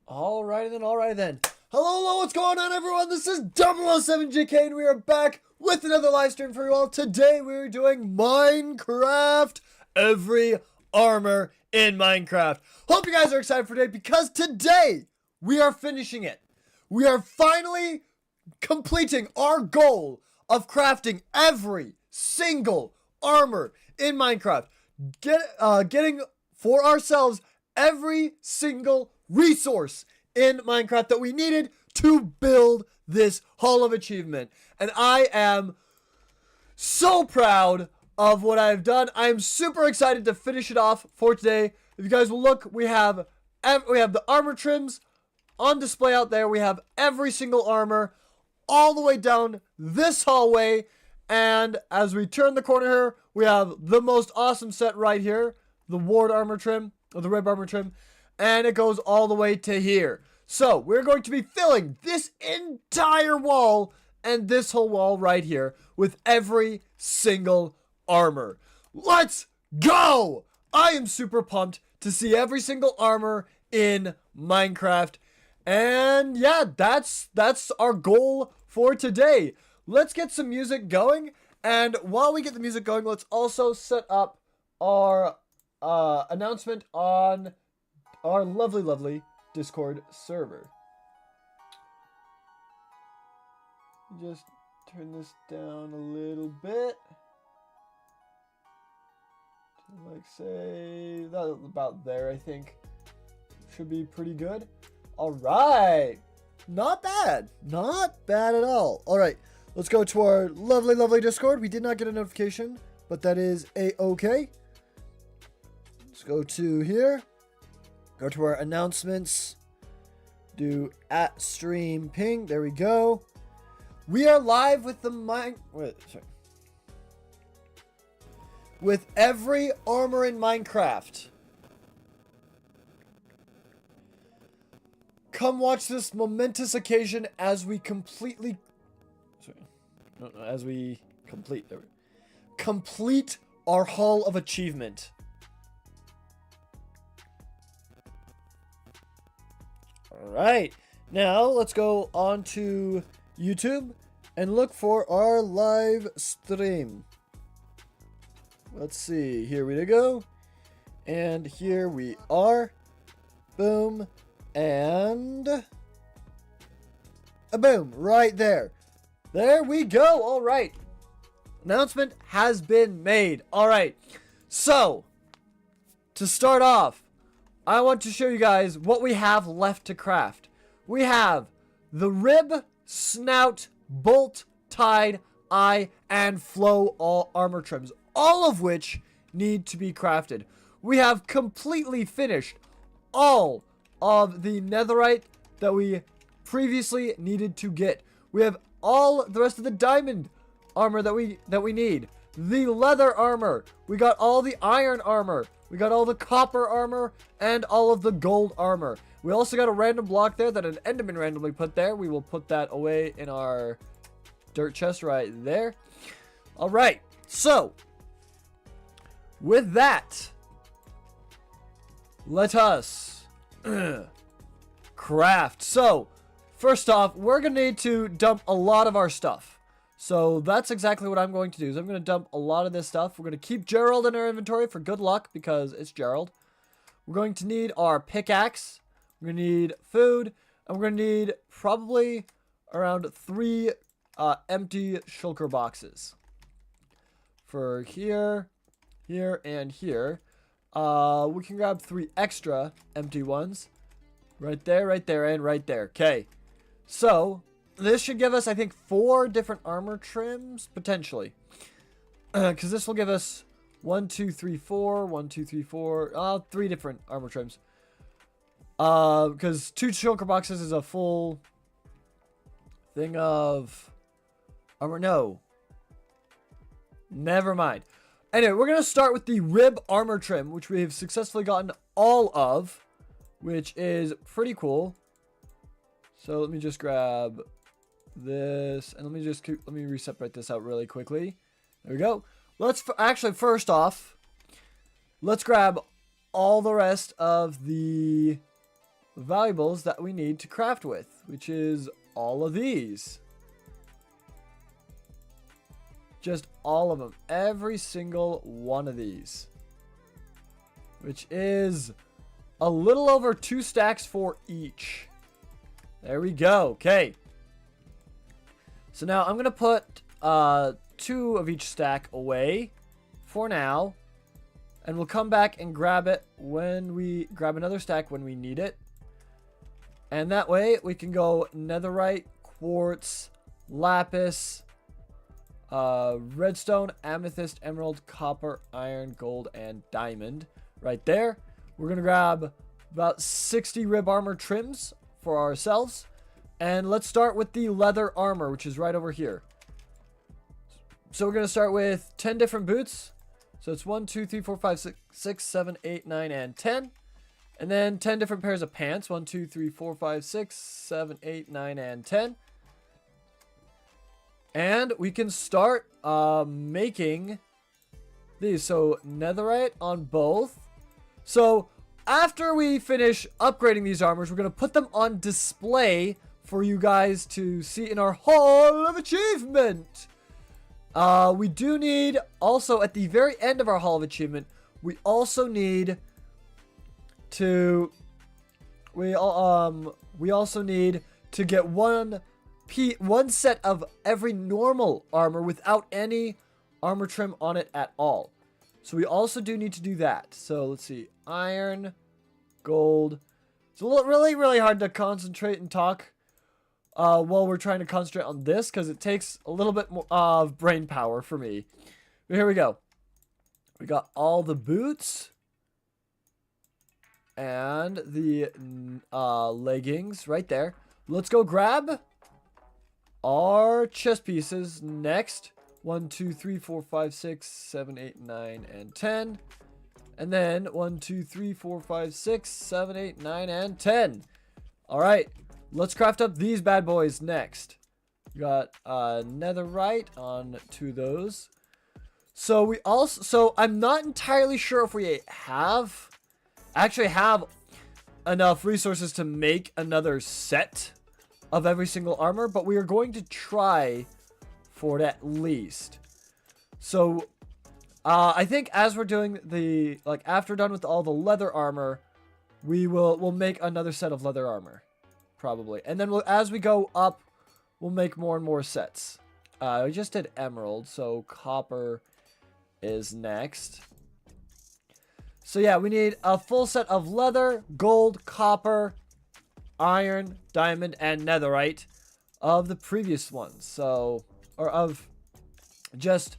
Alrighty then. Hello, what's going on, everyone? This is 007JK, and we are back with another live stream for you all. Today, we're doing Minecraft. Every armor in Minecraft. Hope you guys are excited for today, because today, we are finishing it. We are finally completing our goal of crafting every single armor in Minecraft. Getting for ourselves every single resource in Minecraft that we needed to build this Hall of Achievement. And I am so proud of what I've done. I'm super excited to finish it off for today. If you guys will look, we have the armor trims on display out there. We have every single armor all the way down this hallway. And as we turn the corner here, we have the most awesome set right here, the Ward armor trim, or the Rib armor trim. And it goes all the way to here. So, we're going to be filling this entire wall and this whole wall right here with every single armor. Let's go! I am super pumped to see every single armor in Minecraft. And yeah, that's our goal for today. Let's get some music going. And while we get the music going, let's also set up our announcement on our lovely Discord server. Just turn this down a little bit. Like, say, that about there, I think. Should be pretty good. Alright. Not bad. Not bad at all. Alright. Let's go to our lovely Discord. We did not get a notification, but that is a-okay. Let's go to here. Go to our announcements. Do @stream ping. There we go. We are live with the with every armor in Minecraft. Come watch this momentous occasion as we complete our Hall of Achievement. Alright, now let's go on to YouTube and look for our live stream. Let's see, here we go. And here we are. Boom. And a boom, right there. There we go. Alright. Announcement has been made. Alright. So, to start off, I want to show you guys what we have left to craft. We have the Rib, Snout, Bolt, Tide, Eye, and Flow all armor trims, all of which need to be crafted. We have completely finished all of the netherite that we previously needed to get. We have all the rest of the diamond armor that we need. The leather armor. We got all the iron armor. We got all the copper armor and all of the gold armor. We also got a random block there that an enderman randomly put there. We will put that away in our dirt chest right there. Alright, so with that, let us craft. So, first off, we're going to need to dump a lot of our stuff. So that's exactly what I'm going to do. Is I'm going to dump a lot of this stuff. We're going to keep Gerald in our inventory for good luck because it's Gerald. We're going to need our pickaxe. We're going to need food. And we're going to need probably around 3 empty shulker boxes. For here, here, and here. We can grab 3 extra empty ones. Right there, and right there. Okay. So this should give us, I think, 4 different armor trims, potentially. Because this will give us 1, 2, 3, 4, 1, 2, 3, 4, 3 different armor trims. Because 2 shulker boxes is a full thing of armor. No. Never mind. Anyway, we're going to start with the Rib armor trim, which we have successfully gotten all of, which is pretty cool. So let me just grab this, and let me re-separate this out really quickly. There we go. Let's actually, first off, let's grab all the rest of the valuables that we need to craft with, which is all of these. Just all of them. Every single one of these. Which is a little over 2 stacks for each. There we go. Okay. So now I'm going to put 2 of each stack away for now. And we'll come back and grab it when we grab another stack when we need it. And that way we can go netherite, quartz, lapis, redstone, amethyst, emerald, copper, iron, gold, and diamond. Right there. We're going to grab about 60 rib armor trims for ourselves. And let's start with the leather armor, which is right over here. So we're going to start with 10 different boots. So it's 1, 2, 3, 4, 5, 6, 7, 8, 9, and 10. And then 10 different pairs of pants. 1, 2, 3, 4, 5, 6, 7, 8, 9, and 10. And we can start making these. So netherite on both. So after we finish upgrading these armors, we're going to put them on display for you guys to see in our Hall of Achievement. We do need also at the very end of our Hall of Achievement, we also need to we also need to get one set of every normal armor without any armor trim on it at all. So we also do need to do that. So let's see, iron, gold. It's really hard to concentrate and talk while we're trying to concentrate on this, because it takes a little bit more of brain power for me. But here we go. We got all the boots and the leggings right there. Let's go grab our chest pieces next. 1, 2, 3, 4, 5, 6, 7, 8, 9, and 10. And then 1, 2, 3, 4, 5, 6, 7, 8, 9, and 10. All right. Let's craft up these bad boys next. We got netherite on 2 of those. So I'm not entirely sure if we actually have enough resources to make another set of every single armor, but we are going to try for it at least. So I think as we're doing after we're done with all the leather armor, we'll make another set of leather armor. Probably. And then as we go up, we'll make more and more sets. We just did emerald, so copper is next. So yeah, we need a full set of leather, gold, copper, iron, diamond, and netherite of the previous ones. So, or of just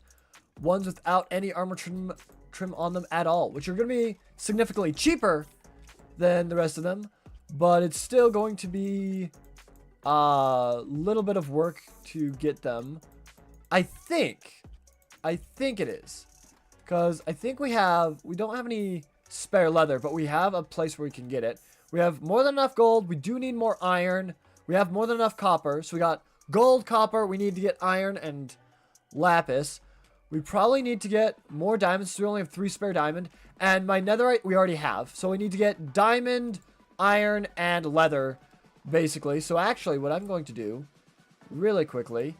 ones without any armor trim on them at all, which are going to be significantly cheaper than the rest of them. But it's still going to be a little bit of work to get them. I think it is. Because I think we don't have any spare leather, but we have a place where we can get it. We have more than enough gold. We do need more iron. We have more than enough copper. So we got gold, copper. We need to get iron and lapis. We probably need to get more diamonds. So we only have 3 spare diamond. And my netherite we already have. So we need to get diamond, iron, and leather, basically. So actually, what I'm going to do, really quickly,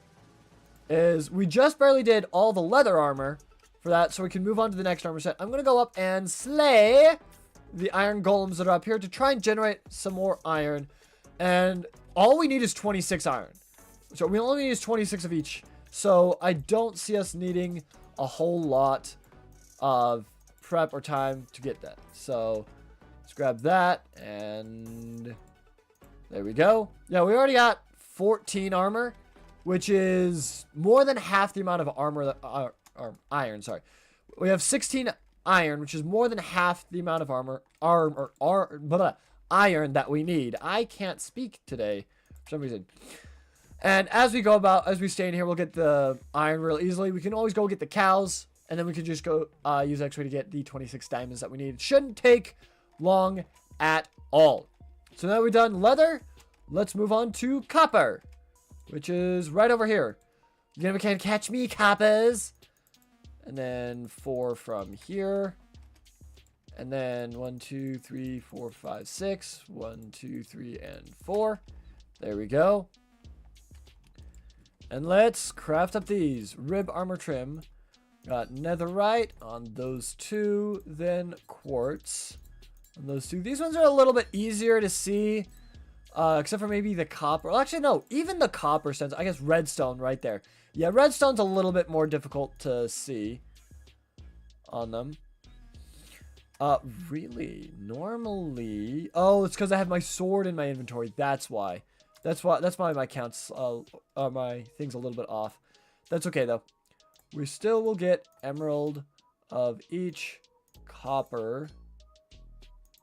is we just barely did all the leather armor for that, so we can move on to the next armor set. I'm going to go up and slay the iron golems that are up here to try and generate some more iron. And all we need is 26 iron. So we only need 26 of each. So I don't see us needing a whole lot of prep or time to get that. So let's grab that, and there we go. Yeah, we already got 14 armor, which is more than half the amount of armor that iron. Sorry, we have 16 iron, which is more than half the amount of iron that we need. I can't speak today for some reason. And as we stay in here, we'll get the iron real easily. We can always go get the cows, and then we can just go use X-ray to get the 26 diamonds that we need. It shouldn't take long at all. So now we've done leather. Let's move on to copper, which is right over here. You never can catch me, coppers. And then 4 from here. And then 1, 2, 3, 4, 5, 6. 1, 2, 3, and 4. There we go. And let's craft up these. Rib armor trim. Got netherite on those two. Then quartz on those two. These ones are a little bit easier to see. Except for maybe the copper. Well, actually, no. Even the copper stones. I guess redstone right there. Yeah, redstone's a little bit more difficult to see on them. Really? Normally... Oh, it's because I have my sword in my inventory. That's why. That's why my counts, my thing's a little bit off. That's okay, though. We still will get emerald of each, copper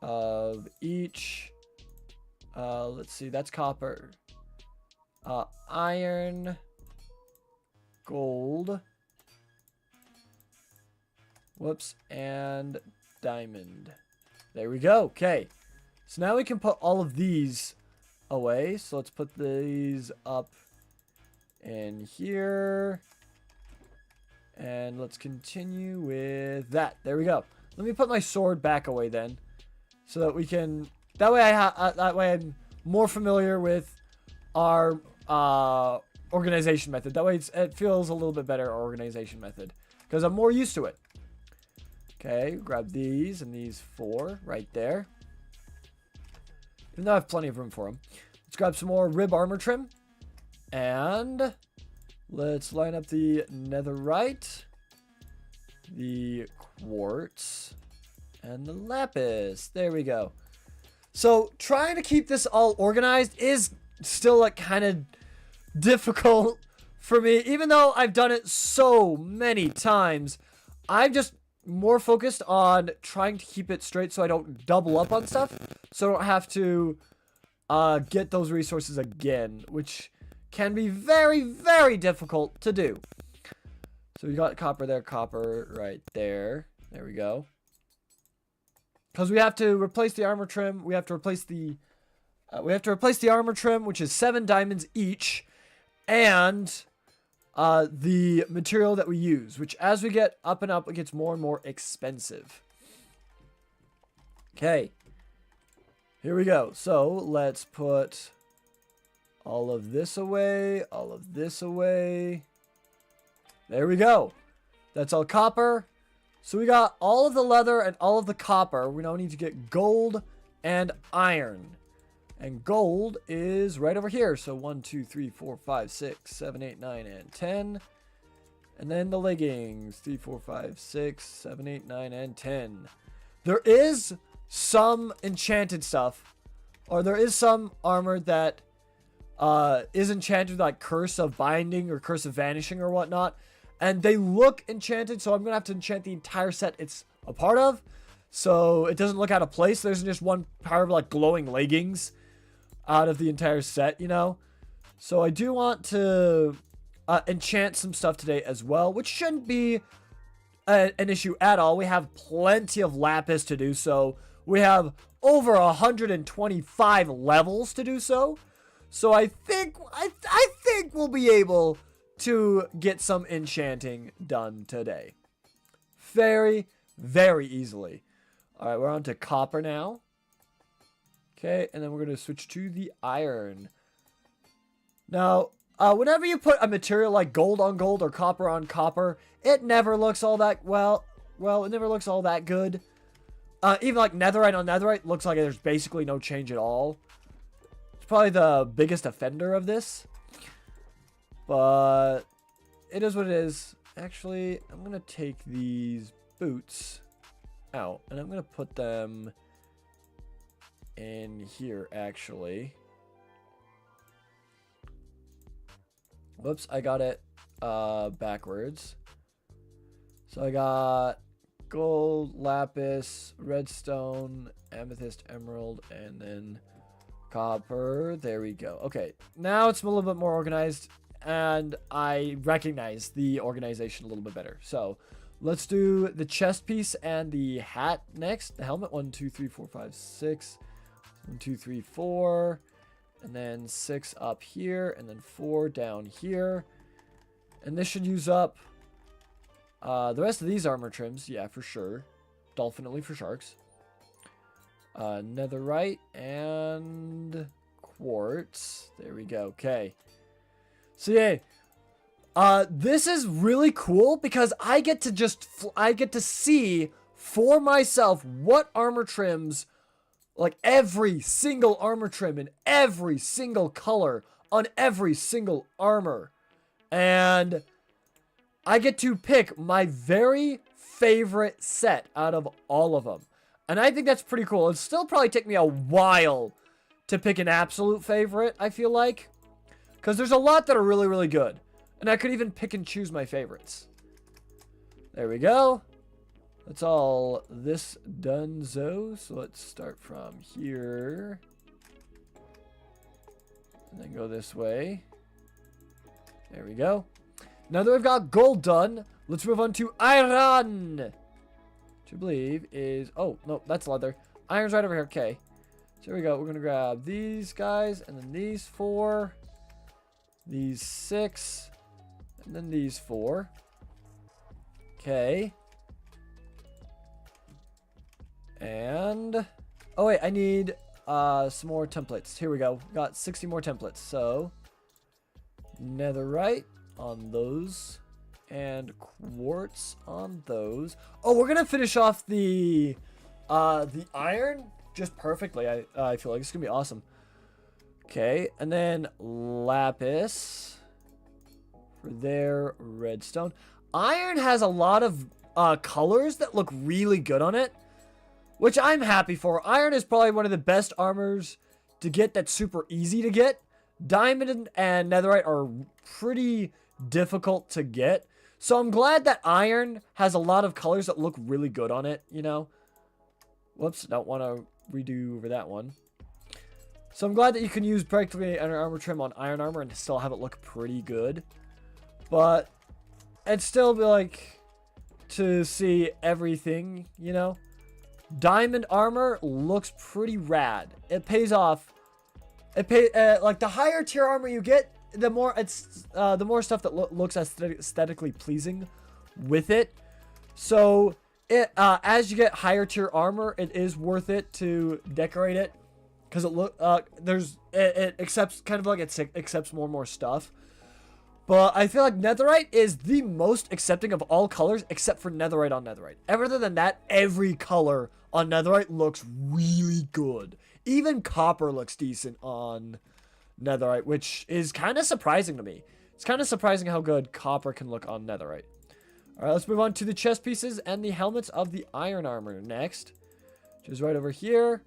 of each... let's see, that's copper. Iron, gold, whoops, and diamond. There we go. Okay. So now we can put all of these away. So let's put these up in here. And let's continue with that. There we go. Let me put my sword back away then. So that we can... That way I'm more familiar with our organization method. That way it feels a little bit better, our organization method. Because I'm more used to it. Okay, grab these and these 4 right there. Even though I have plenty of room for them. Let's grab some more rib armor trim. And let's line up the netherite, the quartz, and the lapis. There we go. So trying to keep this all organized is still like kind of difficult for me. Even though I've done it so many times, I'm just more focused on trying to keep it straight so I don't double up on stuff. So I don't have to get those resources again, which can be very, very difficult to do. So we got copper there, copper right there. There we go. Because we have to replace the armor trim. We have to replace the armor trim, which is 7 diamonds each, and the material that we use, which as we get up and up, it gets more and more expensive. Okay. Here we go. So let's put all of this away, all of this away. There we go. That's all copper. So we got all of the leather and all of the copper. We now need to get gold and iron. And gold is right over here. So 1, 2, 3, 4, 5, 6, 7, 8, 9, and 10. And then the leggings. 3, 4, 5, 6, 7, 8, 9, and 10. There is some enchanted stuff. Or there is some armor that is enchanted, like Curse of Binding or Curse of Vanishing or whatnot. And they look enchanted, so I'm going to have to enchant the entire set it's a part of. So it doesn't look out of place. There's just one pair of like glowing leggings out of the entire set, you know. So I do want to enchant some stuff today as well, which shouldn't be an issue at all. We have plenty of lapis to do so. We have over 125 levels to do so. So I think we'll be able to get some enchanting done today. Very, very easily. All right, we're on to copper now. Okay, and then we're going to switch to the iron. Now, whenever you put a material like gold on gold or copper on copper, it never looks all that well, it never looks all that good. Even like netherite on netherite looks like there's basically no change at all. It's probably the biggest offender of this. But it is what it is. Actually, I'm going to take these boots out. And I'm going to put them in here, actually. Whoops, I got it backwards. So I got gold, lapis, redstone, amethyst, emerald, and then copper. There we go. Okay, now it's a little bit more organized. And I recognize the organization a little bit better. So let's do the chest piece and the hat next. The helmet. 1, 2, 3, 4, 5, 6. 1, 2, 3, 4. And then 6 up here. And then 4 down here. And this should use up the rest of these armor trims. Yeah, for sure. Definitely for sharks. Netherite and quartz. There we go. Okay. So yeah, this is really cool because I get to see for myself what armor trims, like every single armor trim in every single color on every single armor. And I get to pick my very favorite set out of all of them. And I think that's pretty cool. It'll still probably take me a while to pick an absolute favorite, I feel like. Because there's a lot that are really, really good. And I could even pick and choose my favorites. There we go. That's all this donezo. So let's start from here. And then go this way. There we go. Now that we've got gold done, let's move on to iron. Which I believe is... Oh, no, that's leather. Iron's right over here. Okay. So here we go. We're going to grab these guys. And then these 4. These 6. And then these 4. Okay. And... Oh, wait. I need some more templates. Here we go. Got 60 more templates. So... netherite on those. And quartz on those. Oh, we're going to finish off the iron just perfectly. I feel like it's going to be awesome. Okay. And then lapis for their redstone. Iron has a lot of colors that look really good on it, which I'm happy for. Iron is probably one of the best armors to get that's super easy to get. Diamond and netherite are pretty difficult to get. So I'm glad that iron has a lot of colors that look really good on it, you know. Whoops, don't want to redo over that one. So I'm glad that you can use practically an armor trim on iron armor and still have it look pretty good. But it'd still be like to see everything, you know. Diamond armor looks pretty rad. It pays off. It like the higher tier armor you get, the more stuff that looks aesthetically pleasing with it. So it as you get higher tier armor, it is worth it to decorate it because it accepts kind of like it accepts more and more stuff. But I feel like netherite is the most accepting of all colors except for netherite on netherite. Other than that, every color on netherite looks really good. Even copper looks decent on netherite, which is kind of surprising to me. It's kind of surprising how good copper can look on netherite. All right, let's move on to the chest pieces and the helmets of the iron armor next, which is right over here,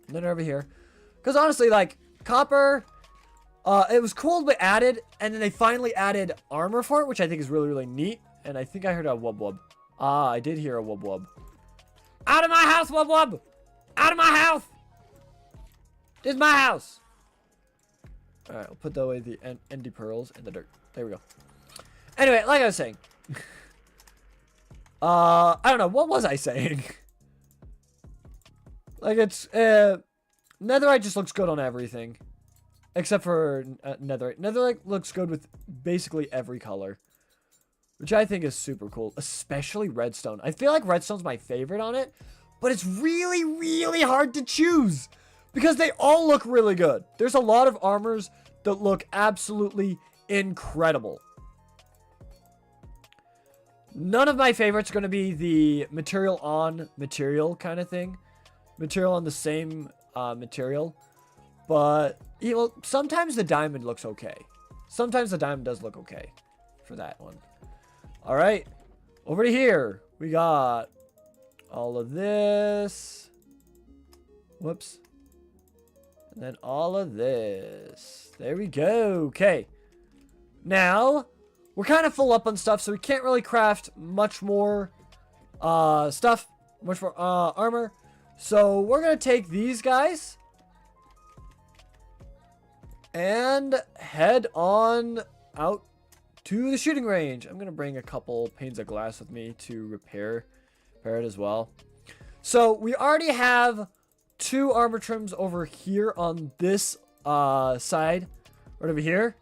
and then over here. Because honestly, like copper, it was cool they added, and then they finally added armor for it, which I think is really, really neat. And I think I heard a wub wub. Ah, I did hear a wub wub. Out of my house, wub wub! Out of my house! This is my house! Alright, we'll put away the endy pearls in the dirt. There we go. Anyway, like I was saying. I don't know. What was I saying? Like, it's... netherite just looks good on everything. Except for netherite. Netherite looks good with basically every color. Which I think is super cool. Especially redstone. I feel like redstone's my favorite on it. But it's really, really hard to choose. Because they all look really good. There's a lot of armors that look absolutely incredible. None of my favorites are going to be the material on material kind of thing. Material on the same material. But, you know, sometimes the diamond looks okay. Sometimes the diamond does look okay for that one. Alright. Over to here. We got all of this. Whoops. And then all of this. There we go. Okay. Now, we're kind of full up on stuff, so we can't really craft much more stuff. Much more armor. So, we're going to take these guys. And head on out to the shooting range. I'm going to bring a couple panes of glass with me to repair it as well. So, we already have 2 armor trims over here on this side, right over here.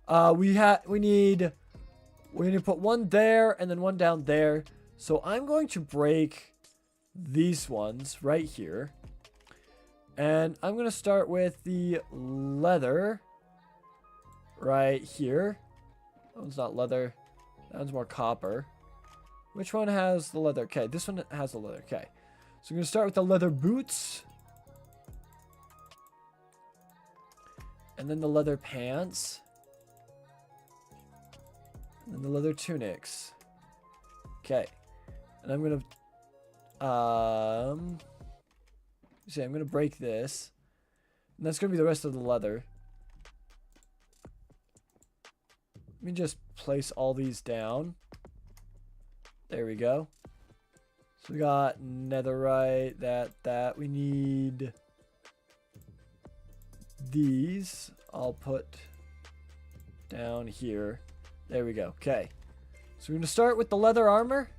We need to put one there and then one down there. So I'm going to break these ones right here. And I'm going to start with the leather right here. That one's not leather. That one's more copper. Which one has the leather? Okay, this one has the leather. Okay. So I'm going to start with the leather boots. And then the leather pants. And then the leather tunics. Okay. And I'm going to... see, I'm going to break this. And that's going to be the rest of the leather. Let me just place all these down. There we go. So we got netherite, that. We need these. I'll put down here. There we go. Okay. So we're going to start with the leather armor.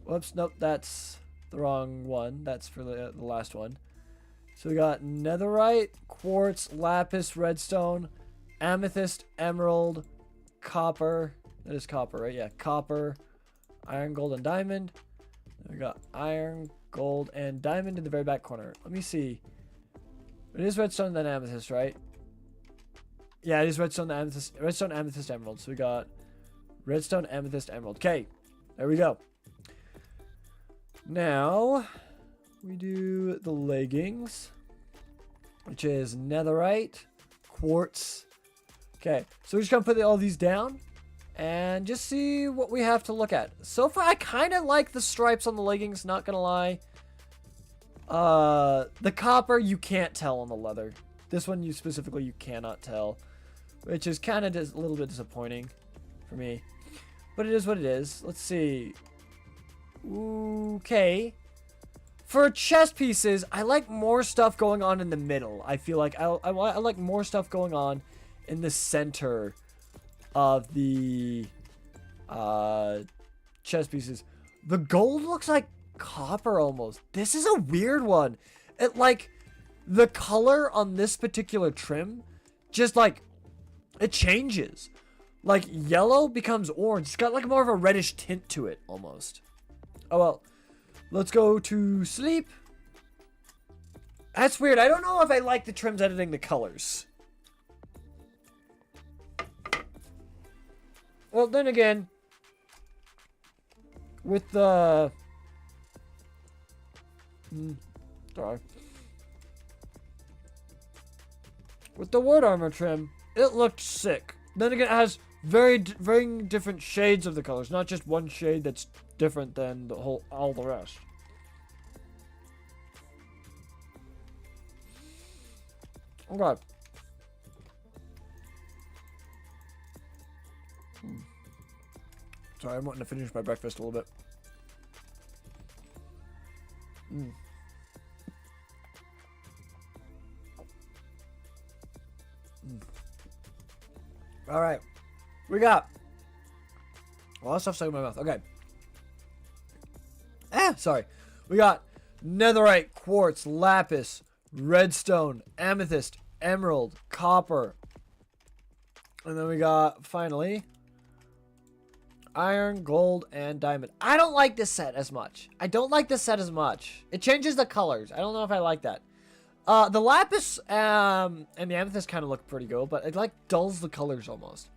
Whoops, nope, that's the wrong one. That's for the last one. So we got netherite, quartz, lapis, redstone, amethyst, emerald, copper. That is copper, right? Yeah, copper, iron, gold, and diamond. Then we got iron, gold, and diamond in the very back corner. Let me see. It is redstone, then amethyst, right? Yeah, it is redstone, amethyst, emerald. So we got redstone, amethyst, emerald. Okay, there we go. Now, we do the leggings, which is netherite, quartz. Okay, so we're just going to put all these down and just see what we have to look at. So far, I kind of like the stripes on the leggings, not going to lie. The copper, you can't tell on the leather. This one, you cannot tell, which is kind of a little bit disappointing for me. But it is what it is. Let's see. Okay. For chest pieces, I like more stuff going on in the middle. I feel like I like more stuff going on in the center of the chest pieces. The gold looks like copper almost. This is a weird one. It like the color on this particular trim just like it changes. Like yellow becomes orange. It's got like more of a reddish tint to it almost. Oh well. Let's go to sleep. That's weird. I don't know if I like the trims editing the colors. Well, then again, with the... sorry. With the wood armor trim, it looked sick. Then again, it has very different shades of the colors. Not just one shade that's different than all the rest. Okay. Sorry, I'm wanting to finish my breakfast a little bit. All right, we got a lot of stuff stuck in my mouth. Okay. Sorry. We got netherite, quartz, lapis, redstone, amethyst, emerald, copper. And then we got, finally, iron, gold, and diamond. I don't like this set as much. It changes the colors. I don't know if I like that. The lapis and the amethyst kind of look pretty good, but it like dulls the colors almost.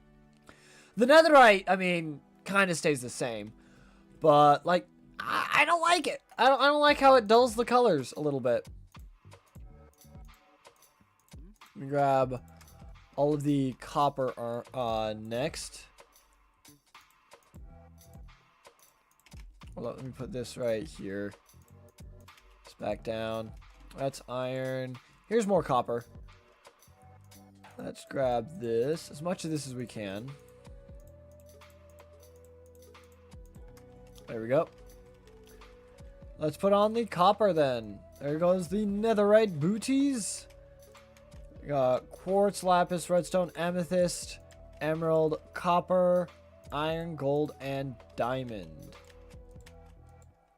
The netherite, I mean, kind of stays the same, but like I don't like it. I don't like how it dulls the colors a little bit. Let me grab all of the copper next. Hold on, let me put this right here. It's back down. That's iron. Here's more copper. Let's grab this. As much of this as we can. There we go. Let's put on the copper then. There goes the netherite booties. We got quartz, lapis, redstone, amethyst, emerald, copper, iron, gold, and diamond.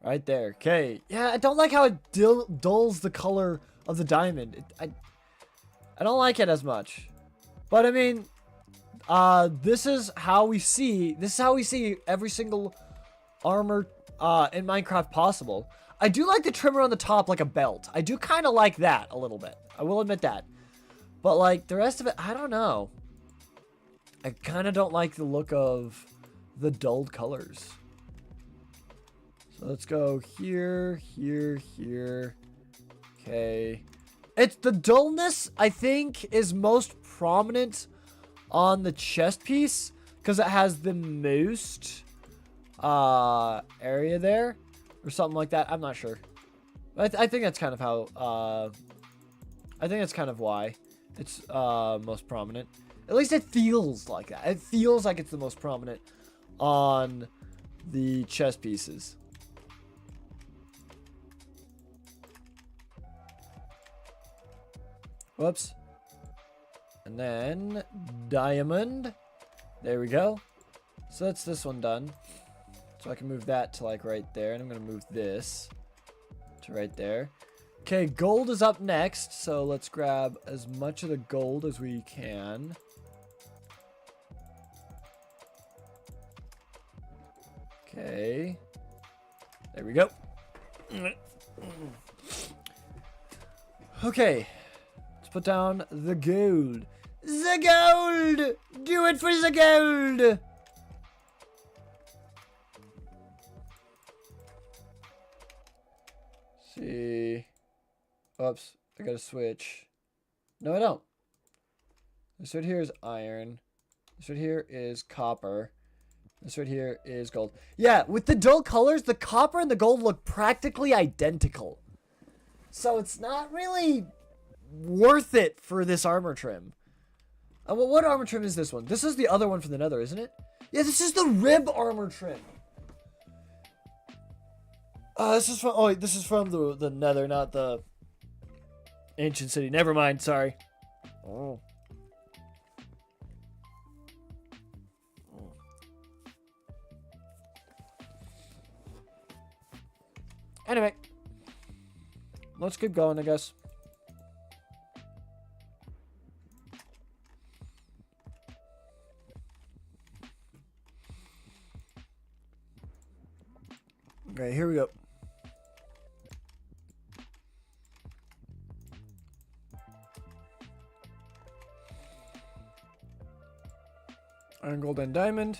Right there. Okay. Yeah, I don't like how it dulls the color of the diamond. I don't like it as much. But I mean, this is how we see every single armor in Minecraft possible. I do like the trimmer on the top like a belt. I do kind of like that a little bit. I will admit that. But like the rest of it, I don't know. I kind of don't like the look of the dulled colors. So let's go here, here, here. Okay. It's the dullness, I think, is most prominent on the chest piece because it has the most area there or something like that. I'm not sure. I think that's kind of how I think that's kind of why it's most prominent. At least it feels like that. It feels like it's the most prominent on the chest pieces. Whoops. And then diamond. There we go. So that's this one done. So I can move that to like right there. And I'm going to move this to right there. Okay, gold is up next. So let's grab as much of the gold as we can. Okay. There we go. Okay. Let's put down the gold. The gold! Do it for the gold! See. Oops. I gotta switch. No, I don't. This right here is iron. This right here is copper. This right here is gold. Yeah, with the dull colors, the copper and the gold look practically identical. So it's not really worth it for this armor trim. Well, what armor trim is this one? This is the other one from the nether, isn't it? Yeah, this is the rib armor trim. This is from the nether, not the ancient city. Never mind, sorry. Oh. Anyway, let's keep going, I guess. Okay, here we go. Iron, gold, and diamond.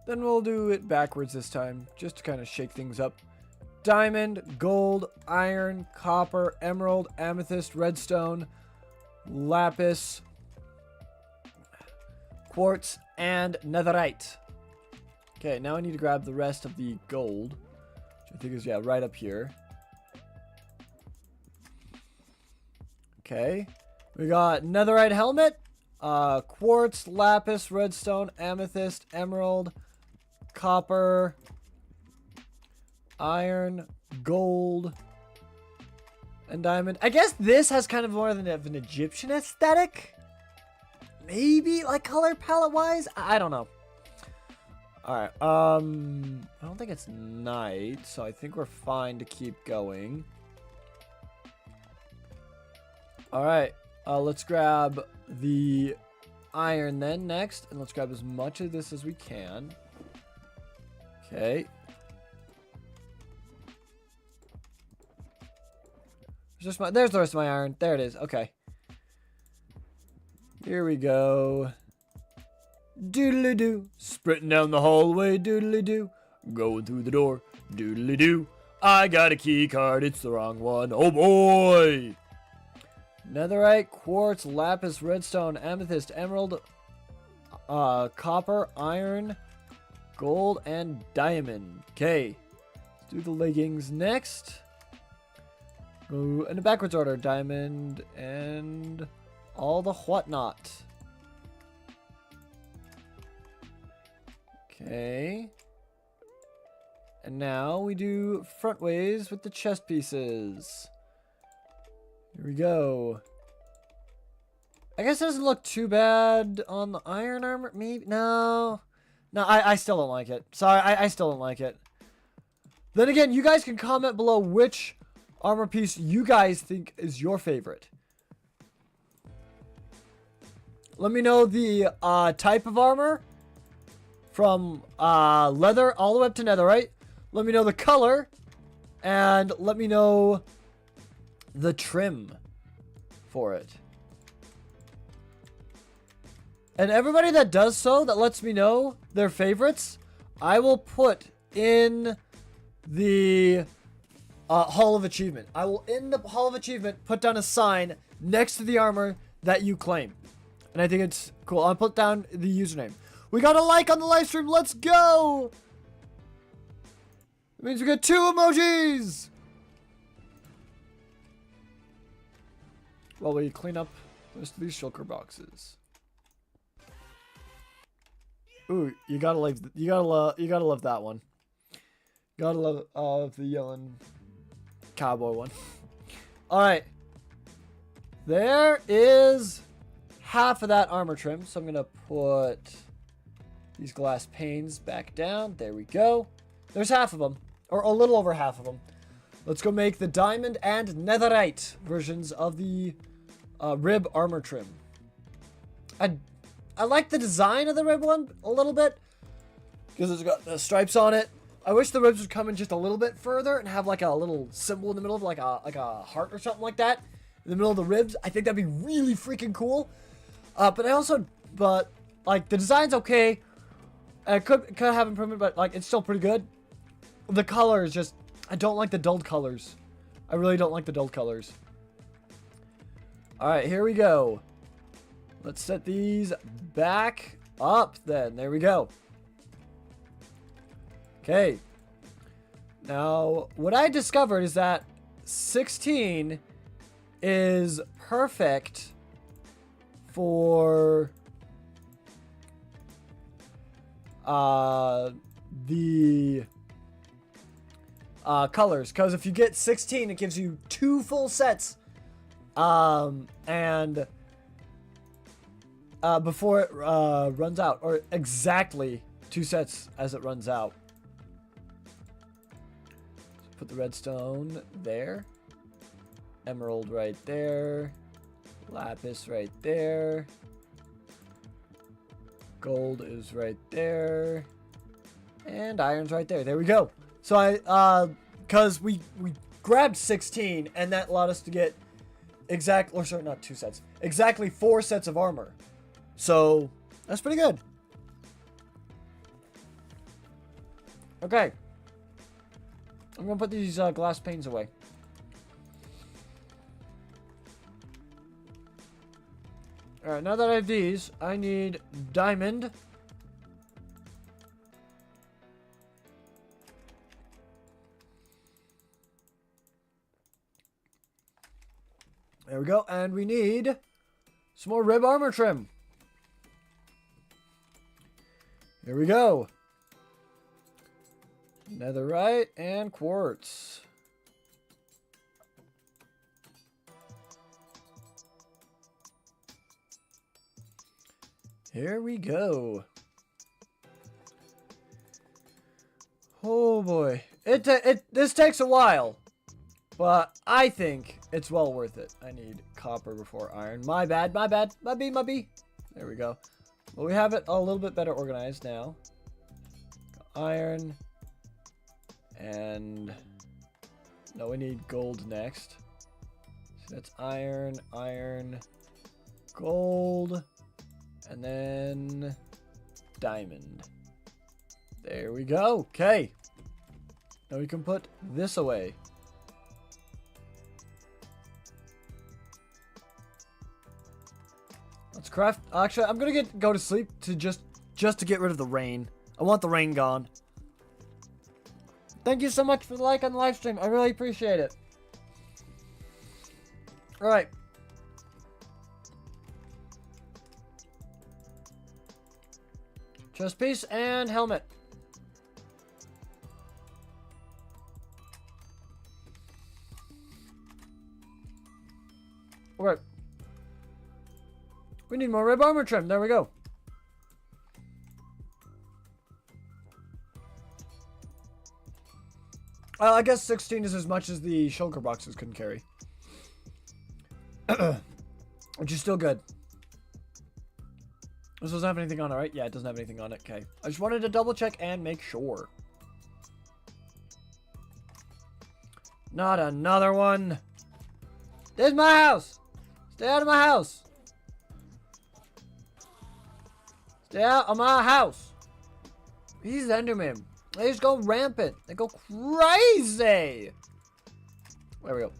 Then we'll do it backwards this time, just to kind of shake things up. Diamond, gold, iron, copper, emerald, amethyst, redstone, lapis, quartz, and netherite. Okay, now I need to grab the rest of the gold, which I think is, yeah, right up here. Okay, we got netherite helmet, quartz, lapis, redstone, amethyst, emerald, copper, iron, gold, and diamond. I guess this has kind of more of an Egyptian aesthetic. Maybe, like, color palette-wise? I don't know. Alright, I don't think it's night, so I think we're fine to keep going. Alright, let's grab the iron then next, and let's grab as much of this as we can. Okay. There's the rest of my iron. There it is. Okay. Here we go. Doodly-doo. Sprinting down the hallway. Doodly-doo. Going through the door. Doodly-doo. I got a key card. It's the wrong one. Oh boy. Netherite, quartz, lapis, redstone, amethyst, emerald, copper, iron, gold, and diamond. Okay. Let's do the leggings next. Go in a backwards order. Diamond and all the whatnot. Okay. And now we do front ways with the chest pieces. Here we go. I guess it doesn't look too bad on the iron armor. Maybe. No. No, I still don't like it. Sorry, I still don't like it. Then again, you guys can comment below which armor piece you guys think is your favorite. Let me know the type of armor from leather all the way up to netherite. Let me know the color, and let me know the trim for it. And everybody that does so, that lets me know their favorites, I will put in the Hall of Achievement. I will, in the Hall of Achievement, put down a sign next to the armor that you claim. And I think it's cool. I'll put down the username. We got a like on the live stream. Let's go! It means we get 2 emojis! While we clean up the rest of these shulker boxes. Ooh, you gotta love that one. Gotta love the yelling cowboy one. All right, there is half of that armor trim, so I'm gonna put these glass panes back down. There we go. There's half of them, or a little over half of them. Let's go make the diamond and netherite versions of the rib armor trim. I like the design of the rib one a little bit because it's got the stripes on it. I wish the ribs would come in just a little bit further and have like a little symbol in the middle of like a heart or something like that in the middle of the ribs. I think that'd be really freaking cool. But like the design's okay. It could have improvement, but like it's still pretty good. The color is just, I don't like the dulled colors. I really don't like the dulled colors. All right, here we go. Let's set these back up then. There we go. Okay. Now, what I discovered is that 16 is perfect for the colors. Because if you get 16, it gives you 2 full sets. And before it runs out, or exactly 2 sets as it runs out. So put the redstone there, emerald right there, lapis right there, gold is right there, and iron's right there. There we go. So because we grabbed 16, and that allowed us to get not 2 sets, exactly 4 sets of armor. So that's pretty good. Okay, I'm gonna put these glass panes away. All right, now that I have these, I need diamond. There we go, and we need some more rib armor trim. Here we go. Netherite and quartz. Here we go. Oh boy. This takes a while, but I think it's well worth it. I need copper before iron. My bad. My B. There we go. Well, we have it a little bit better organized now. Iron. And no, we need gold next. So that's iron, gold, and then diamond. There we go. Okay. Now we can put this away. Let's craft. Actually, I'm gonna go to sleep to just to get rid of the rain. I want the rain gone. Thank you so much for the like on the live stream. I really appreciate it. All right. Chest piece and helmet. All right. We need more rib armor trim. There we go. I guess 16 is as much as the shulker boxes can carry. Which is still good. This doesn't have anything on it, right? Yeah, it doesn't have anything on it. Okay. I just wanted to double check and make sure. Not another one. This is my house. Stay out of my house. Stay out of my house. These Endermen. They just go rampant. They go crazy. There we go.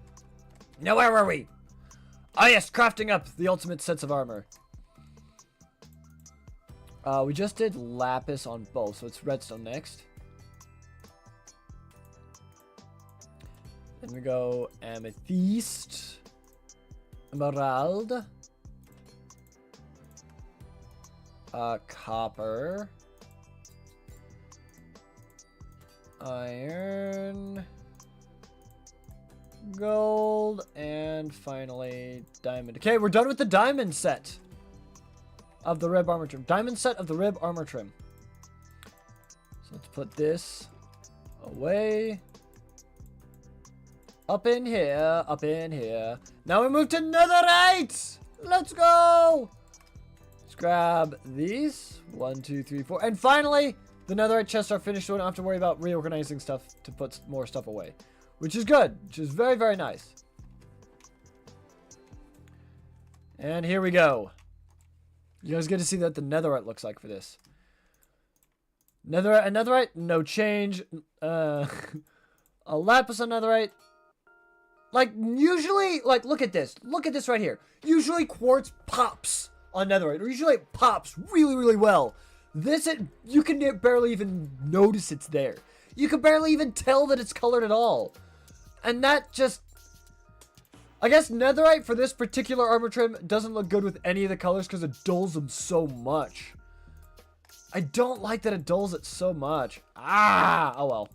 Now where were we? Oh yes, crafting up the ultimate sets of armor. We just did lapis on both, so it's redstone next. Then we go amethyst, emerald, copper, iron, gold, and finally diamond. Okay, we're done with the diamond set of the rib armor trim. Diamond set of the rib armor trim. So let's put this away. Up in here, up in here. Now we move to netherite. Let's go. Let's grab these. 1, 2, 3, 4. And finally, the netherite chests are finished, so we don't have to worry about reorganizing stuff to put more stuff away. Which is good. Which is very, very nice. And here we go. You guys get to see what the netherite looks like for this. Netherite and netherite, no change. A lapis on netherite. Like, usually, like, look at this. Look at this right here. Usually quartz pops on netherite. Or usually it pops really, really well. This, you can barely even notice it's there. You can barely even tell that it's colored at all. And that just... I guess netherite for this particular armor trim doesn't look good with any of the colors because it dulls them so much. I don't like that it dulls it so much. Ah! Oh well.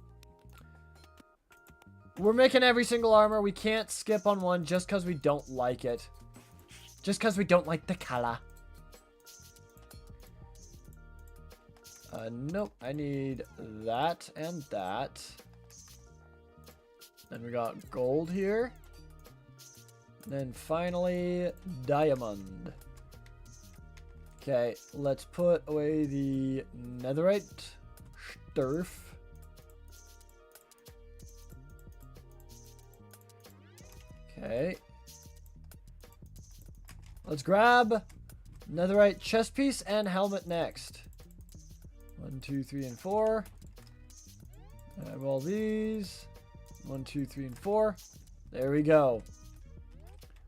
We're making every single armor. We can't skip on one just because we don't like it. Just because we don't like the color. Nope. I need that and that. Then we got gold here. Then finally, diamond. Okay, let's put away the netherite sturf. Okay. Let's grab netherite chest piece and helmet next. 1, 2, 3, and 4. I have all these. 1, 2, 3, and 4. There we go.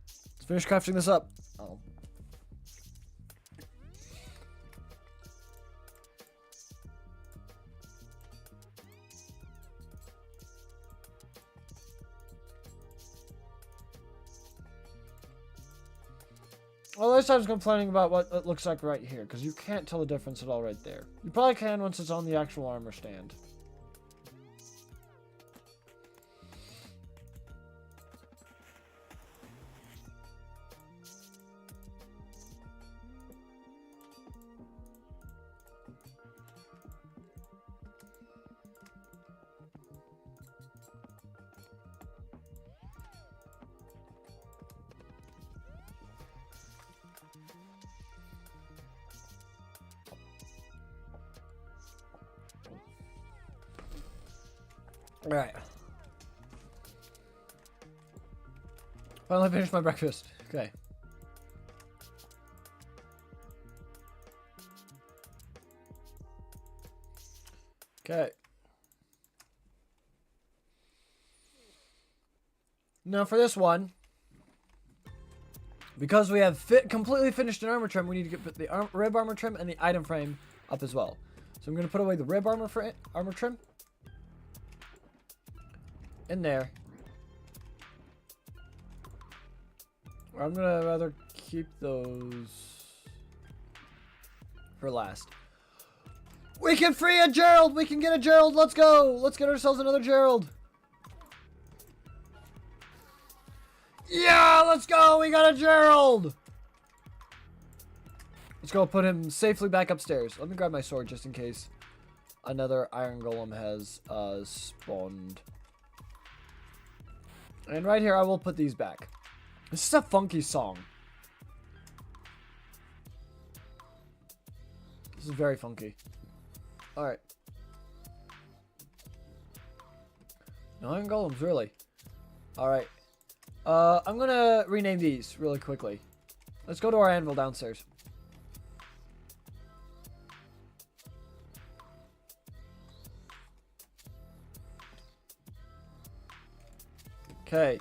Let's finish crafting this up. Oh. Well, this I was complaining about what it looks like right here, because you can't tell the difference at all right there. You probably can once it's on the actual armor stand. Alright. Finally finished my breakfast. Okay. Okay. Now for this one, because we have completely finished an armor trim, we need to get the rib armor trim and the item frame up as well. So I'm going to put away the rib armor trim. In there. Or I'm gonna rather keep those for last. We can free a Gerald! We can get a Gerald! Let's go! Let's get ourselves another Gerald! Yeah! Let's go! We got a Gerald! Let's go put him safely back upstairs. Let me grab my sword just in case another iron golem has spawned. And right here, I will put these back. This is a funky song. is very funky. Alright. No iron golems, really. Alright. I'm gonna rename these really quickly. Let's go to our anvil downstairs. Okay.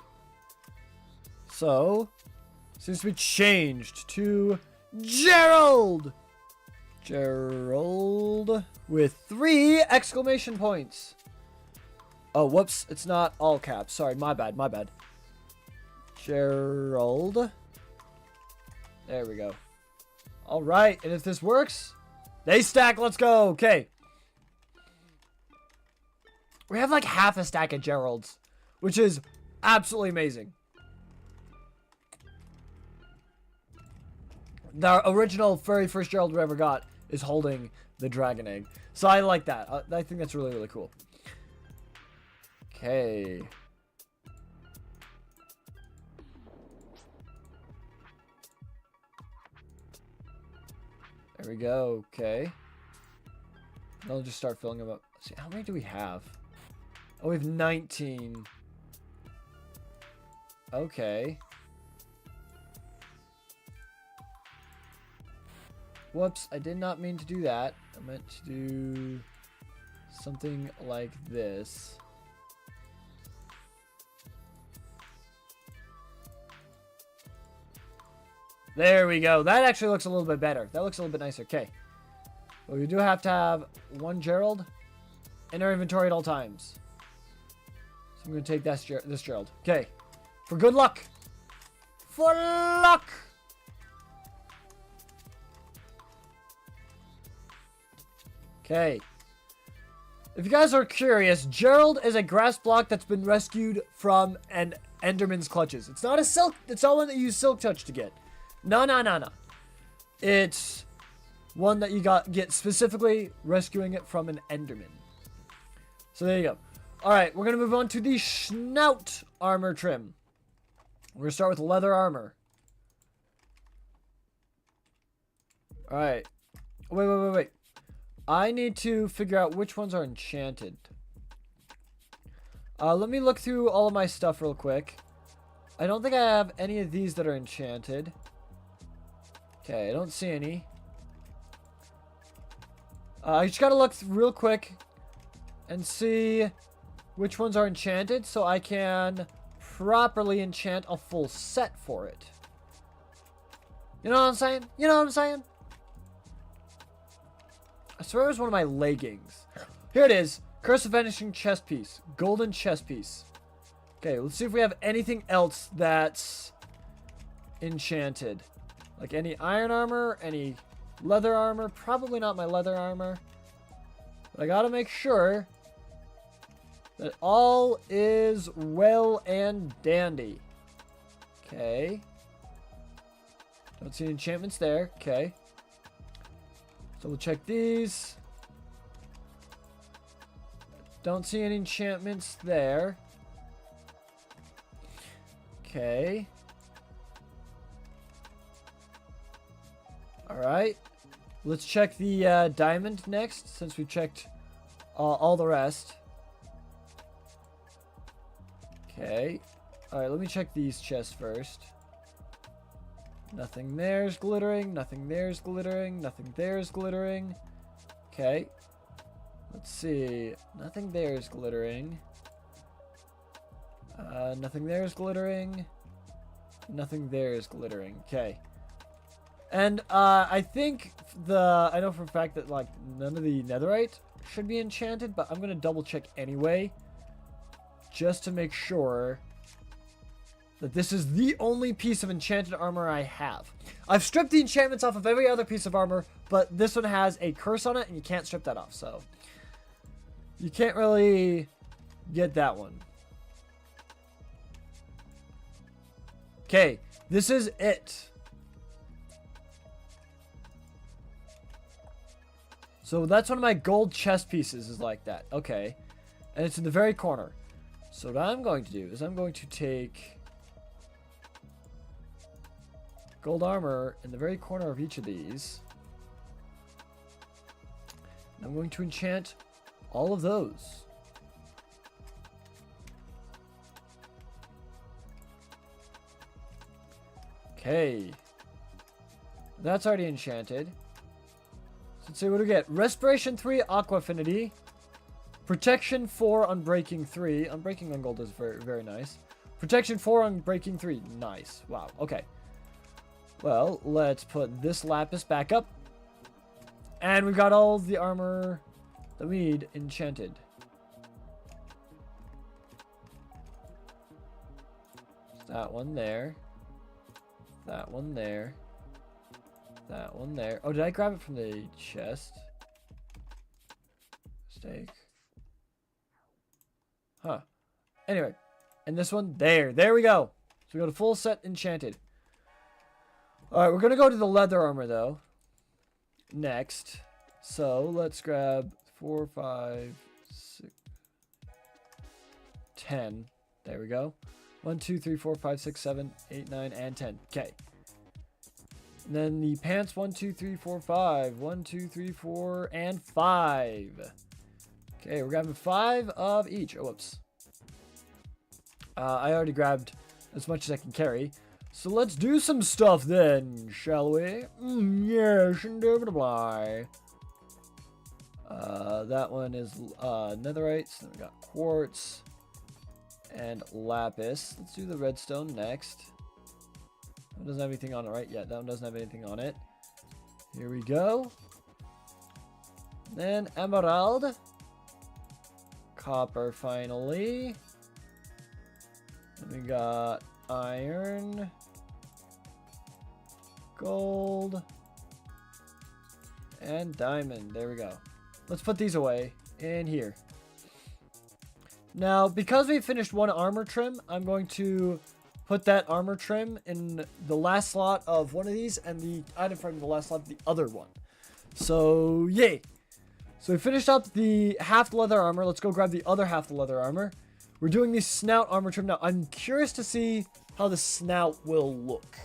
So, seems to be changed to Gerald! Gerald with 3 exclamation points. Oh, whoops. It's not all caps. Sorry, my bad, my bad. Gerald. There we go. Alright, and if this works, they stack. Let's go. Okay. We have like half a stack of Geralds, which is absolutely amazing. The original very first Gerald we ever got is holding the dragon egg. So I like that. I think that's really, really cool. Okay. There we go. Okay. I'll just start filling them up. Let's see, how many do we have? Oh, we have 19. Okay. Whoops, I did not mean to do that. I meant to do something like this. There we go. That actually looks a little bit better. That looks a little bit nicer. Okay. But we do have to have 1 Gerald in our inventory at all times. So I'm going to take this Gerald. Okay. For good luck. For luck. Okay. If you guys are curious, Gerald is a grass block that's been rescued from an Enderman's clutches. It's not a silk. It's not one that you use Silk Touch to get. No. It's one that you get specifically rescuing it from an Enderman. So there you go. Alright, we're going to move on to the snout armor trim. We're going to start with leather armor. Alright. Wait. I need to figure out which ones are enchanted. Let me look through all of my stuff real quick. I don't think I have any of these that are enchanted. Okay, I don't see any. I just gotta look real quick and see which ones are enchanted so I can properly enchant a full set for it. You know what I'm saying? You know what I'm saying? I swear it was one of my leggings. Here it is. Curse of Vanishing chest piece. Golden chest piece. Okay, let's see if we have anything else that's enchanted. Like any iron armor, any leather armor. Probably not my leather armor. But I gotta make sure that all is well and dandy. Okay. Don't see any enchantments there. Okay. So we'll check these. Don't see any enchantments there. Okay. Alright. Let's check the diamond next, since we checked all the rest. Okay. Alright, let me check these chests first. Nothing there's glittering. Nothing there's glittering. Nothing there's glittering. Okay. Let's see. Nothing there's glittering. Nothing there's glittering. Nothing there's glittering. Okay. And I think I know for a fact that like none of the netherite should be enchanted, but I'm gonna double check anyway, just to make sure that this is the only piece of enchanted armor I have. I've stripped the enchantments off of every other piece of armor, but this one has a curse on it, and you can't strip that off, so you can't really get that one. Okay, this is it. So that's one of my gold chest pieces is like that. Okay, and it's in the very corner. So what I'm going to do is I'm going to take gold armor in the very corner of each of these. I'm going to enchant all of those. Okay. That's already enchanted. So let's see what we get. Respiration 3, Aqua Affinity. Protection 4, Unbreaking 3. Unbreaking on gold is very, very nice. Protection 4, Unbreaking 3. Nice. Wow. Okay. Well, let's put this lapis back up. And we've got all the armor that we need enchanted. That one there. That one there. That one there. Oh, did I grab it from the chest? Mistake. Huh. Anyway. And this one there. There we go. So we got a full set enchanted. Alright, we're going to go to the leather armor, though. Next. So, let's grab 4, 5, 6, 10. There we go. 1, 2, 3, 4, 5, 6, 7, 8, 9, and 10. Okay. And then the pants 1, 2, 3, 4, 5. 1, 2, 3, 4, and 5. Okay, we're grabbing 5 of each. Oh, whoops. I already grabbed as much as I can carry. So let's do some stuff then, shall we? Yes, indubitably. That one is netherite. So then we got quartz and lapis. Let's do the redstone next. That one doesn't have anything on it, right? Yeah, that one doesn't have anything on it. Here we go. Then emerald. Copper finally. Then we got iron. Gold. And diamond. There we go. Let's put these away in here. Now, because we finished one armor trim, I'm going to put that armor trim in the last slot of one of these and the item frame in the last slot of the other one. So, yay. So we finished up the half leather armor. Let's go grab the other half the leather armor. We're doing the snout armor trim now. I'm curious to see how the snout will look.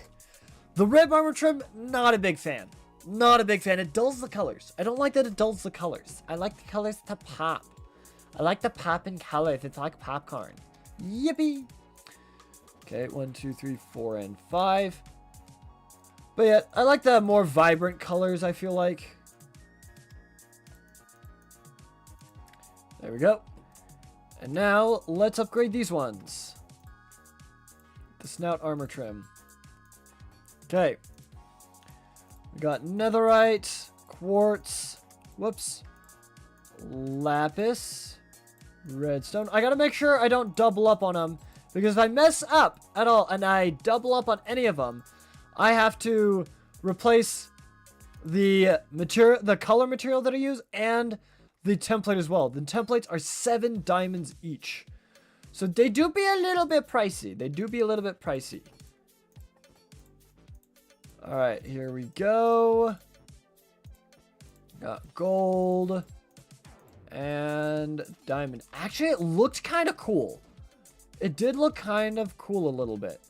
The rib armor trim, not a big fan. Not a big fan. It dulls the colors. I don't like that it dulls the colors. I like the colors to pop. I like the pop in colors. It's like popcorn. Yippee. Okay, 1, 2, 3, 4, and 5. But yeah, I like the more vibrant colors, I feel like. There we go. And now, let's upgrade these ones. The snout armor trim. Okay. We got netherite, quartz, whoops, lapis, redstone. I gotta make sure I don't double up on them, because if I mess up at all and I double up on any of them, I have to replace the material, the color material that I use, and the template as well. The templates are 7 diamonds each. So they do be a little bit pricey. They do be a little bit pricey. Alright, here we go. Got gold. And diamond. Actually, it looked kind of cool. It did look kind of cool a little bit.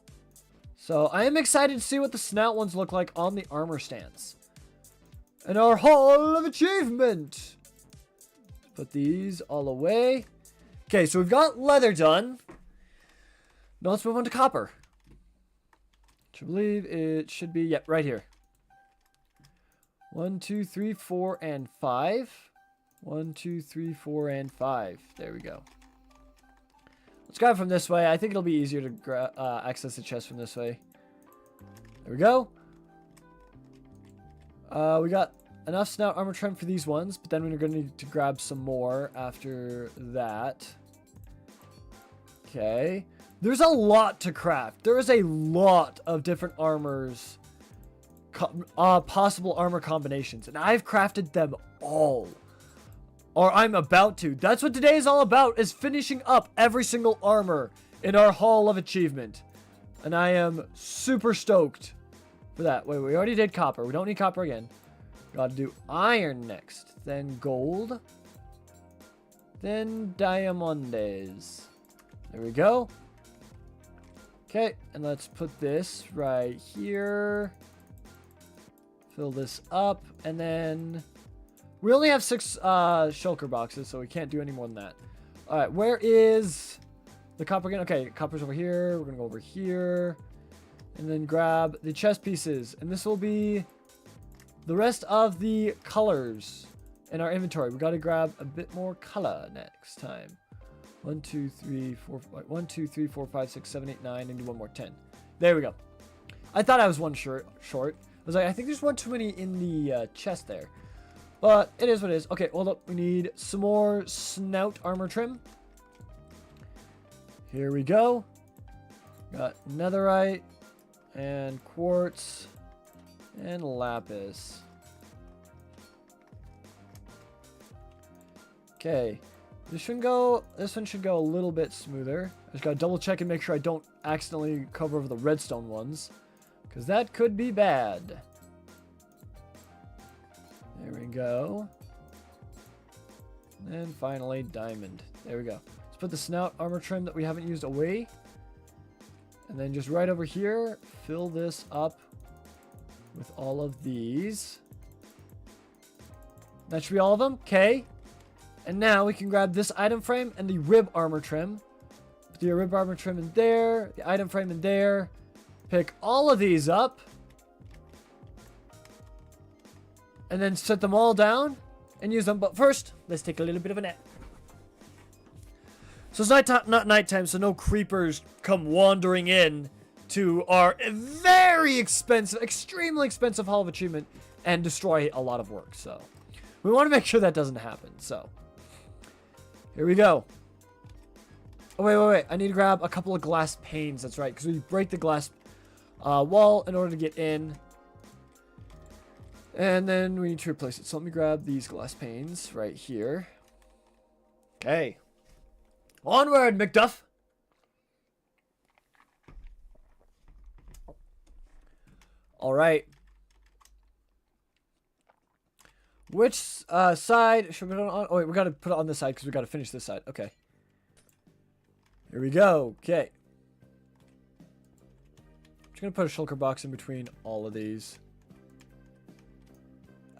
So I am excited to see what the snout ones look like on the armor stands. And our Hall of Achievement. Put these all away. Okay, so we've got leather done. Now let's move on to copper. I believe it should be, yep, right here. 1, 2, 3, 4, and 5. 1, 2, 3, 4, and 5. There we go. Let's grab from this way. I think it'll be easier to access the chest from this way. There we go. We got enough snout armor trim for these ones, but then we're going to need to grab some more after that. Okay. There's a lot to craft. There is a lot of different armors, possible armor combinations, and I've crafted them all. Or I'm about to. That's what today is all about, is finishing up every single armor in our Hall of Achievement. And I am super stoked for that. Wait, we already did copper. We don't need copper again. Gotta do iron next. Then gold. Then diamondes. There we go. Okay, and let's put this right here. Fill this up, and then We only have 6 shulker boxes, so we can't do any more than that. All right, where is the copper again? Okay, copper's over here. We're gonna go over here, and then grab the chest pieces, and this will be the rest of the colors in our inventory. We got to grab a bit more color next time. 1, 2, 3, 4, 5, 1, 2, 3, 4, 5, 6, 7, 8, 9, and do one more 10. There we go. I thought I was one short. I was like, I think there's one too many in the chest there. But it is what it is. Okay, hold up. We need some more snout armor trim. Here we go. Got netherite and quartz and lapis. Okay. This one should go a little bit smoother. I just gotta double check and make sure I don't accidentally cover over the redstone ones, because that could be bad. There we go. And finally, diamond. There we go. Let's put the snout armor trim that we haven't used away. And then just right over here, fill this up with all of these. That should be all of them. Okay. And now we can grab this item frame and the rib armor trim. Put the rib armor trim in there, the item frame in there. Pick all of these up. And then set them all down and use them. But first, let's take a little bit of a nap. So it's not nighttime, so no creepers come wandering in to our very expensive, extremely expensive Hall of Achievement and destroy a lot of work. So we want to make sure that doesn't happen. So here we go. Oh, wait. I need to grab a couple of glass panes. That's right, because we break the glass wall in order to get in. And then we need to replace it. So let me grab these glass panes right here. Okay. Onward, McDuff! Alright. Which side should we put it on? Oh, wait, we gotta put it on this side because we gotta finish this side. Okay. Here we go. Okay. Just gonna put a shulker box in between all of these.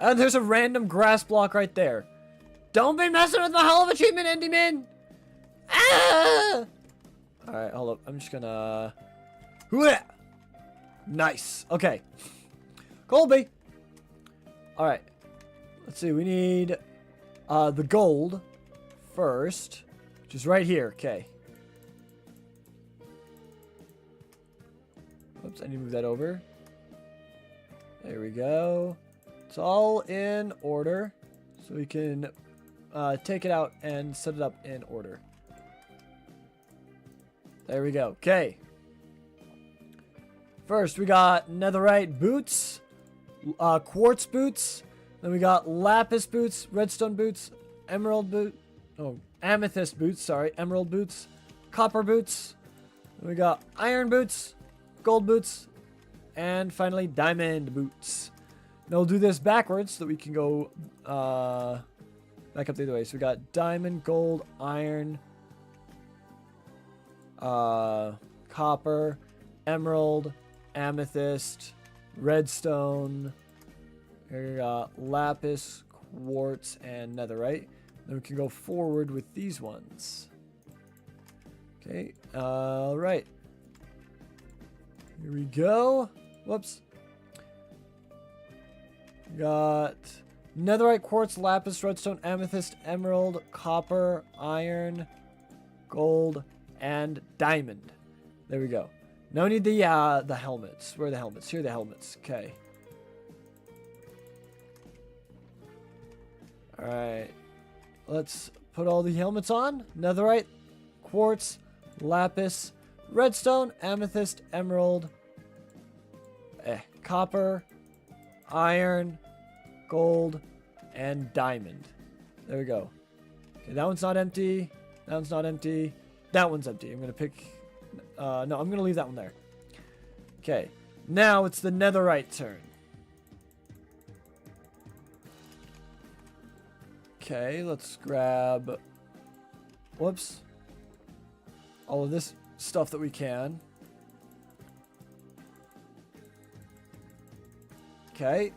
And there's a random grass block right there. Don't be messing with my Hall of Achievement, Endyman! Ah! Alright, hold up. I'm just gonna... Nice. Okay. Colby. Alright. Let's see. We need the gold first. Which is right here. Okay. Oops, I need to move that over. There we go. It's all in order. So we can take it out and set it up in order. There we go. Okay. First, we got netherite boots, quartz boots. Then we got lapis boots, redstone boots, amethyst boots, sorry, emerald boots, copper boots. Then we got iron boots, gold boots, and finally diamond boots. Now we'll do this backwards so that we can go back up the other way. So we got diamond, gold, iron, copper, emerald, amethyst, redstone. Here we got lapis, quartz, and netherite. Then we can go forward with these ones. Okay, alright. Here we go. Whoops. We got netherite, quartz, lapis, redstone, amethyst, emerald, copper, iron, gold, and diamond. There we go. Now we need the helmets. Where are the helmets? Here are the helmets. Okay. Alright. Let's put all the helmets on. Netherite, quartz, lapis, redstone, amethyst, emerald, copper, iron, gold, and diamond. There we go. Okay, that one's not empty. That one's not empty. That one's empty. I'm going to pick... no, I'm going to leave that one there. Okay. Now it's the netherite turn. Okay, let's grab... Whoops. All of this stuff that we can. Okay.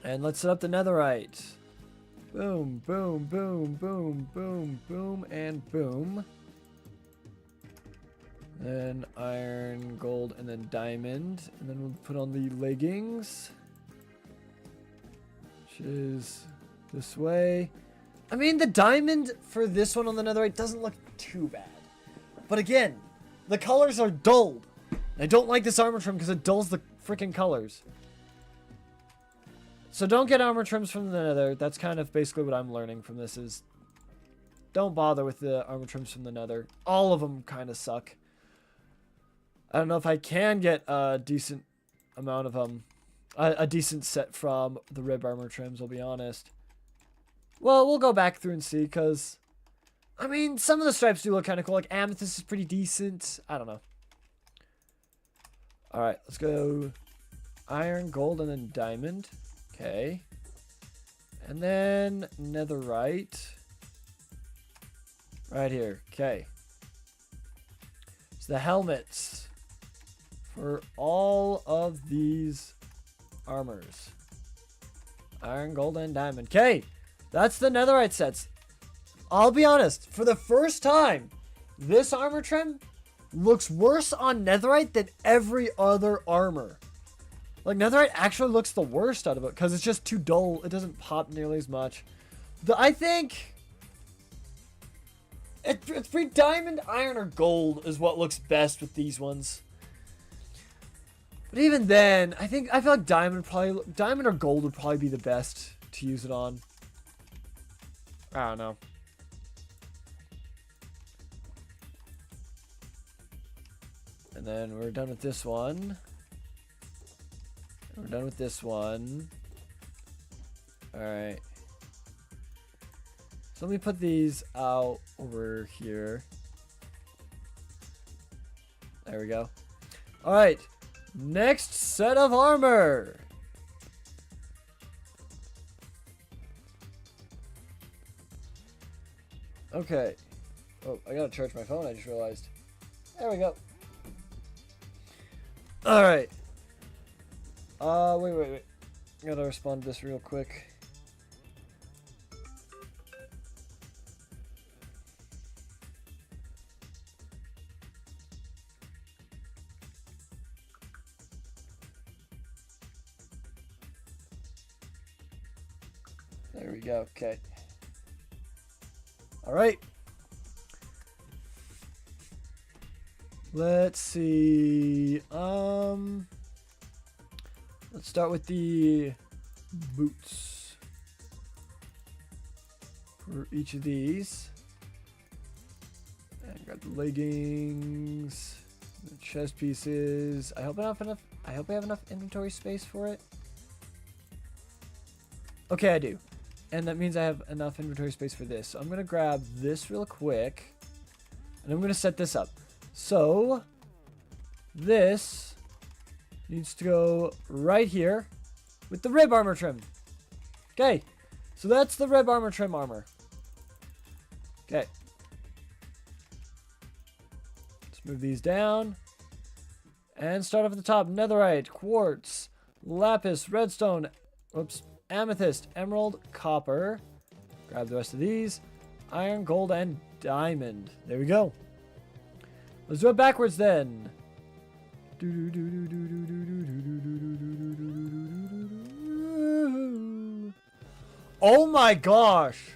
And let's set up the netherite. Boom, boom, boom, boom, boom, boom, and boom. Then iron, gold, and then diamond. And then we'll put on the leggings. Which is this way. I mean, the diamond for this one on the netherite doesn't look too bad. But again, the colors are dulled. I don't like this armor trim because it dulls the freaking colors. So don't get armor trims from the nether. That's kind of basically what I'm learning from this is don't bother with the armor trims from the nether. All of them kind of suck. I don't know if I can get a decent amount of them. A decent set from the rib armor trims, I'll be honest. Well, we'll go back through and see because, I mean, some of the stripes do look kind of cool. Like amethyst is pretty decent. I don't know. Alright, let's go iron, gold, and then diamond. Okay. And then netherite. Right here. Okay. So the helmets for all of these armors. Iron, gold, and diamond. Okay. That's the netherite sets. I'll be honest. For the first time, this armor trim looks worse on netherite than every other armor. Like, netherite actually looks the worst out of it because it's just too dull. It doesn't pop nearly as much. I think it's pretty diamond, iron, or gold is what looks best with these ones. But even then, I feel like diamond or gold would probably be the best to use it on. I don't know. And then we're done with this one. We're done with this one. Alright. So let me put these out over here. There we go. Alright. Next set of armor. Okay. Oh, I gotta charge my phone, I just realized. There we go. Alright. Wait. I gotta respond to this real quick. There we go, okay. Alright. Let's see. Let's start with the boots for each of these. And got the leggings, the chest pieces. I hope I have enough inventory space for it. Okay, I do. And that means I have enough inventory space for this. So I'm gonna grab this real quick. And I'm gonna set this up. So this needs to go right here with the rib armor trim. Okay, so that's the rib armor trim armor. Okay. Let's move these down. And start off at the top. Netherite, quartz, lapis, redstone, amethyst, emerald, copper. Grab the rest of these. Iron, gold, and diamond. There we go. Let's do it backwards then. Oh my gosh.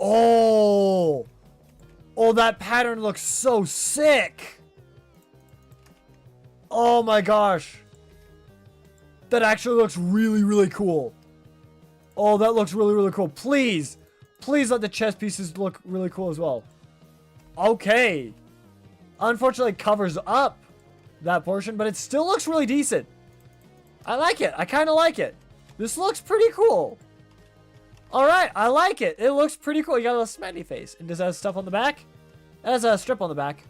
Oh, that pattern looks so sick. Oh my gosh. That actually looks really, really cool. Oh, that looks really, really cool. Please let the chest pieces look really cool as well. Okay. Unfortunately, it covers up that portion, but it still looks really decent. I like it. I kind of like it. This looks pretty cool. Alright, I like it. It looks pretty cool. You got a little smelly face. And does that have stuff on the back? It has a strip on the back.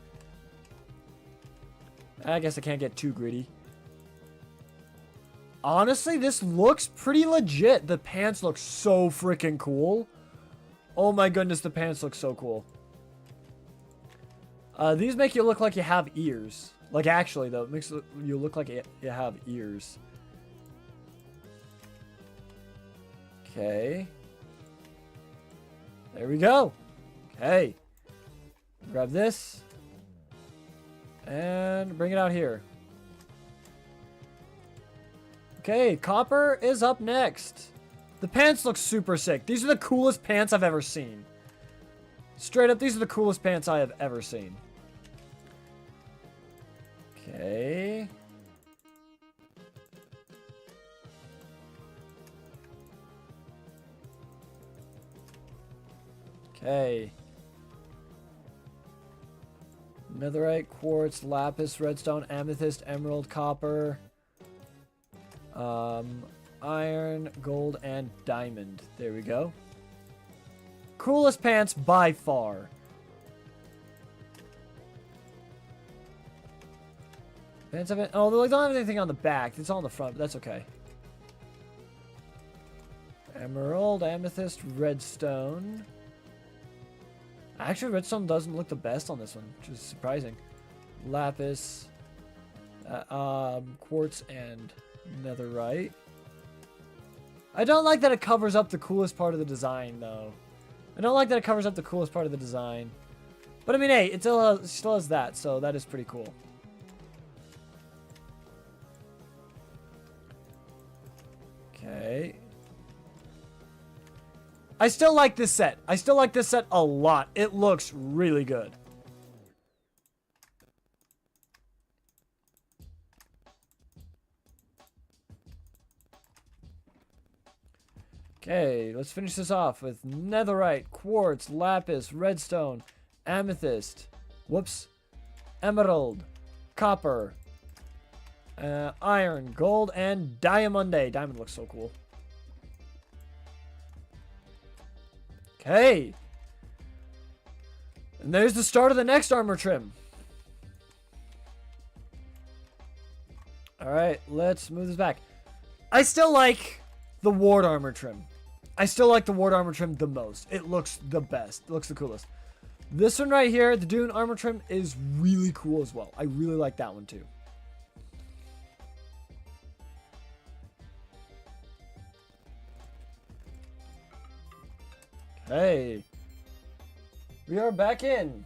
I guess I can't get too greedy. Honestly, this looks pretty legit. The pants look so freaking cool. Oh my goodness, the pants look so cool. These make you look like you have ears. Like, actually, though, it makes you look like you have ears. Okay. There we go. Okay. Grab this. And bring it out here. Okay, copper is up next. The pants look super sick. These are the coolest pants I've ever seen. Straight up, these are the coolest pants I have ever seen. Okay. Okay. Netherite, quartz, lapis, redstone, amethyst, emerald, copper, iron, gold, and diamond. There we go. Coolest pants by far. Pants haven't. Oh, they don't have anything on the back. It's all on the front, but that's okay. Emerald, amethyst, redstone. Actually, redstone doesn't look the best on this one, which is surprising. Lapis, quartz, and netherite. I don't like that it covers up the coolest part of the design, though. I don't like that it covers up the coolest part of the design. But I mean, hey, it still has that, so that is pretty cool. Okay. I still like this set. I still like this set a lot. It looks really good. Okay, let's finish this off with netherite, quartz, lapis, redstone, amethyst, whoops, emerald, copper, iron, gold, and diamond. Diamond looks so cool. Okay. And there's the start of the next armor trim. Alright, let's move this back. I still like the ward armor trim. I still like the ward armor trim the most. It looks the best. It looks the coolest. This one right here, the Dune armor trim, is really cool as well. I really like that one too. Hey, we are back in.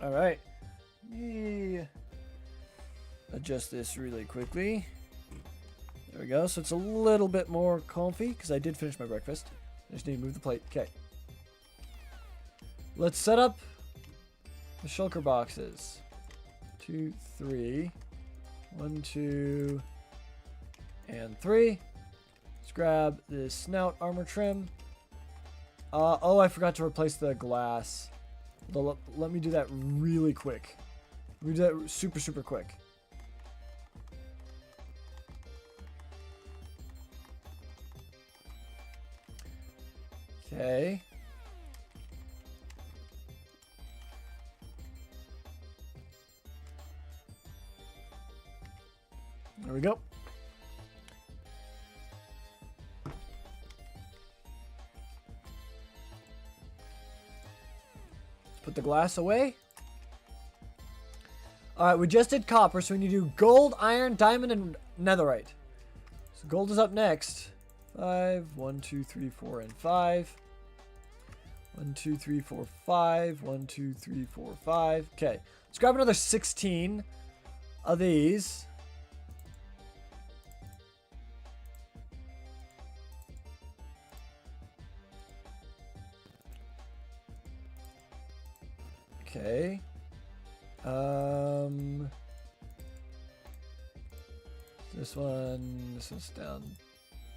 All right, let me adjust this really quickly. There we go. So it's a little bit more comfy because I did finish my breakfast. I just need to move the plate. Okay. Let's set up the shulker boxes. 2, 3. 1, 2, and 3. Let's grab this snout armor trim. Oh, I forgot to replace the glass. Let me do that really quick. Let me do that super, super quick. Okay. There we go. Let's put the glass away. Alright, we just did copper, so we need to do gold, iron, diamond, and netherite. So gold is up next. 5, 1, 2, 3, 4, and 5. 1, 2, 3, 4, 5. 1, 2, 3, 4, 5. Okay, let's grab another 16 of these. Okay. This one's down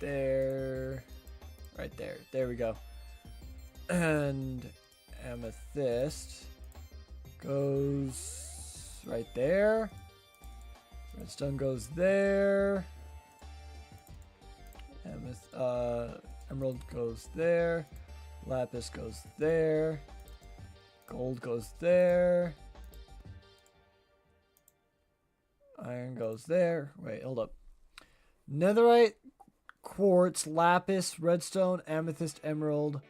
there. Right there. There we go. And amethyst goes right there. Redstone goes there. Emerald goes there. Lapis goes there. Gold goes there. Iron goes there. Wait, hold up. Netherite, quartz, lapis, redstone, amethyst, emerald,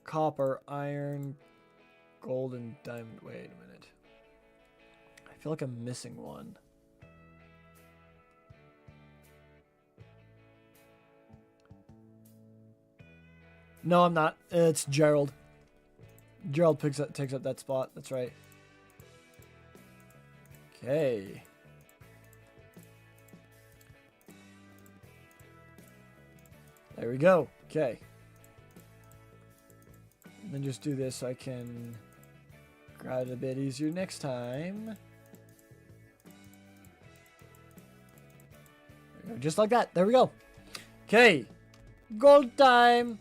copper, iron, gold, and diamond. Wait a minute. I feel like I'm missing one. No, I'm not. It's Gerald. Gerald takes up that spot. That's right. Okay. There we go. Okay. And then just do this so I can grab it a bit easier next time. There we go. Just like that. There we go. Okay. Gold time.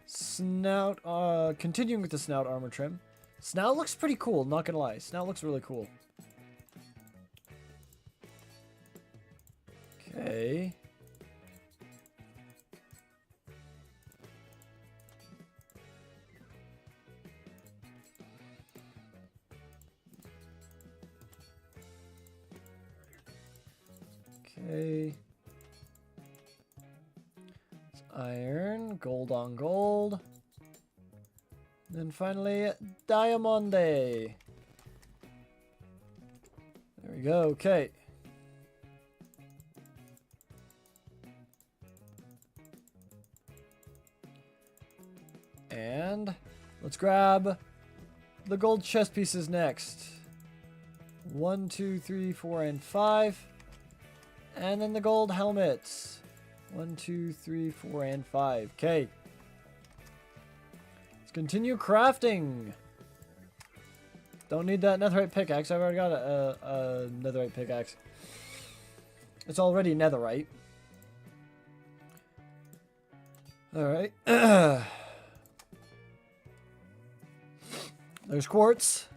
Snout. Continuing with the snout armor trim. Snout looks pretty cool, not gonna lie. Snout looks really cool. Okay. Okay. It's iron, gold on gold. Then finally, Diamande. There we go, okay. And let's grab the gold chest pieces next. 1, 2, 3, 4, and 5. And then the gold helmets. 1, 2, 3, 4, and 5. Okay. Let's continue crafting. Don't need that netherite pickaxe. I've already got a netherite pickaxe. It's already netherite. Alright. There's quartz.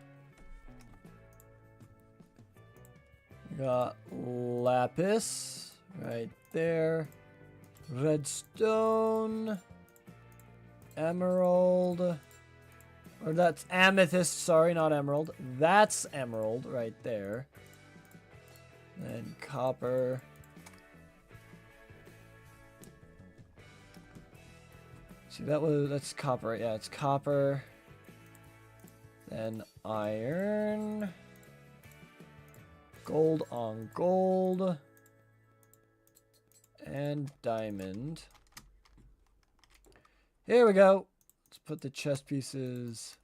We got lapis right there. Redstone. Emerald. Or that's amethyst, sorry, not emerald. That's emerald right there. Then copper. See, that's copper, right? Yeah, it's copper. Then iron. Gold on gold. And diamond. Here we go. Let's put the chest pieces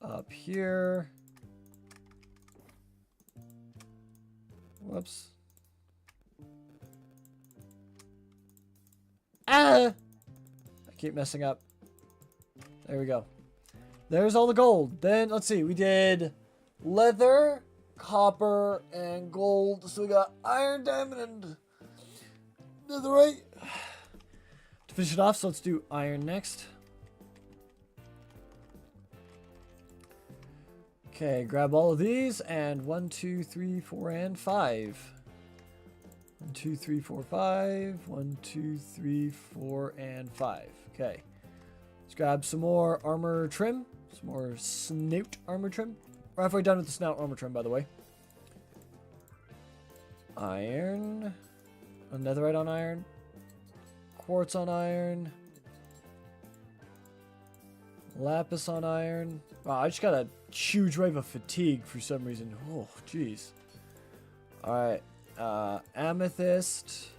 up here. Whoops. Ah! I keep messing up. There we go. There's all the gold. Then, let's see. We did leather, copper, and gold. So we got iron, diamond, and netherite. To finish it off, so let's do iron next. Okay, grab all of these, and 1, 2, 3, 4, and 5. 1, 2, 3, 4, 5. 1, 2, 3, 4, and 5. Okay. Let's grab some more armor trim. Some more snout armor trim. We're halfway done with the snout armor trim, by the way. Iron. Netherite on iron. Quartz on iron. Lapis on iron. Wow, I just got a huge wave of fatigue for some reason. Oh, jeez. Alright. Amethyst.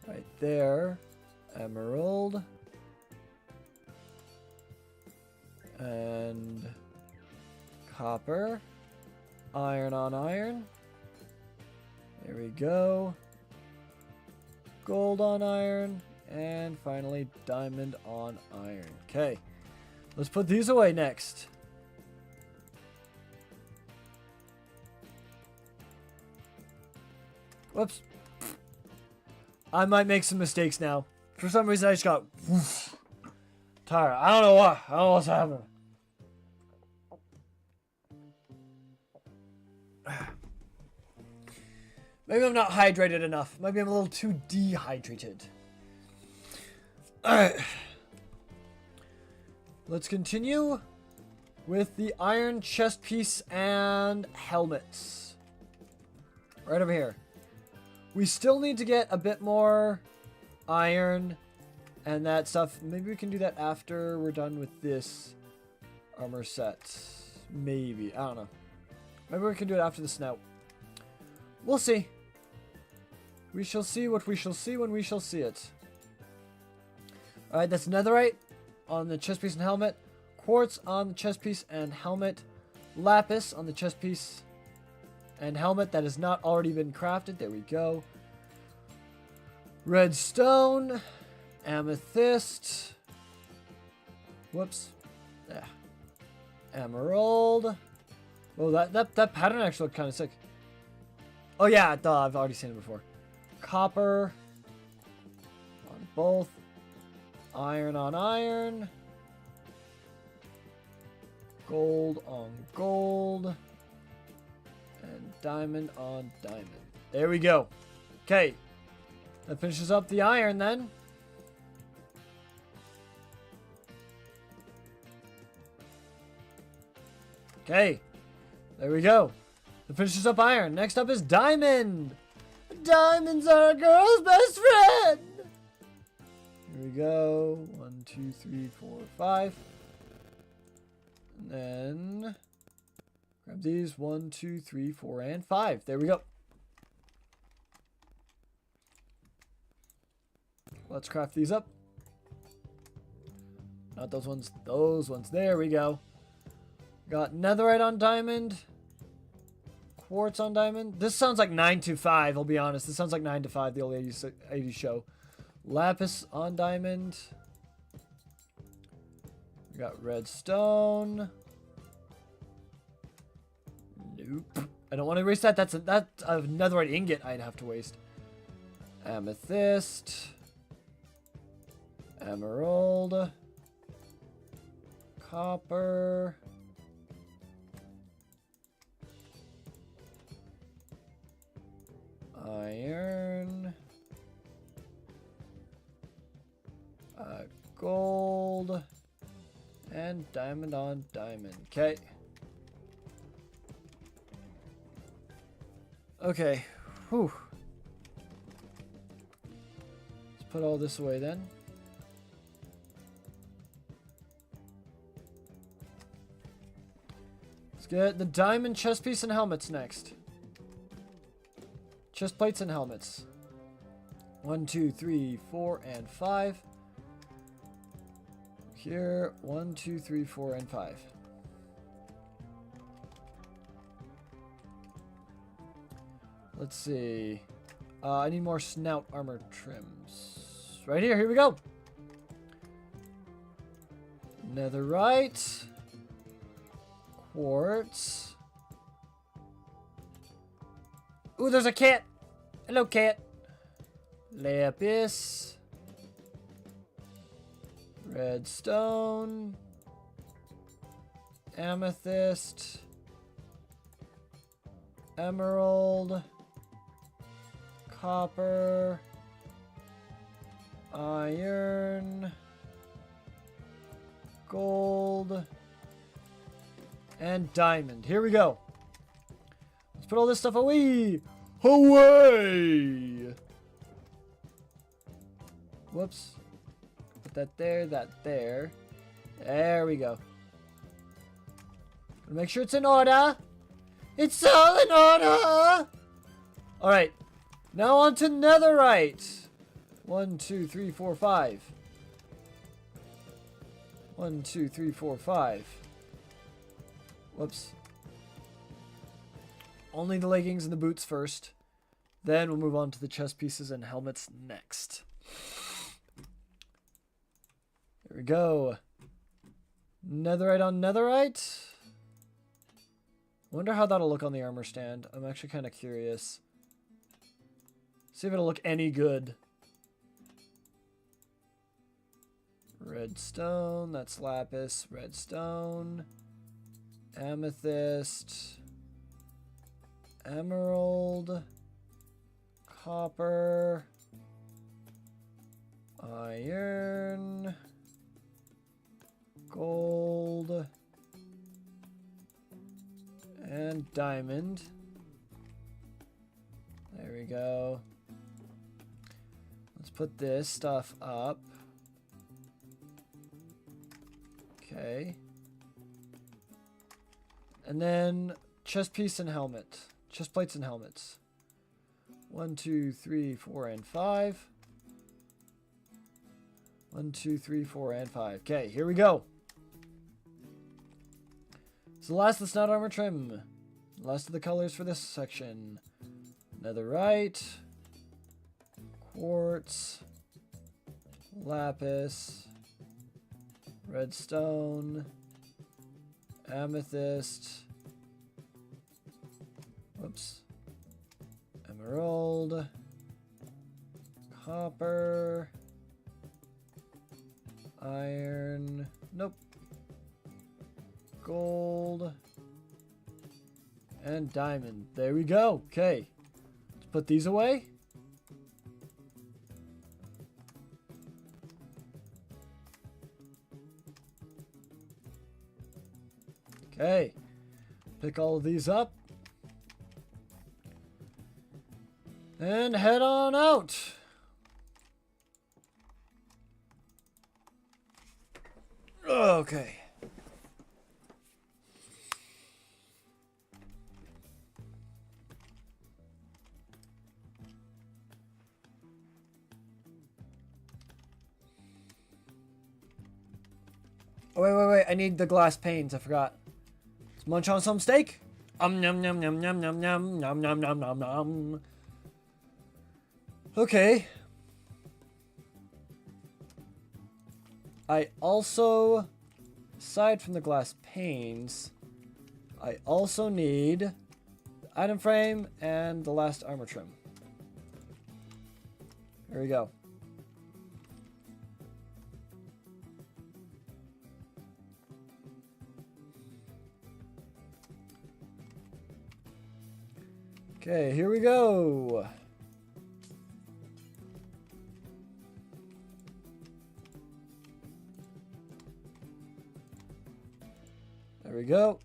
Right there. Emerald. And copper. Iron on iron. There we go. Gold on iron. And finally, diamond on iron. Okay. Let's put these away next. Whoops. I might make some mistakes now. For some reason, I just got tired. I don't know why. I don't know what's happening. Maybe I'm not hydrated enough. Maybe I'm a little too dehydrated. Alright. Let's continue with the iron chest piece and helmets. Right over here. We still need to get a bit more iron and that stuff. Maybe we can do that after we're done with this armor set. Maybe. I don't know. Maybe we can do it after the snout. We'll see. We shall see what we shall see when we shall see it. Alright, that's netherite on the chest piece and helmet. Quartz on the chest piece and helmet. Lapis on the chest piece and helmet that has not already been crafted. There we go. Redstone. Amethyst. Whoops. Yeah. Emerald. Oh, that pattern actually looked kind of sick. Oh yeah, duh, I've already seen it before. Copper. On both. Iron on iron. Gold on gold. And diamond on diamond. There we go. Okay. That finishes up the iron then. Okay. There we go. That finishes up iron. Next up is diamond. Diamonds are a girl's best friend. Here we go. 1, 2, 3, 4, 5. And then grab these. 1, 2, 3, 4, and 5. There we go. Let's craft these up. Not those ones. Those ones. There we go. Got netherite on diamond. Quartz on diamond. This sounds like 9 to 5, I'll be honest. This sounds like 9 to 5, the old 80s show. Lapis on diamond. We got redstone. Nope. I don't want to waste that. That's a netherite ingot I'd have to waste. Amethyst. Emerald. Copper. Iron. Gold. And diamond on diamond. Okay. Okay. Whew. Let's put all this away then. Let's get the diamond chest piece and helmets next. Chest plates and helmets. 1, 2, 3, 4, and 5. Here, 1, 2, 3, 4, and 5. Let's see. I need more snout armor trims. Right here. Here we go. Netherite. Quartz. Ooh, there's a cat. Hello, cat. Lapis. Redstone. Amethyst. Emerald. Copper. Iron. Gold. And diamond. Here we go. Let's put all this stuff away. Away! Whoops. Put that there, that there. There we go. Make sure it's in order. It's all in order! Alright. Now on to netherite. 1, 2, 3, 4, 5. 1, 2, 3, 4, 5. Whoops. Only the leggings and the boots first. Then we'll move on to the chest pieces and helmets next. There we go. Netherite on netherite. Wonder how that'll look on the armor stand. I'm actually kind of curious. See if it'll look any good. Redstone. That's lapis. Redstone. Amethyst. Emerald. Copper. Iron. Gold. And diamond. There we go. Let's put this stuff up. Okay. And then chest piece and helmet. Chest plates and helmets. 1, 2, 3, 4, and 5. 1, 2, 3, 4, and 5. Okay, here we go. So the last of the snout armor trim. Last of the colors for this section. Netherite. Quartz. Lapis. Redstone. Amethyst. Whoops. Emerald. Copper. Iron. Nope. Gold. And diamond. There we go. Okay. Let's put these away. Okay. Pick all of these up. And head on out. Okay. Oh, wait. I need the glass panes. I forgot. Let's munch on some steak. Nom nom nom nom nom nom nom nom nom nom nom. Okay. I also, aside from the glass panes, I also need the item frame and the last armor trim. There we go. Okay, here we go. There we go.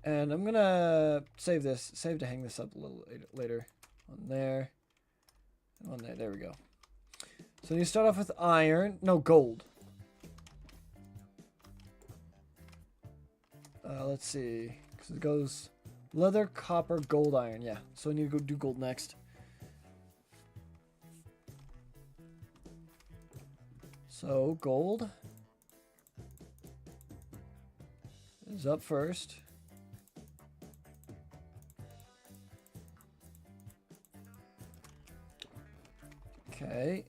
And I'm gonna save this. Save to hang this up a little later. On there. And on there. There we go. So you start off with iron. No, gold. Let's see. Because it goes leather, copper, gold, iron. Yeah. So I need to go do gold next. So gold is up first. Okay.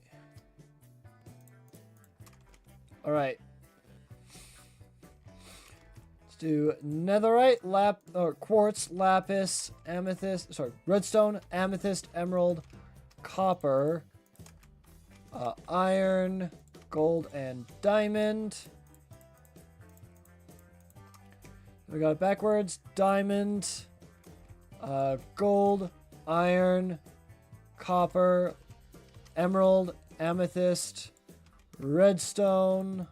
All right. Let's do netherite, quartz, lapis, amethyst. Sorry, redstone, amethyst, emerald, copper, iron, gold, and diamond. We got it backwards. Diamond, gold, iron, copper, emerald, amethyst, redstone,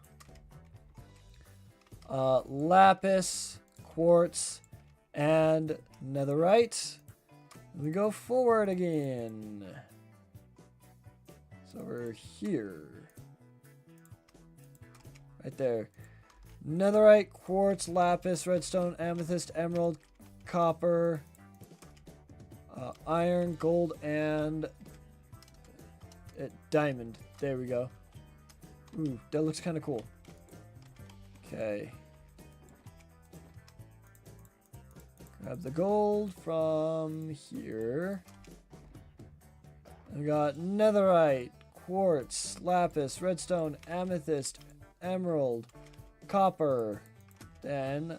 lapis, quartz, and netherite. We go forward again. So we're here. Right there. Netherite, quartz, lapis, redstone, amethyst, emerald, copper, iron, gold, and diamond. There we go. Ooh, that looks kind of cool. Okay. Grab the gold from here. We got netherite, quartz, lapis, redstone, amethyst, emerald, copper, then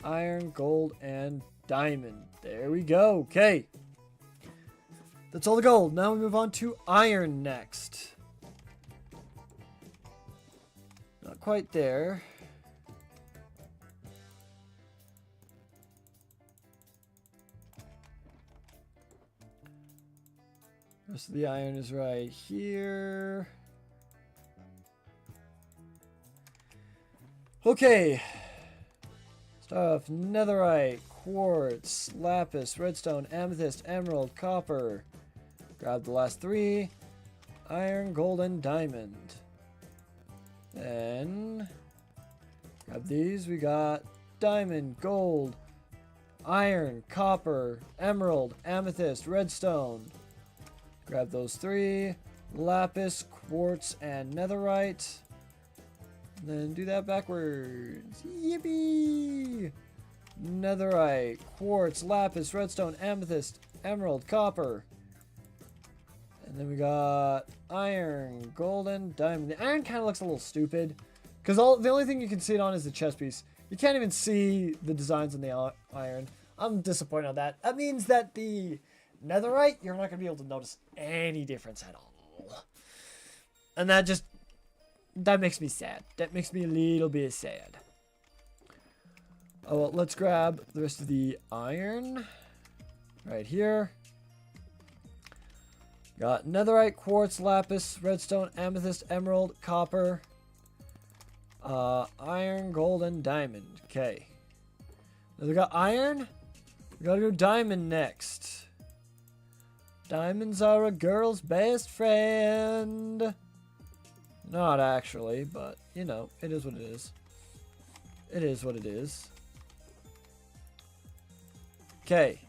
iron, gold, and diamond. There we go. Okay. That's all the gold. Now we move on to iron next. Not quite there. Rest of the iron is right here. Okay. Start off netherite, quartz, lapis, redstone, amethyst, emerald, copper. Grab the last three. Iron, gold, and diamond. Then grab these. We got diamond, gold, iron, copper, emerald, amethyst, redstone. Grab those three. Lapis, quartz and netherite. Then do that backwards. Yippee! Netherite, quartz, lapis, redstone, amethyst, emerald, copper. And then we got iron, golden, diamond. The iron kind of looks a little stupid because the only thing you can see it on is the chest piece. You can't even see the designs on the iron. I'm disappointed on that. That means that the netherite, you're not going to be able to notice any difference at all. And that makes me sad. That makes me a little bit sad. Oh, well, let's grab the rest of the iron right here. Got netherite, quartz, lapis, redstone, amethyst, emerald, copper, iron, gold, and diamond. Okay. Now we got iron. We gotta go diamond next. Diamonds are a girl's best friend. Not actually, but, you know, it is what it is. It is what it is. Okay.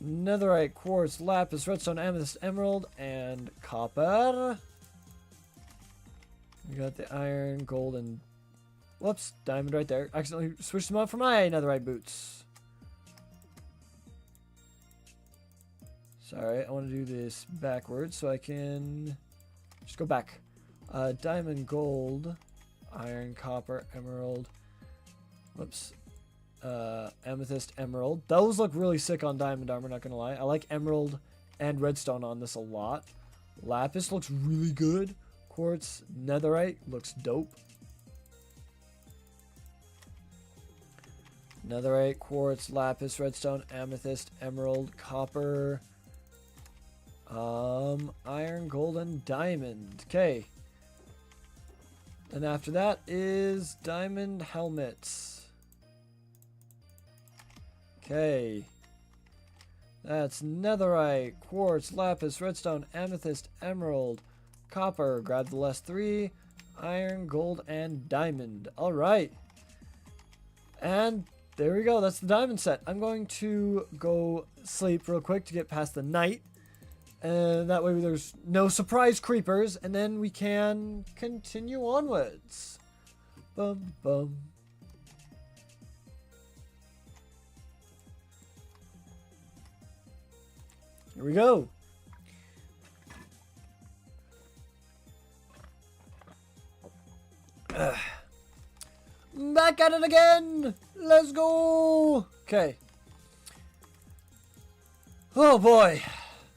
Netherite, quartz, lapis, redstone, amethyst, emerald, and copper. We got the iron, gold, and... Whoops, diamond right there. Accidentally switched them up for my netherite boots. Sorry, I want to do this backwards so I can... Just go back. Diamond, gold, iron, copper, emerald. Whoops. Amethyst, emerald. Those look really sick on diamond armor, not gonna lie. I like emerald and redstone on this a lot. Lapis looks really good. Quartz, netherite looks dope. Netherite, quartz, lapis, redstone, amethyst, emerald, copper, iron, gold, and diamond. Okay. And after that is diamond helmets. Okay. That's netherite, quartz, lapis, redstone, amethyst, emerald, copper. Grab the last three. Iron, gold, and diamond. Alright. And there we go. That's the diamond set. I'm going to go sleep real quick to get past the night. And that way there's no surprise creepers. And then we can continue onwards. Bum, bum. Here we go. Back at it again. Let's go. Okay. Oh boy.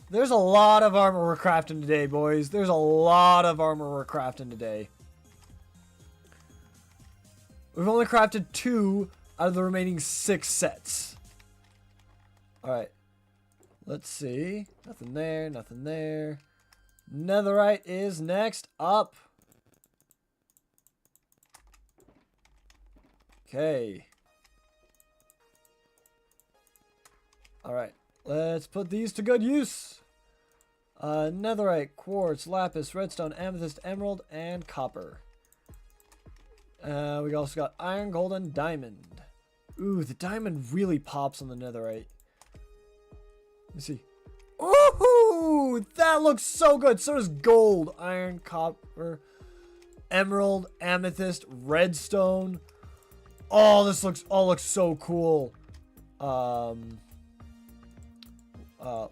There's a lot of armor we're crafting today, boys. There's a lot of armor we're crafting today. We've only crafted 2 out of the remaining 6 sets. Alright. Let's see. Nothing there, nothing there. Netherite is next up. Okay. Alright. Let's put these to good use. Netherite, quartz, lapis, redstone, amethyst, emerald, and copper. We also got iron, gold, and diamond. Ooh, the diamond really pops on the netherite. Let me see. Ooh, that looks so good. So does gold, iron, copper, emerald, amethyst, redstone. Oh, this looks so cool.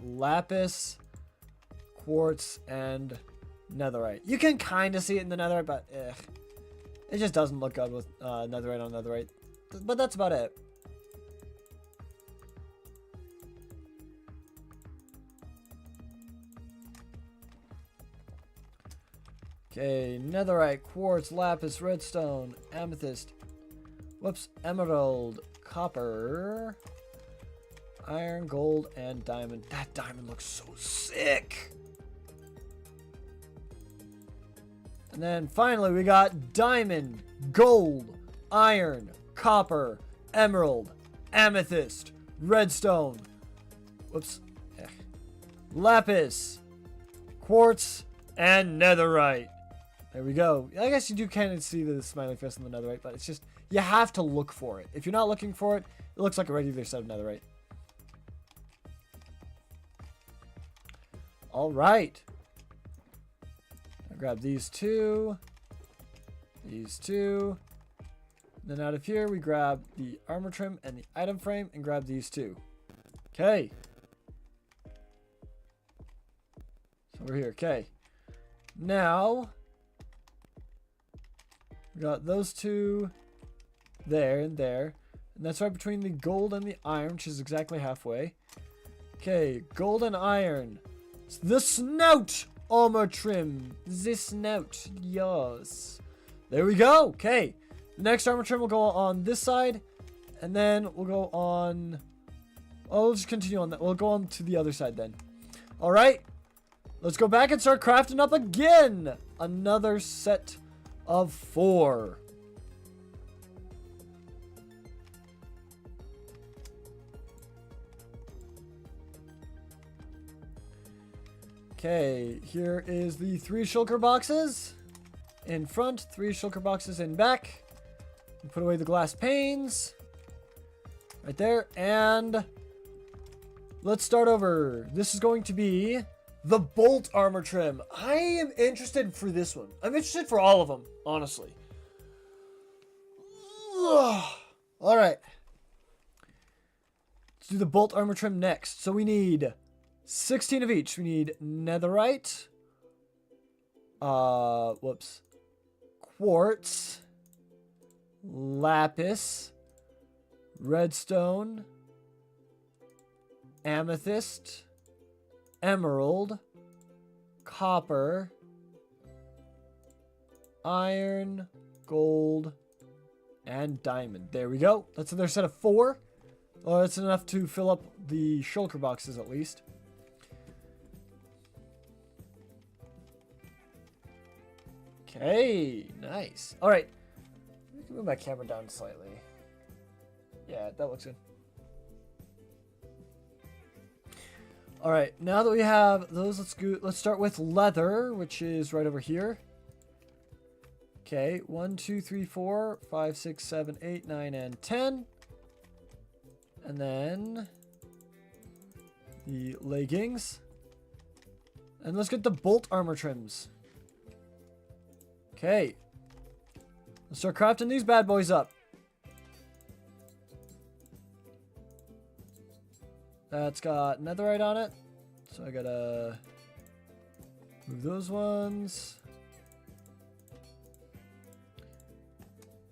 Lapis, quartz, and netherite. You can kind of see it in the netherite, but it just doesn't look good with netherite on netherite. But that's about it. Okay, netherite, quartz, lapis, redstone, amethyst, whoops, emerald, copper, iron, gold, and diamond. That diamond looks so sick. And then finally we got diamond, gold, iron, copper, emerald, amethyst, redstone, whoops, lapis, quartz, and netherite. There we go. I guess you do kind of see the smiley face on the netherite, but it's just, you have to look for it. If you're not looking for it, it looks like a regular set of netherite. Alright. Grab these two. These two. Then out of here, we grab the armor trim and the item frame and grab these two. Okay. So we're here. Okay. Now, we got those two there and there. And that's right between the gold and the iron, which is exactly halfway. Okay, gold and iron. It's the snout armor trim. The snout. Yes. There we go. Okay. The next armor trim will go on this side. And then we'll go on... Oh, we'll just continue on that. We'll go on to the other side then. Alright. Let's go back and start crafting up again. Another set of 4. Okay, here is the 3 shulker boxes in front, 3 shulker boxes in back. And put away the glass panes right there, and let's start over. This is going to be the bolt armor trim. I am interested for this one. I'm interested for all of them, honestly. All right, let's do the bolt armor trim next. So we need 16 of each. We need netherite, quartz, lapis, redstone, amethyst, emerald, copper, iron, gold, and diamond. There we go. That's another set of 4. Well, that's enough to fill up the shulker boxes at least. Okay, nice. All right, let me move my camera down slightly. Yeah, that looks good. All right, now that we have those, let's start with leather, which is right over here. Okay, 1, 2, 3, 4, 5, 6, 7, 8, 9, and 10. And then the leggings. And let's get the bolt armor trims. Okay. Let's start crafting these bad boys up. That's got netherite on it. So I gotta move those ones.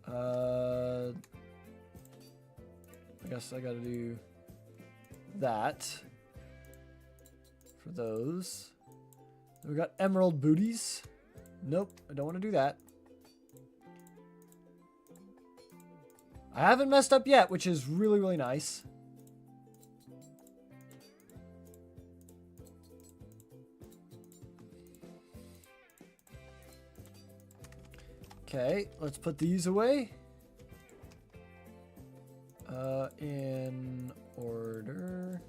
I guess I gotta do that for those. We got emerald booties. Nope, I don't want to do that. I haven't messed up yet, which is really, really nice. Okay, let's put these away. In order.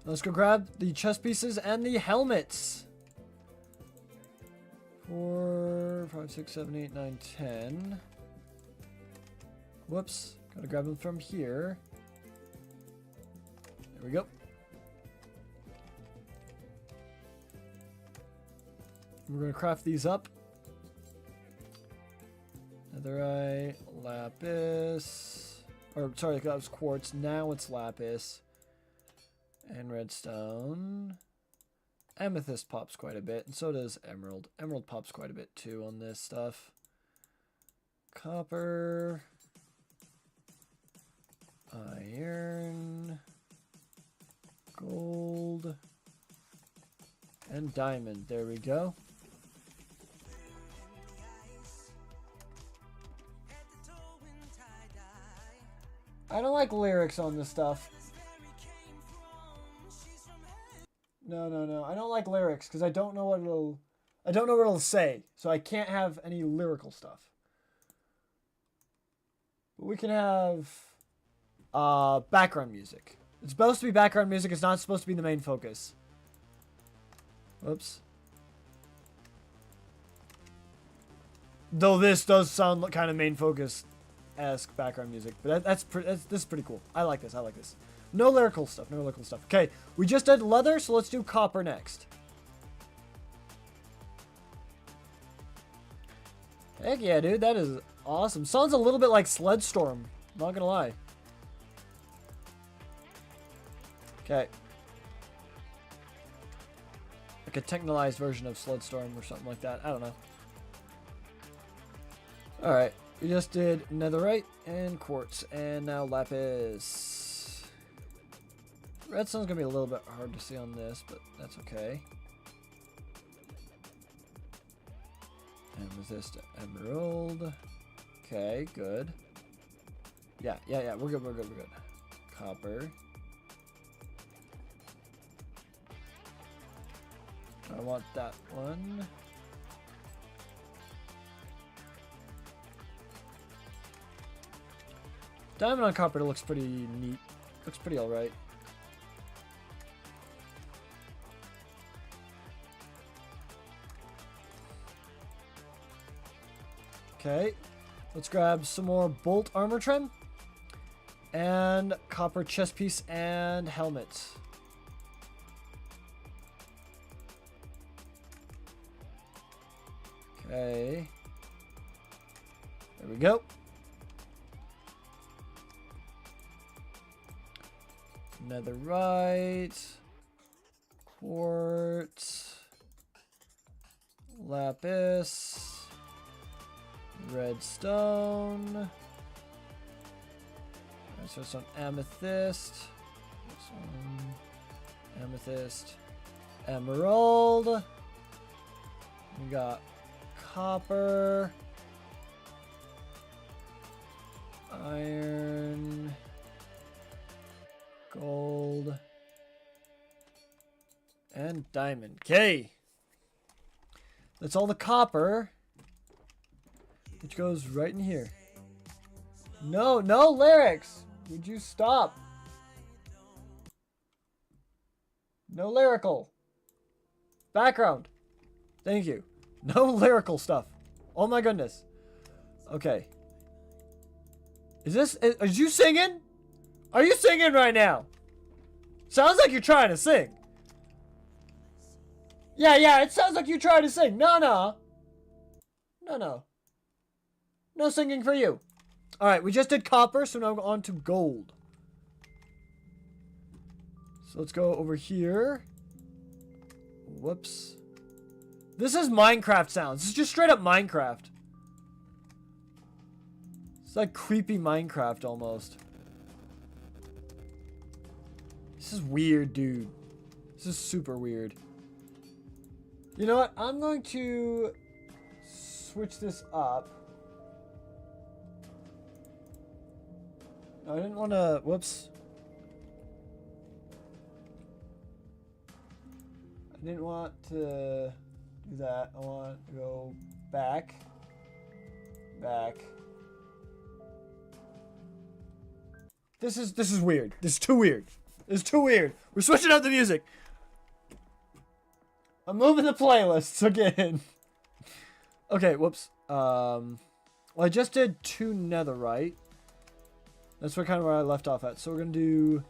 Let's go grab the chest pieces and the helmets. 4, 5, 6, 7, 8, 9, 10. Whoops. Gotta grab them from here. There we go. We're gonna craft these up. Netherite, lapis. Or, sorry, that was quartz. Now it's lapis. And redstone. Amethyst pops quite a bit, and so does emerald. Emerald pops quite a bit too on this stuff. Copper. Iron. Gold. And diamond. There we go. I don't like lyrics on this stuff. No. I don't like lyrics because I don't know what it'll say. So I can't have any lyrical stuff. But we can have background music. It's supposed to be background music. It's not supposed to be the main focus. Whoops. Though this does sound like kind of main focus-esque background music, but this is pretty cool. I like this. No lyrical stuff. No lyrical stuff. Okay, we just did leather, so let's do copper next. Heck yeah, dude. That is awesome. Sounds a little bit like Sledstorm. Not gonna lie. Okay. Like a technalized version of Sledstorm or something like that. I don't know. Alright. We just did netherite and quartz. And now lapis. Redstone's gonna be a little bit hard to see on this, but that's okay. Amethyst, emerald. Okay, good. Yeah. We're good. Copper. I want that one. Diamond on copper looks pretty neat. Looks pretty alright. Okay, let's grab some more bolt armor trim and copper chest piece and helmet. Okay, there we go. Netherite, quartz, lapis, redstone. So some amethyst. Some amethyst. Emerald. We got copper. Iron. Gold. And diamond. Okay. That's all the copper. Which goes right in here. No lyrics. Would you stop? No lyrical. Background. Thank you. No lyrical stuff. Oh my goodness. Okay. Is you singing? Are you singing right now? Sounds like you're trying to sing. Yeah, it sounds like you're trying to sing. No. No singing for you. Alright, we just did copper, so now we're on to gold. So let's go over here. Whoops. This is Minecraft sounds. This is just straight up Minecraft. It's like creepy Minecraft almost. This is weird, dude. This is super weird. You know what? I'm going to switch this up. I didn't want to... Whoops. I didn't want to do that. I want to go back. This is weird. This is too weird. This is too weird. We're switching up the music. I'm moving the playlists again. Okay, whoops. Well, I just did 2 netherite. That's where I left off at. So we're gonna do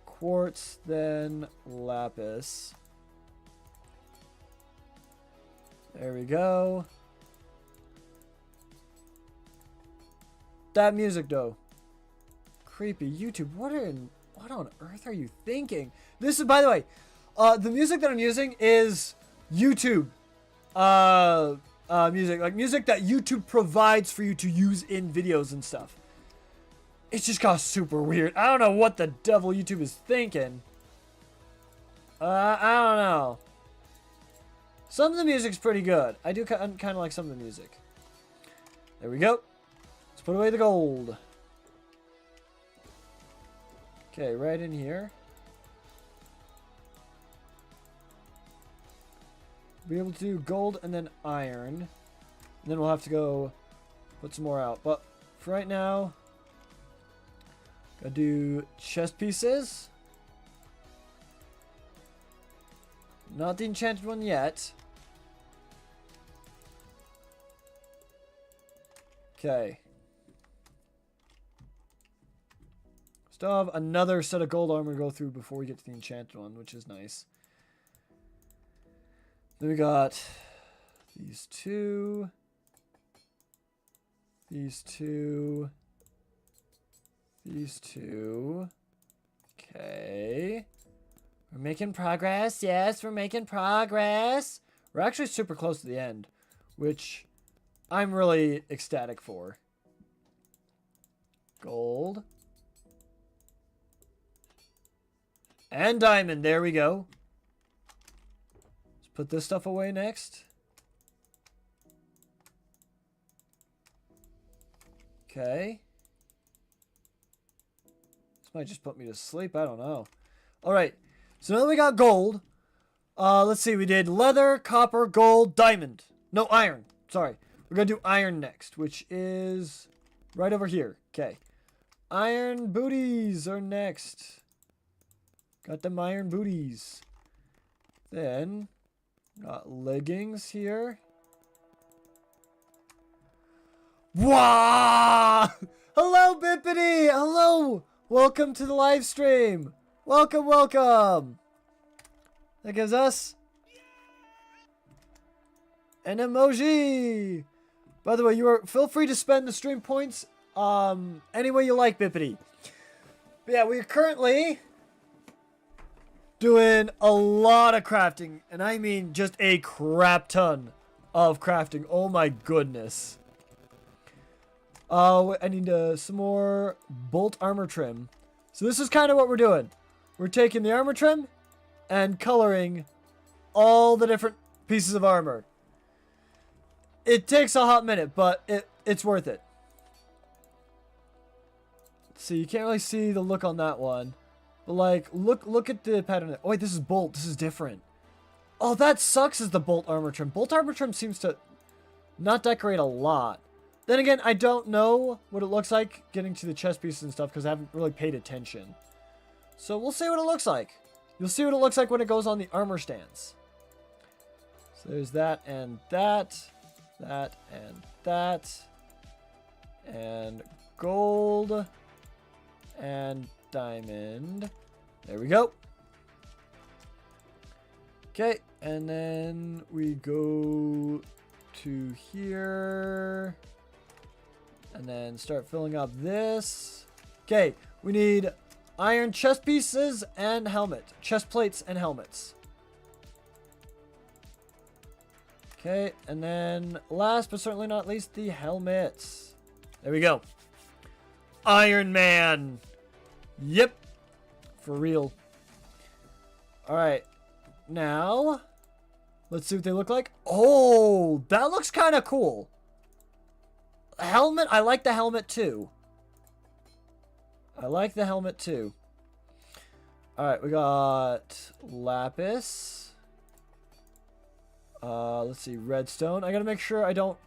quartz, then lapis. There we go. That music though. Creepy. YouTube, what on earth are you thinking? This is, by the way, the music that I'm using is YouTube music. Like music that YouTube provides for you to use in videos and stuff. It just got super weird. I don't know what the devil YouTube is thinking. I don't know. Some of the music's pretty good. I do kind of like some of the music. There we go. Let's put away the gold. Okay, right in here. Be able to do gold and then iron. And then we'll have to go put some more out. But for right now, gotta do chest pieces. Not the enchanted one yet. Okay. Still have another set of gold armor to go through before we get to the enchanted one, which is nice. Then we got these two. These two. These two. Okay. We're making progress. Yes, we're making progress. We're actually super close to the end, which I'm really ecstatic for. Gold. And diamond. There we go. Let's put this stuff away next. Okay. This might just put me to sleep. I don't know. Alright. So now that we got gold. Let's see. We did leather, copper, gold, diamond. No, iron. Sorry. We're going to do iron next, which is right over here. Okay. Iron booties are next. Got them iron booties. Then, got leggings here. Wow! Hello, Bippity! Hello! Welcome to the live stream. Welcome, welcome. That gives us an emoji. By the way, feel free to spend the stream points any way you like, Bippity. But yeah, we're currently doing a lot of crafting, and I mean just a crap ton of crafting. Oh my goodness. I need some more bolt armor trim. So this is kind of what we're doing. We're taking the armor trim and coloring all the different pieces of armor. It takes a hot minute, but it's worth it. See, you can't really see the look on that one. But like, look at the pattern. Oh wait, this is bolt. This is different. Oh, that sucks is the bolt armor trim. Bolt armor trim seems to not decorate a lot. Then again, I don't know what it looks like getting to the chest pieces and stuff because I haven't really paid attention. So we'll see what it looks like. You'll see what it looks like when it goes on the armor stands. So there's that and that. That and that. And gold. And diamond. There we go. Okay, and then we go to here. And then start filling up this. Okay, we need iron chest pieces and helmet. Chest plates and helmets. Okay, and then last but certainly not least, the helmets. There we go. Iron Man. Yep. For real. Alright. Now, let's see what they look like. Oh, that looks kind of cool. Helmet, I like the helmet too. I like the helmet too. Alright, we got lapis. Let's see, redstone. I gotta make sure I don't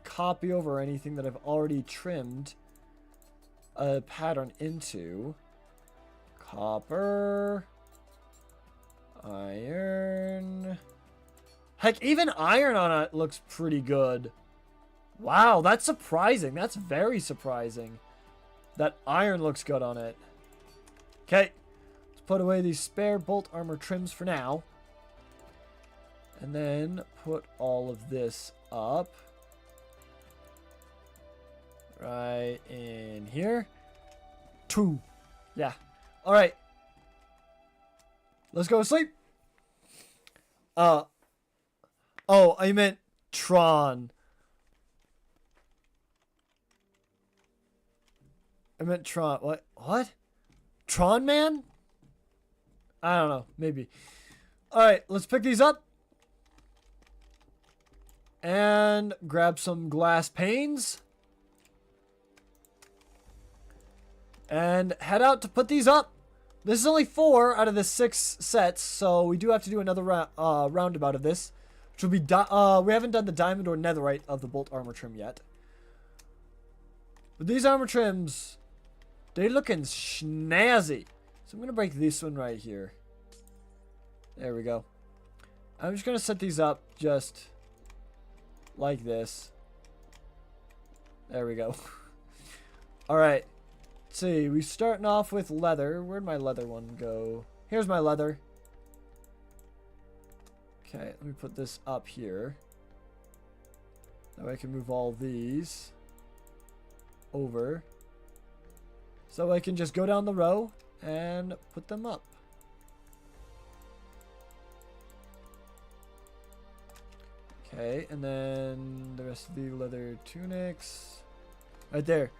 copy over anything that I've already trimmed a pattern into. Copper. Iron. Heck, even iron on it looks pretty good. Wow, that's surprising. That's very surprising. That iron looks good on it. Okay. Let's put away these spare bolt armor trims for now. And then put all of this up. Right in here. 2. Yeah. Alright. Let's go to sleep. Oh, I meant Tron. I meant Tron. What? What? Tron Man? I don't know. Maybe. Alright, let's pick these up. And grab some glass panes. And head out to put these up. This is only 4 out of the 6 sets, so we do have to do another roundabout of this. Which will be, we haven't done the diamond or netherite of the bolt armor trim yet. But these armor trims, they're looking snazzy. So I'm going to break this one right here. There we go. I'm just going to set these up just like this. There we go. Alright. Let's see. We're starting off with leather. Where'd my leather one go? Here's my leather. Okay, let me put this up here. That way I can move all these over. So I can just go down the row and put them up. Okay, and then the rest of the leather tunics. Right there.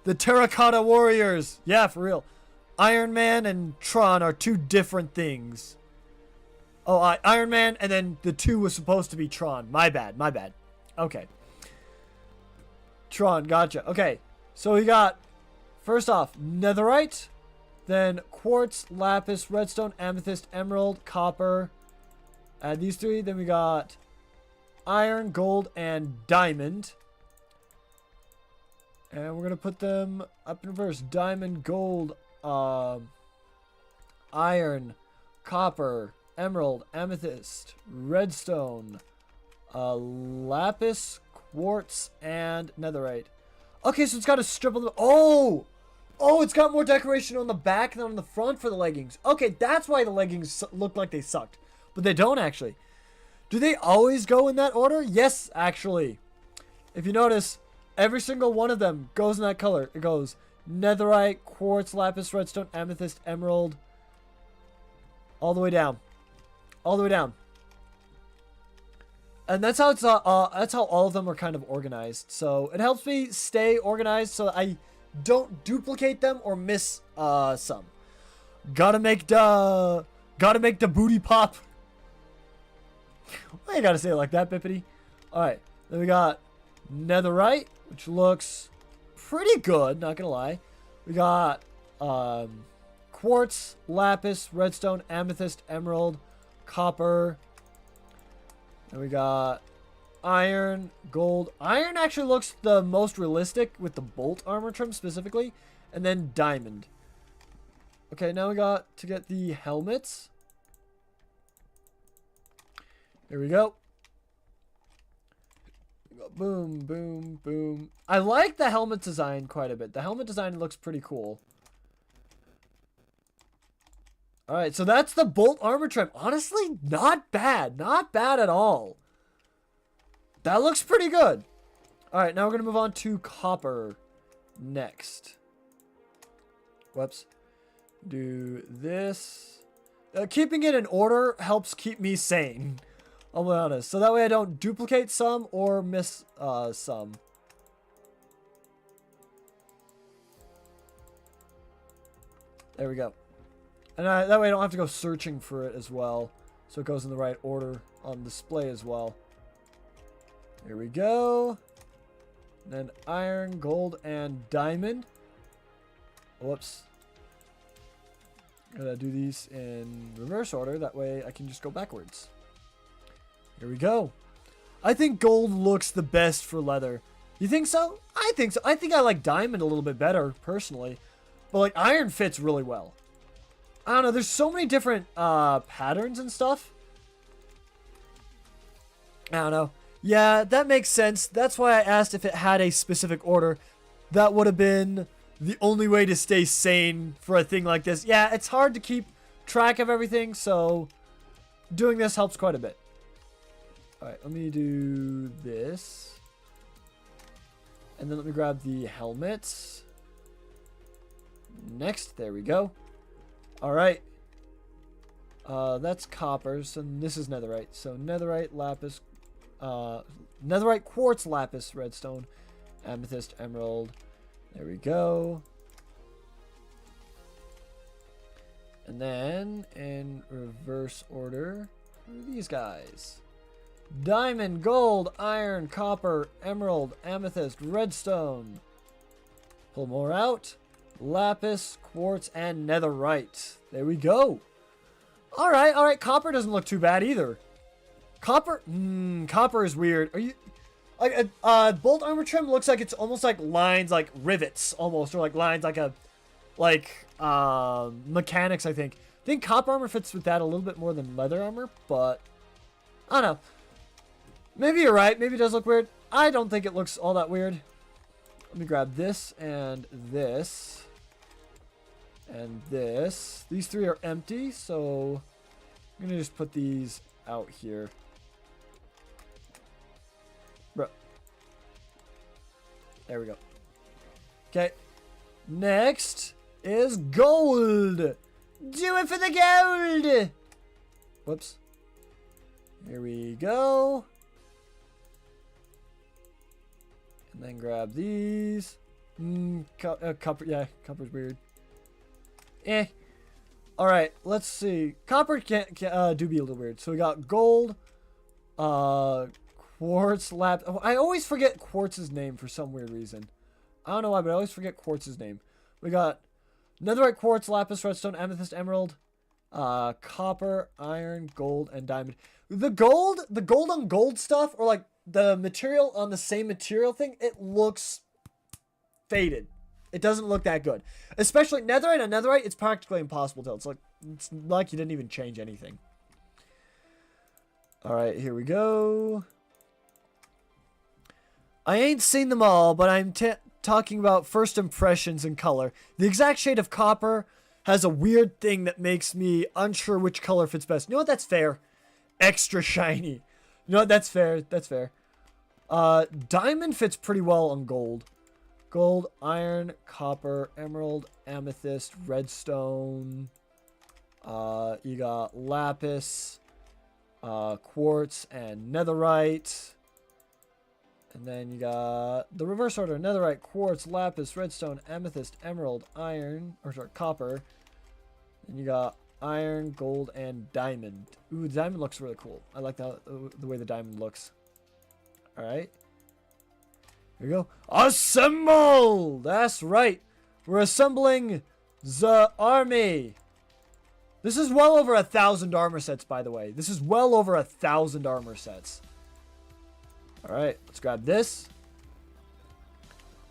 The Terracotta Warriors! Yeah, for real. Iron Man and Tron are two different things. Oh, Iron Man, and then the two was supposed to be Tron. My bad, my bad. Okay. Tron, gotcha. Okay, so we got, first off, netherite, then quartz, lapis, redstone, amethyst, emerald, copper. Add these three. Then we got iron, gold, and diamond. And we're going to put them up in reverse. Diamond, gold, iron, copper, emerald, amethyst, redstone, lapis, quartz, and netherite. Okay, so it's got a strip of the... Oh! Oh, it's got more decoration on the back than on the front for the leggings. Okay, that's why the leggings look like they sucked. But they don't, actually. Do they always go in that order? Yes, actually. If you notice, every single one of them goes in that color. It goes netherite, quartz, lapis, redstone, amethyst, emerald. All the way down. All the way down. And that's how it's that's how all of them are kind of organized. So it helps me stay organized so that I don't duplicate them or miss some. Gotta make the booty pop. Why you gotta say it like that, Bippity? Alright, then we got netherite, which looks pretty good, not gonna lie. We got quartz, lapis, redstone, amethyst, emerald, copper. And we got iron, gold. Iron actually looks the most realistic with the bolt armor trim specifically. And then diamond. Okay, now we got to get the helmets. Here we go. Boom, boom, boom. I like the helmet design quite a bit. The helmet design looks pretty cool. Alright, so that's the bolt armor trim. Honestly, not bad. Not bad at all. That looks pretty good. Alright, now we're going to move on to copper next. Whoops. Do this. Keeping it in order helps keep me sane. I'll be honest. So that way I don't duplicate some or miss some. There we go. And that way I don't have to go searching for it as well. So it goes in the right order on display as well. Here we go. And then iron, gold, and diamond. Whoops. Gotta do these in reverse order. That way I can just go backwards. Here we go. I think gold looks the best for leather. You think so? I think so. I think I like diamond a little bit better, personally. But like iron fits really well. I don't know, there's so many different patterns and stuff. I don't know. Yeah, that makes sense. That's why I asked if it had a specific order. That would have been the only way to stay sane for a thing like this. Yeah, it's hard to keep track of everything, so doing this helps quite a bit. Alright, let me do this. And then let me grab the helmets. Next, there we go. Alright. That's copper, so this is netherite. So netherite, lapis, netherite, quartz, lapis, redstone, amethyst, emerald. There we go. And then, in reverse order, who are these guys? Diamond, gold, iron, copper, emerald, amethyst, redstone. Pull more out. Lapis, quartz, and netherite. There we go. Alright, alright. Copper doesn't look too bad either. Copper? Copper is weird. Are you... Like, bolt armor trim looks like it's almost like lines, like rivets, almost. Or like lines like a... Like, mechanics, I think. I think copper armor fits with that a little bit more than leather armor, but... I don't know. Maybe you're right. Maybe it does look weird. I don't think it looks all that weird. Let me grab this and this. And this. These three are empty, so I'm going to just put these out here. Bro. There we go. Okay. Next is gold. Do it for the gold. Whoops. Here we go. And then grab these. Copper. Yeah, copper's weird. Alright, let's see. Copper do be a little weird. So we got gold. Quartz, I always forget Quartz's name for some weird reason. I don't know why, but I always forget Quartz's name. We got netherite, quartz, lapis, redstone, amethyst, emerald, copper, iron, gold, and diamond. The gold on gold stuff, or like the material on the same material thing, it looks faded. It doesn't look that good. Especially netherite on netherite, it's practically impossible to tell. It's like you didn't even change anything. Alright, here we go. I ain't seen them all, but I'm talking about first impressions in color. The exact shade of copper has a weird thing that makes me unsure which color fits best. You know what? That's fair. Extra shiny. You know what? That's fair. That's fair. Diamond fits pretty well on gold. Gold, iron, copper, emerald, amethyst, redstone. You got lapis, quartz, and netherite. And then you got the reverse order: netherite, quartz, lapis, redstone, amethyst, emerald, iron, or sorry, copper. And you got iron, gold, and diamond. Ooh, the diamond looks really cool. I like the way the diamond looks. All right. Here we go. Assemble! That's right. We're assembling the army. This is well over 1,000 armor sets, by the way. This is well over 1,000 armor sets. All right, let's grab this.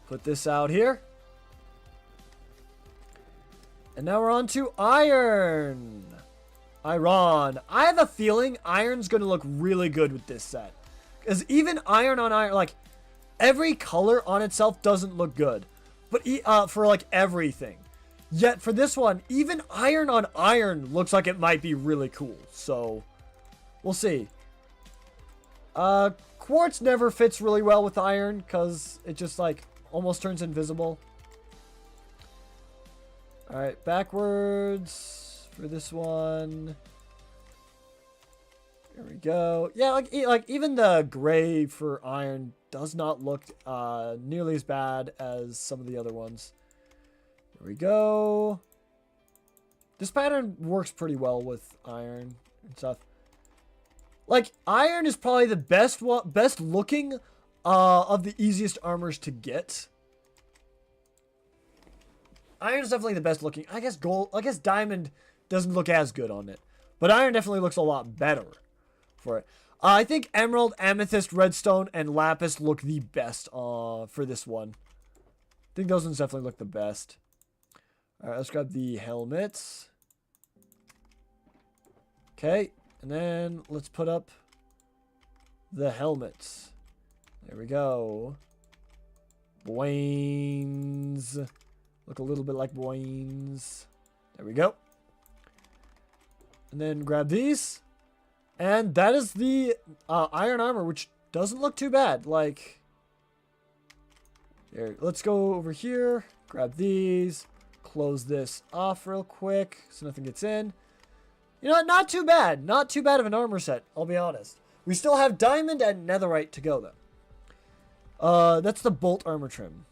Put this out here. And now we're on to iron. Iron. I have a feeling iron's going to look really good with this set. Because even iron on iron, like, every color on itself doesn't look good. But for, like, everything. Yet, for this one, even iron on iron looks like it might be really cool. So, we'll see. Quartz never fits really well with iron because it just, like, almost turns invisible. Alright, backwards for this one. There we go. Yeah, like even the gray for iron does not look nearly as bad as some of the other ones. Here we go. This pattern works pretty well with iron and stuff. Like, iron is probably the best looking of the easiest armors to get. Iron is definitely the best looking. I guess diamond doesn't look as good on it. But iron definitely looks a lot better for it. I think emerald, amethyst, redstone, and lapis look the best for this one. I think those ones definitely look the best. Alright, let's grab the helmets. Okay. And then let's put up the helmets. There we go. Boings. Look a little bit like boings. There we go. And then grab these. And that is the iron armor, which doesn't look too bad. Like, here, let's go over here. Grab these. Close this off real quick so nothing gets in. You know what? Not too bad. Not too bad of an armor set, I'll be honest. We still have diamond and netherite to go, though. That's the bolt armor trim.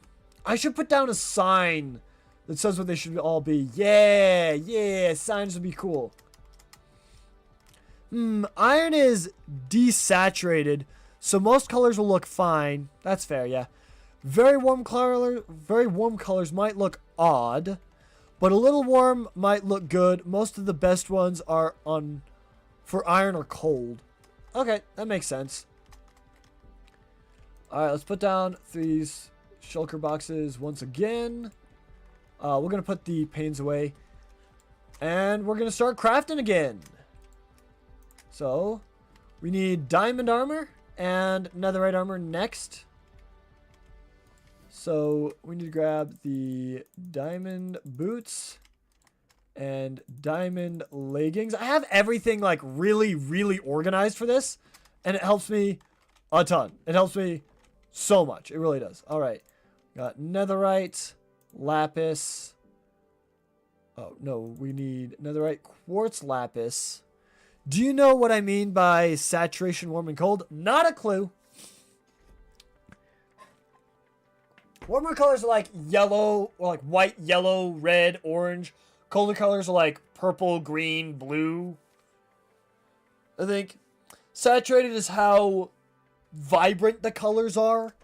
I should put down a sign that says what they should all be. Yeah, yeah, signs would be cool. Iron is desaturated, so most colors will look fine. That's fair, yeah. Very warm colors might look odd. But a little warm might look good. Most of the best ones are for iron or cold. Okay, that makes sense. Alright, let's put down these shulker boxes once again. We're going to put the panes away. And we're going to start crafting again. So, we need diamond armor and netherite armor next. So we need to grab the diamond boots and diamond leggings. I have everything like really, really organized for this, and it helps me a ton. It helps me so much. It really does. All right. Got netherite, lapis. Oh, no, we need netherite, quartz, lapis. Do you know what I mean by saturation, warm, and cold? Not a clue. Warmer colors are like yellow, or like white, yellow, red, orange. Colder colors are like purple, green, blue. I think saturated is how vibrant the colors are.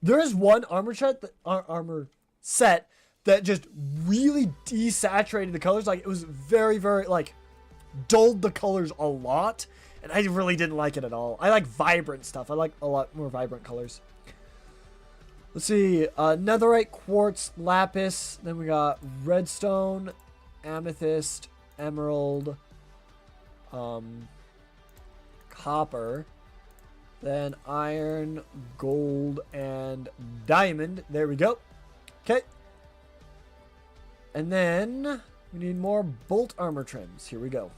There is one armor set that just really desaturated the colors. Like, it was very, very, like, dulled the colors a lot. And I really didn't like it at all. I like vibrant stuff. I like a lot more vibrant colors. Let's see. Netherite, quartz, lapis. Then we got redstone, amethyst, emerald, copper. Then iron, gold, and diamond. There we go. Okay. And then we need more bolt armor trims. Here we go.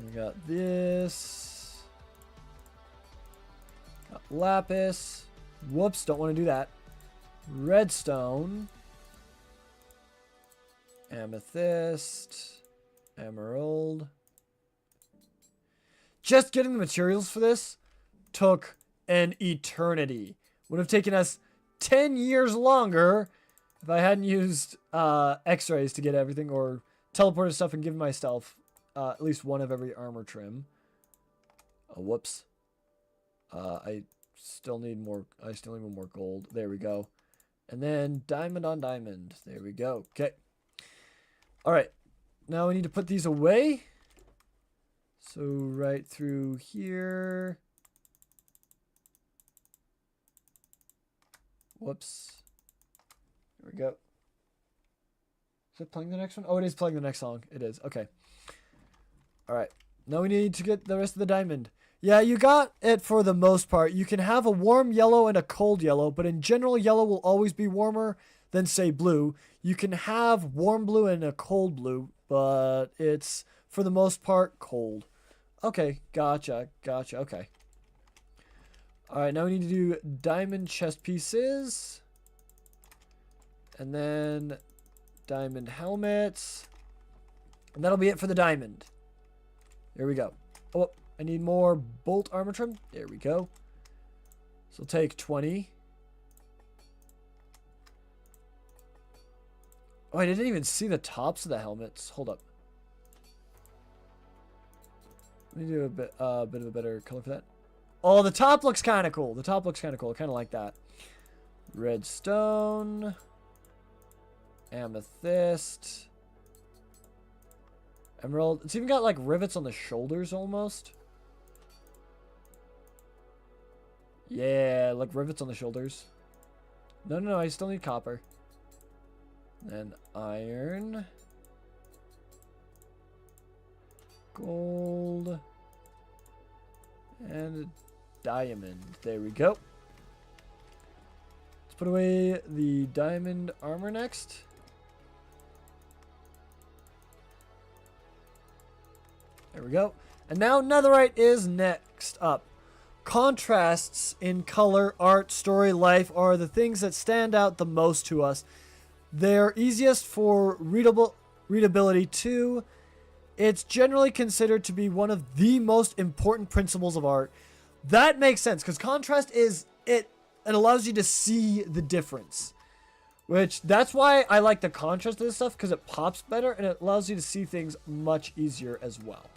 We got this. Got lapis. Whoops, don't want to do that. Redstone. Amethyst. Emerald. Just getting the materials for this took an eternity. Would have taken us 10 years longer if I hadn't used x-rays to get everything, or teleported stuff and given myself at least one of every armor trim. Whoops. I still need more. I still need more gold. There we go. And then diamond on diamond. There we go. Okay. All right. Now we need to put these away. So right through here. Whoops. There we go. Is it playing the next one? Oh, it is playing the next song. It is. Okay. All right. Now we need to get the rest of the diamond. Yeah, you got it for the most part. You can have a warm yellow and a cold yellow, but in general, yellow will always be warmer than, say, blue. You can have warm blue and a cold blue, but it's, for the most part, cold. Okay, gotcha, gotcha, okay. Alright, now we need to do diamond chest pieces. And then diamond helmets. And that'll be it for the diamond. There we go. Oh, I need more bolt armor trim. There we go. So take 20. Oh, I didn't even see the tops of the helmets. Hold up. Let me do a bit of a better color for that. Oh, the top looks kind of cool. The top looks kind of cool. I kind of like that. Redstone. Amethyst. Emerald. It's even got like rivets on the shoulders almost. Yeah, like rivets on the shoulders. No, no, no. I still need copper. Then iron. Gold. And diamond. There we go. Let's put away the diamond armor next. There we go. And now netherite is next up. Contrasts in color, art, story, life are the things that stand out the most to us. They're easiest for readability too. It's generally considered to be one of the most important principles of art. That makes sense, because contrast is it allows you to see the difference. Which, that's why I like the contrast of this stuff, because it pops better and it allows you to see things much easier as well.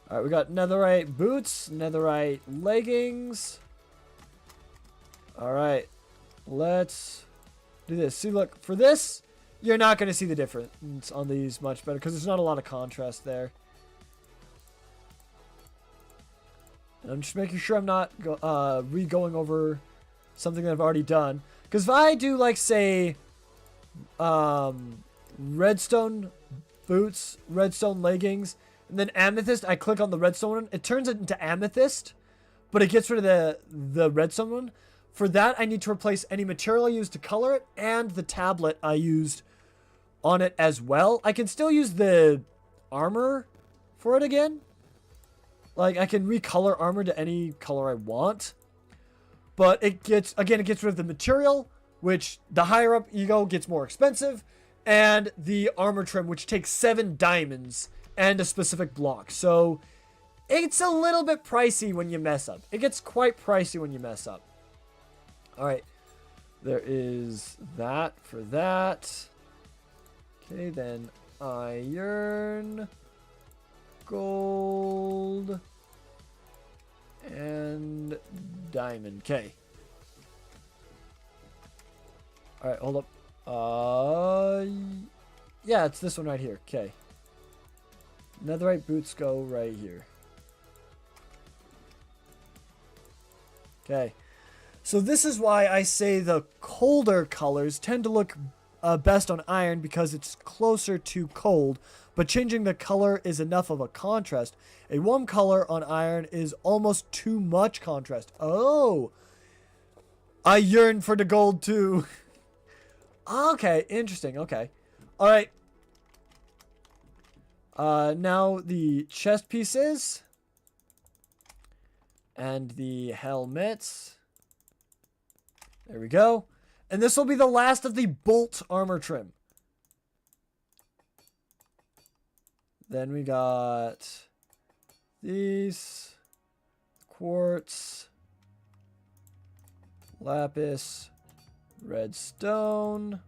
Alright, we got netherite boots, netherite leggings. Alright, let's do this. See, look, for this, you're not going to see the difference on these much better, because there's not a lot of contrast there. And I'm just making sure I'm not re-going over something that I've already done. Because if I do, like, say, redstone boots, redstone leggings, and then amethyst, I click on the redstone one, it turns it into amethyst. but it gets rid of the redstone one. For that, I need to replace any material I used to color it and the tablet I used on it as well. I can still use the armor for it again. Like, I can recolor armor to any color I want. But it gets rid of the material, which the higher up you go gets more expensive. And the armor trim, which takes 7 diamonds and a specific block. So, it's a little bit pricey when you mess up. It gets quite pricey when you mess up. Alright. There is that for that. Okay, then iron, gold, and diamond. Okay. Alright, hold up. Yeah, it's this one right here. Okay. Netherite boots go right here. Okay. So this is why I say the colder colors tend to look best on iron, because it's closer to cold. But changing the color is enough of a contrast. A warm color on iron is almost too much contrast. Oh! I yearn for the gold too. Okay, interesting. Okay. Alright. Now the chest pieces. And the helmets. There we go. And this will be the last of the bolt armor trim. Then we got these. Quartz. Lapis. Redstone.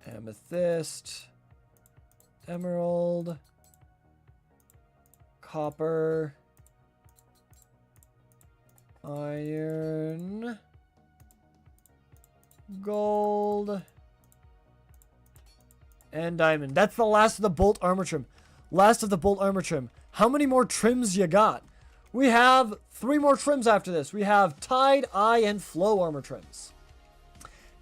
Amethyst. Emerald. Copper. Iron. Gold. And diamond. That's the last of the bolt armor trim. Last of the bolt armor trim. How many more trims you got? We have 3 more trims after this. We have tide, eye, and flow armor trims.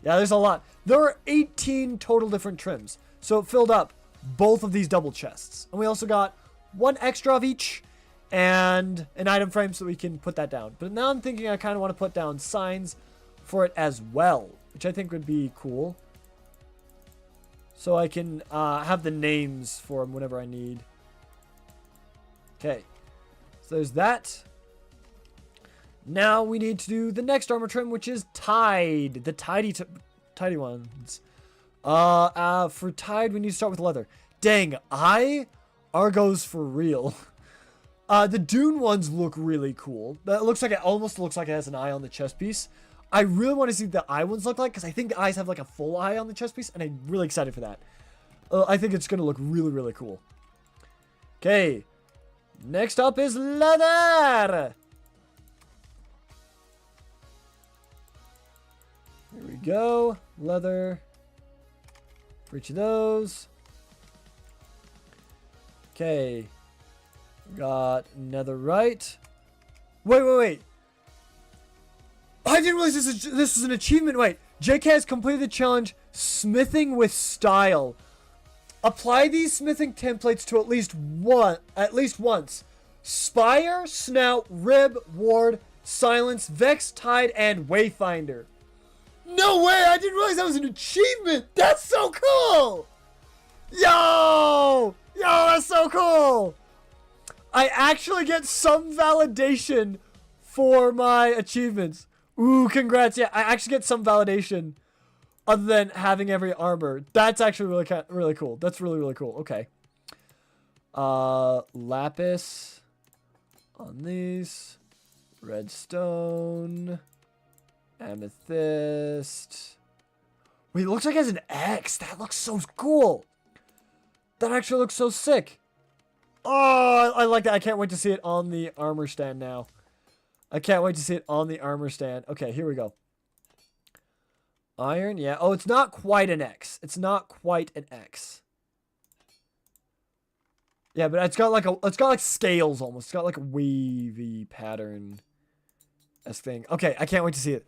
Yeah, there's a lot. There are 18 total different trims. So it filled up both of these double chests. And we also got 1 extra of each and an item frame so we can put that down. But now I'm thinking I kind of want to put down signs for it as well, which I think would be cool. So I can have the names for them whenever I need. Okay. So there's that. Now we need to do the next armor trim, which is Tide. The tidy ones. For Tide, we need to start with leather. Dang, Argo's for real. The Dune ones look really cool. That looks like it almost looks like it has an eye on the chest piece. I really want to see what the eye ones look like, because I think the eyes have like a full eye on the chest piece, and I'm really excited for that. I think it's going to look really, really cool. Okay. Next up is leather. Here we go. Leather. For each of those. Okay. Got netherite. Wait. I didn't realize this was an achievement. Wait. JK has completed the challenge Smithing with Style. Apply these smithing templates to at least once. Spire, Snout, Rib, Ward, Silence, Vex, Tide, and Wayfinder. No way! I didn't realize that was an achievement! That's so cool! Yo, that's so cool! I actually get some validation for my achievements. Ooh, congrats. Yeah, I actually get some validation other than having every armor. That's actually really cool. That's really, really cool. Okay. Lapis on these. Redstone. Amethyst. Wait, it looks like it has an X. That looks so cool. That actually looks so sick. Oh, I like that. I can't wait to see it on the armor stand now. I can't wait to see it on the armor stand. Okay, here we go. Iron, yeah. Oh, it's not quite an X. It's not quite an X. Yeah, but it's got like scales almost. It's got like a wavy pattern. This thing. Okay, I can't wait to see it.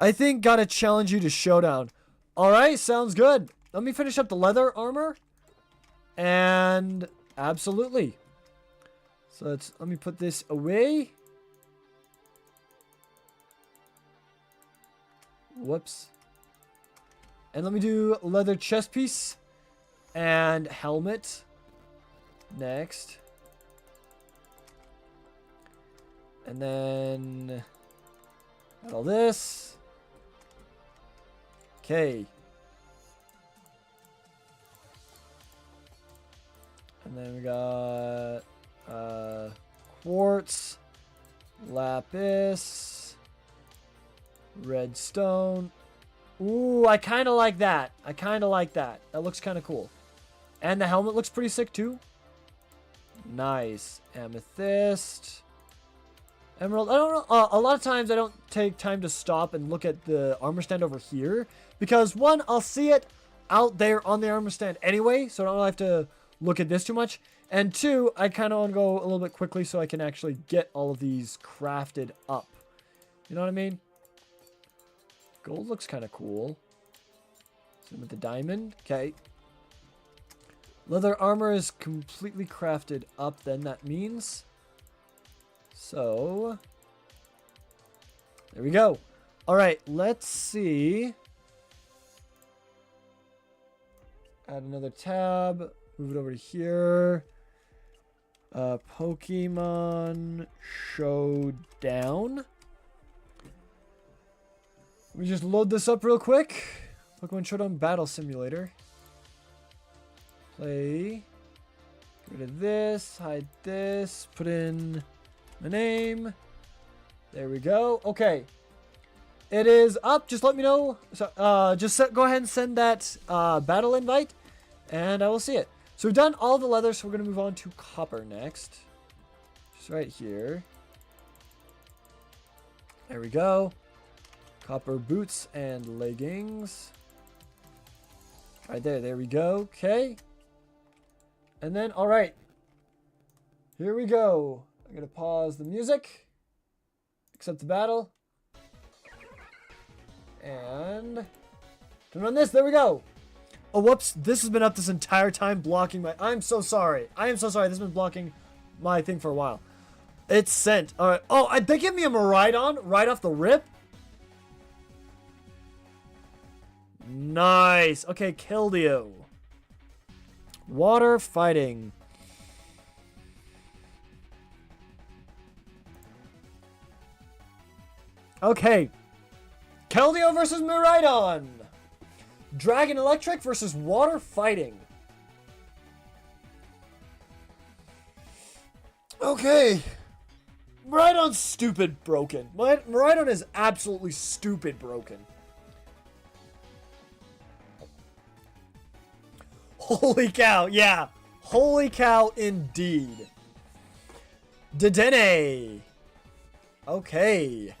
I think gotta challenge you to showdown. Alright, sounds good. Let me finish up the leather armor. And absolutely. So let me put this away. Whoops. And let me do leather chest piece and helmet next. And then add all this. Okay. And then we got quartz, lapis, redstone. Ooh, I kind of like that. I kind of like that. That looks kind of cool. And the helmet looks pretty sick too. Nice. Amethyst. Emerald. I don't know. A lot of times I don't take time to stop and look at the armor stand over here. Because one, I'll see it out there on the armor stand anyway. So I don't have to look at this too much. And two, I kind of want to go a little bit quickly so I can actually get all of these crafted up. You know what I mean? Gold looks kind of cool. Same with the diamond. Okay. Leather armor is completely crafted up, then that means. So, there we go. All right, let's see. Add another tab. Move it over to here. Pokemon Showdown. Let me just load this up real quick. Pokemon Showdown Battle Simulator. Play. Get rid of this. Hide this. Put in my name. There we go. Okay. It is up. Just let me know. So, go ahead and send that battle invite, and I will see it. So we've done all the leather, so we're going to move on to copper next. Just right here. There we go. Copper boots and leggings. Right there. There we go. Okay. And then, all right. Here we go. I'm going to pause the music. Accept the battle. And turn on this. There we go. Oh, whoops. This has been up this entire time blocking my... I'm so sorry. I am so sorry. This has been blocking my thing for a while. It's sent. All right. Oh, they give me a Miraidon right off the rip. Nice. Okay, Keldeo. Water fighting. Okay. Keldeo versus Miraidon. Dragon Electric versus Water Fighting. Okay. Miraidon's stupid broken. Miraidon is absolutely stupid broken. Holy cow, yeah. Holy cow indeed. Dedenne. Okay.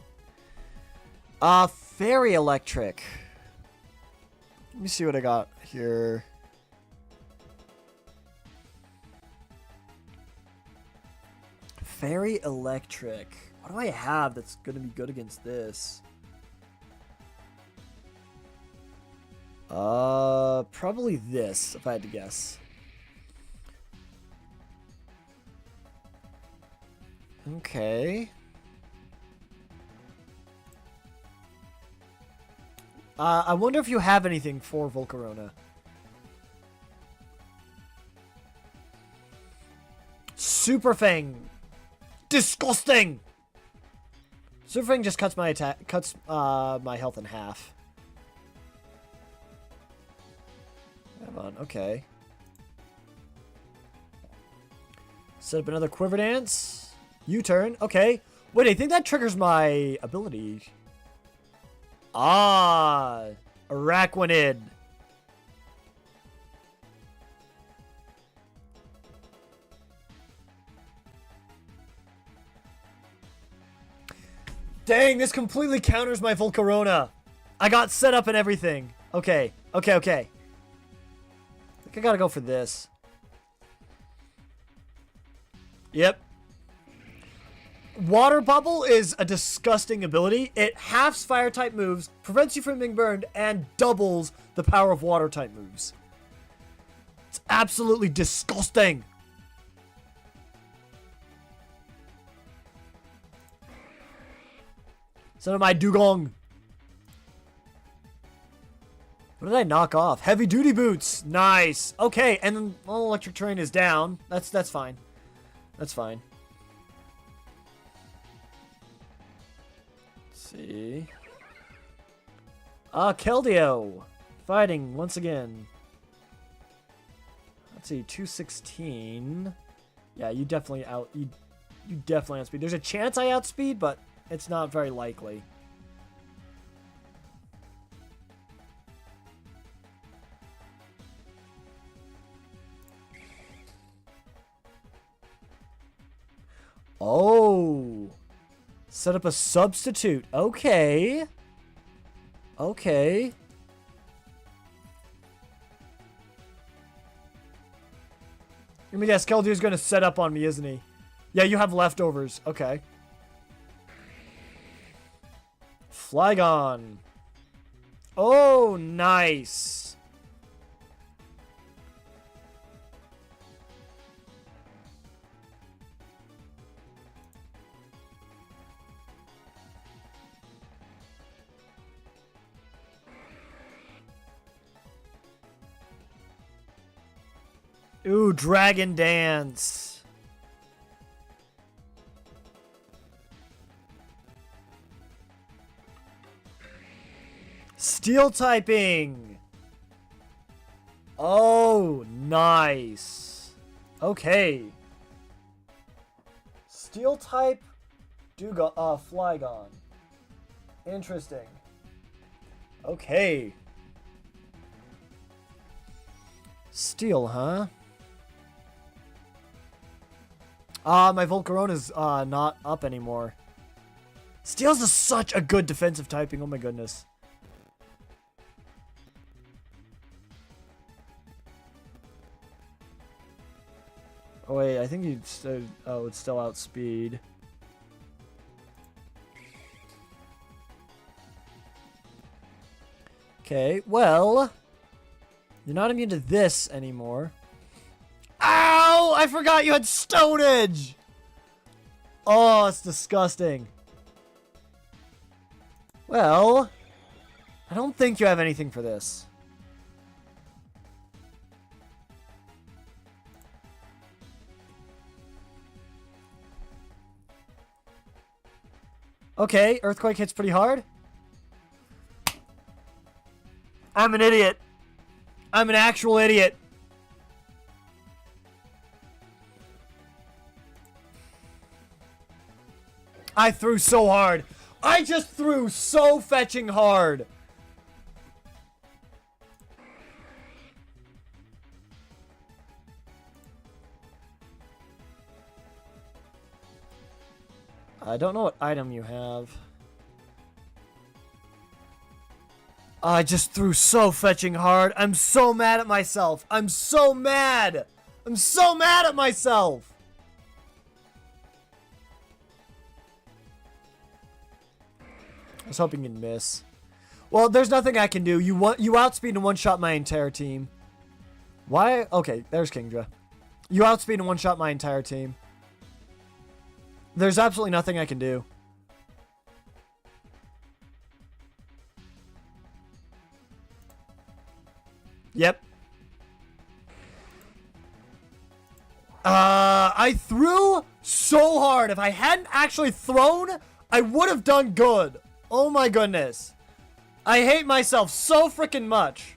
Fairy Electric. Let me see what I got here. Fairy Electric. What do I have that's going to be good against this? Probably this, if I had to guess. Okay. I wonder if you have anything for Volcarona. Super Fang. Disgusting. Super Fang just cuts my attack, my health in half. Come on, okay. Set up another Quiver Dance. U-turn, okay. Wait, I think that triggers my ability. Ah, Araquanid. Dang, this completely counters my Volcarona. I got set up and everything. Okay. I think I gotta go for this. Yep. Water Bubble is a disgusting ability. It halves fire-type moves, prevents you from being burned, and doubles the power of water-type moves. It's absolutely disgusting. Send up my dugong. What did I knock off? Heavy duty boots. Nice. Okay, and then well, electric terrain is down. That's fine. That's fine. Let's see. Keldeo. Fighting once again. Let's see, 216. Yeah, you definitely you definitely outspeed. There's a chance I outspeed, but it's not very likely. Oh. Set up a substitute. Okay. Okay. Let me guess, Keldeo's gonna set up on me, isn't he? Yeah, you have leftovers. Okay. Flygon. Oh, nice. Ooh, Dragon Dance. Steel typing. Oh, nice. Okay. Steel type Flygon. Interesting. Okay. Steel, huh? My Volcarona's not up anymore. Steel's such a good defensive typing. Oh my goodness. Oh wait, I think you said it's still outspeed. Okay, well, you're not immune to this anymore. Ow! I forgot you had Stone Edge! Oh, it's disgusting. Well, I don't think you have anything for this. Okay, Earthquake hits pretty hard. I'm an idiot. I'm an actual idiot. I threw so hard. I just threw so fetching hard. I don't know what item you have. I just threw so fetching hard. I'm so mad at myself. I'm so mad. I'm so mad at myself. I was hoping you'd miss. Well, there's nothing I can do. You outspeed and one-shot my entire team. Why? Okay, there's Kingdra. You outspeed and one-shot my entire team. There's absolutely nothing I can do. Yep. I threw so hard. If I hadn't actually thrown, I would have done good. Oh my goodness. I hate myself so freaking much.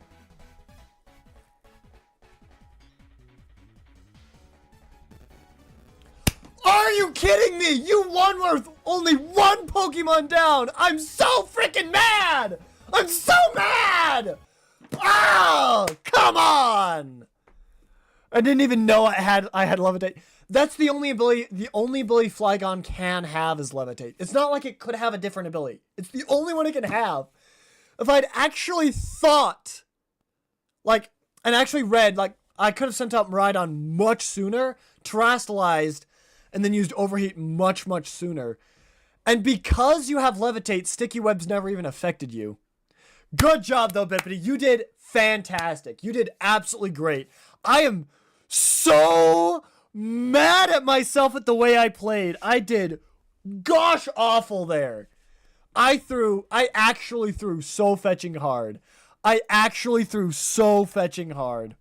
Are you kidding me? You won with only one Pokemon down. I'm so freaking mad. I'm so mad. Oh, come on. I didn't even know I had Levitate. That's the only ability Flygon can have is Levitate. It's not like it could have a different ability. It's the only one it can have. If I'd actually thought, like, and actually read, like, I could have sent out Miraidon much sooner, terrestrialized, and then used Overheat much, much sooner. And because you have Levitate, Sticky Web's never even affected you. Good job, though, Bippity. You did fantastic. You did absolutely great. I am so mad at myself at the way I played. I did gosh awful there. I actually threw so fetching hard. I actually threw so fetching hard.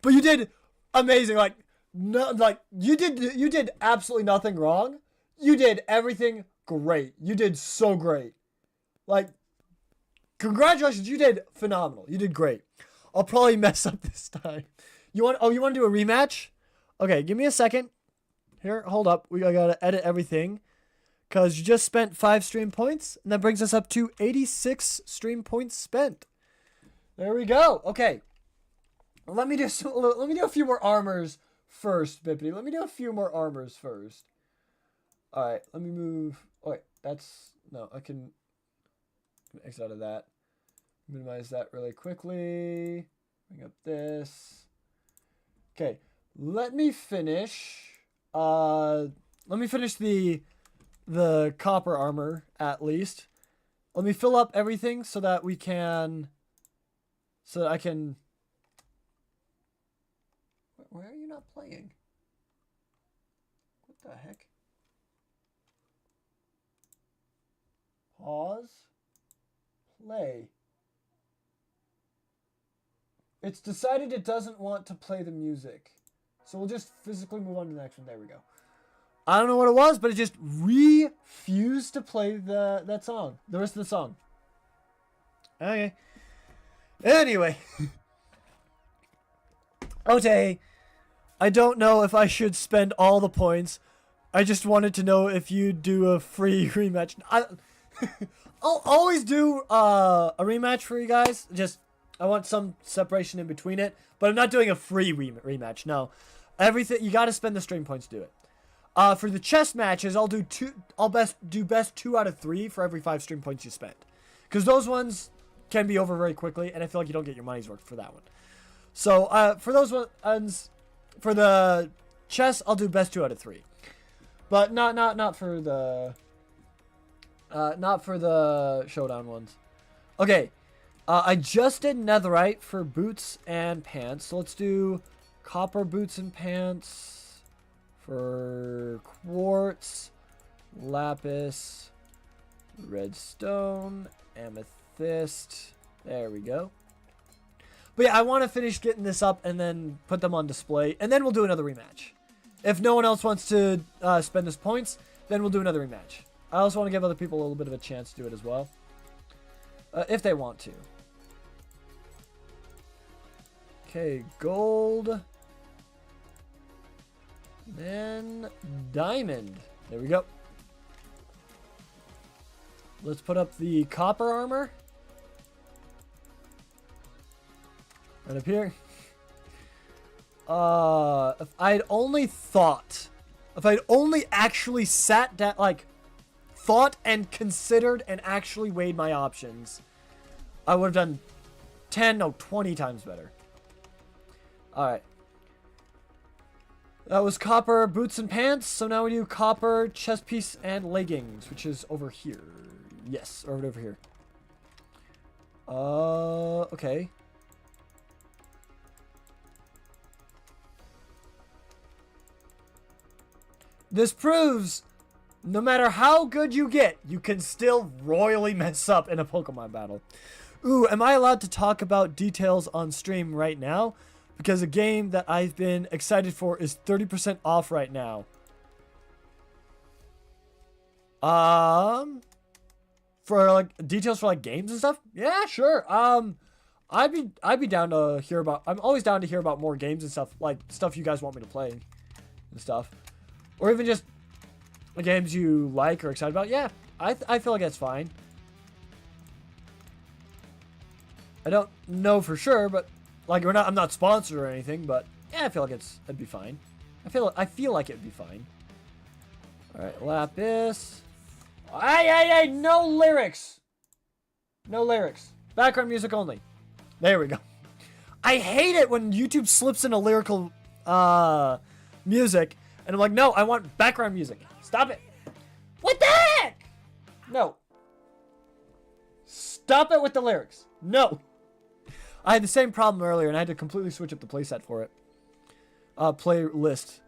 But you did amazing. Like, no, like you did absolutely nothing wrong. You did everything great. You did so great. Like, congratulations. You did phenomenal. You did great. I'll probably mess up this time. You want to do a rematch? Okay, give me a second. Here, hold up. I gotta edit everything. Because you just spent 5 stream points. And that brings us up to 86 stream points spent. There we go. Okay. Let me do a few more armors first, Bippity. Let me do a few more armors first. Alright, let me move. Oh, wait, no, I can exit out of that. Minimize that really quickly. Bring up this. Okay, let me finish. Let me finish the copper armor at least. Let me fill up everything so that we can. So that I can. Why are you not playing? What the heck? Pause. Play. It's decided it doesn't want to play the music. So we'll just physically move on to the next one. There we go. I don't know what it was, but it just refused to play the rest of the song. Okay. Anyway. Okay. I don't know if I should spend all the points. I just wanted to know if you'd do a free rematch. I'll always do a rematch for you guys. Just, I want some separation in between it. But I'm not doing a free rematch. No. Everything, you gotta spend the stream points to do it. For the chess matches, I'll do best 2 out of 3 for every 5 stream points you spend. Because those ones can be over very quickly, and I feel like you don't get your money's worth for that one. So, for those ones, for the chess, I'll do best 2 out of 3. But not for the showdown ones. Okay. I just did netherite for boots and pants. So let's do copper boots and pants for quartz, lapis, redstone, amethyst. There we go. But yeah, I want to finish getting this up and then put them on display. And then we'll do another rematch. If no one else wants to spend his points, then we'll do another rematch. I also want to give other people a little bit of a chance to do it as well. If they want to. Okay, gold. Then diamond. There we go. Let's put up the copper armor. Right up here. If I'd only thought, if I'd only actually sat down, like, thought and considered and actually weighed my options, I would have done 10, no, 20 times better. Alright. That was copper boots and pants, so now we do copper chest piece and leggings, which is over here. Yes, right over here. Okay. This proves no matter how good you get, you can still royally mess up in a Pokemon battle. Ooh, am I allowed to talk about details on stream right now? Because a game that I've been excited for is 30% off right now. For like details for like games and stuff? Yeah, sure. I'd be down to hear about. I'm always down to hear about more games and stuff, like stuff you guys want me to play and stuff. Or even just the games you like or excited about. Yeah, I feel like that's fine. I don't know for sure, but like I'm not sponsored or anything, but yeah, I feel like it'd be fine. I feel like it'd be fine. All right, lapis. Ay, no lyrics. No lyrics. Background music only. There we go. I hate it when YouTube slips in a lyrical music. And I'm like, no, I want background music. Stop it. What the heck? No. Stop it with the lyrics. No. I had the same problem earlier, and I had to completely switch up the playset for it. Playlist.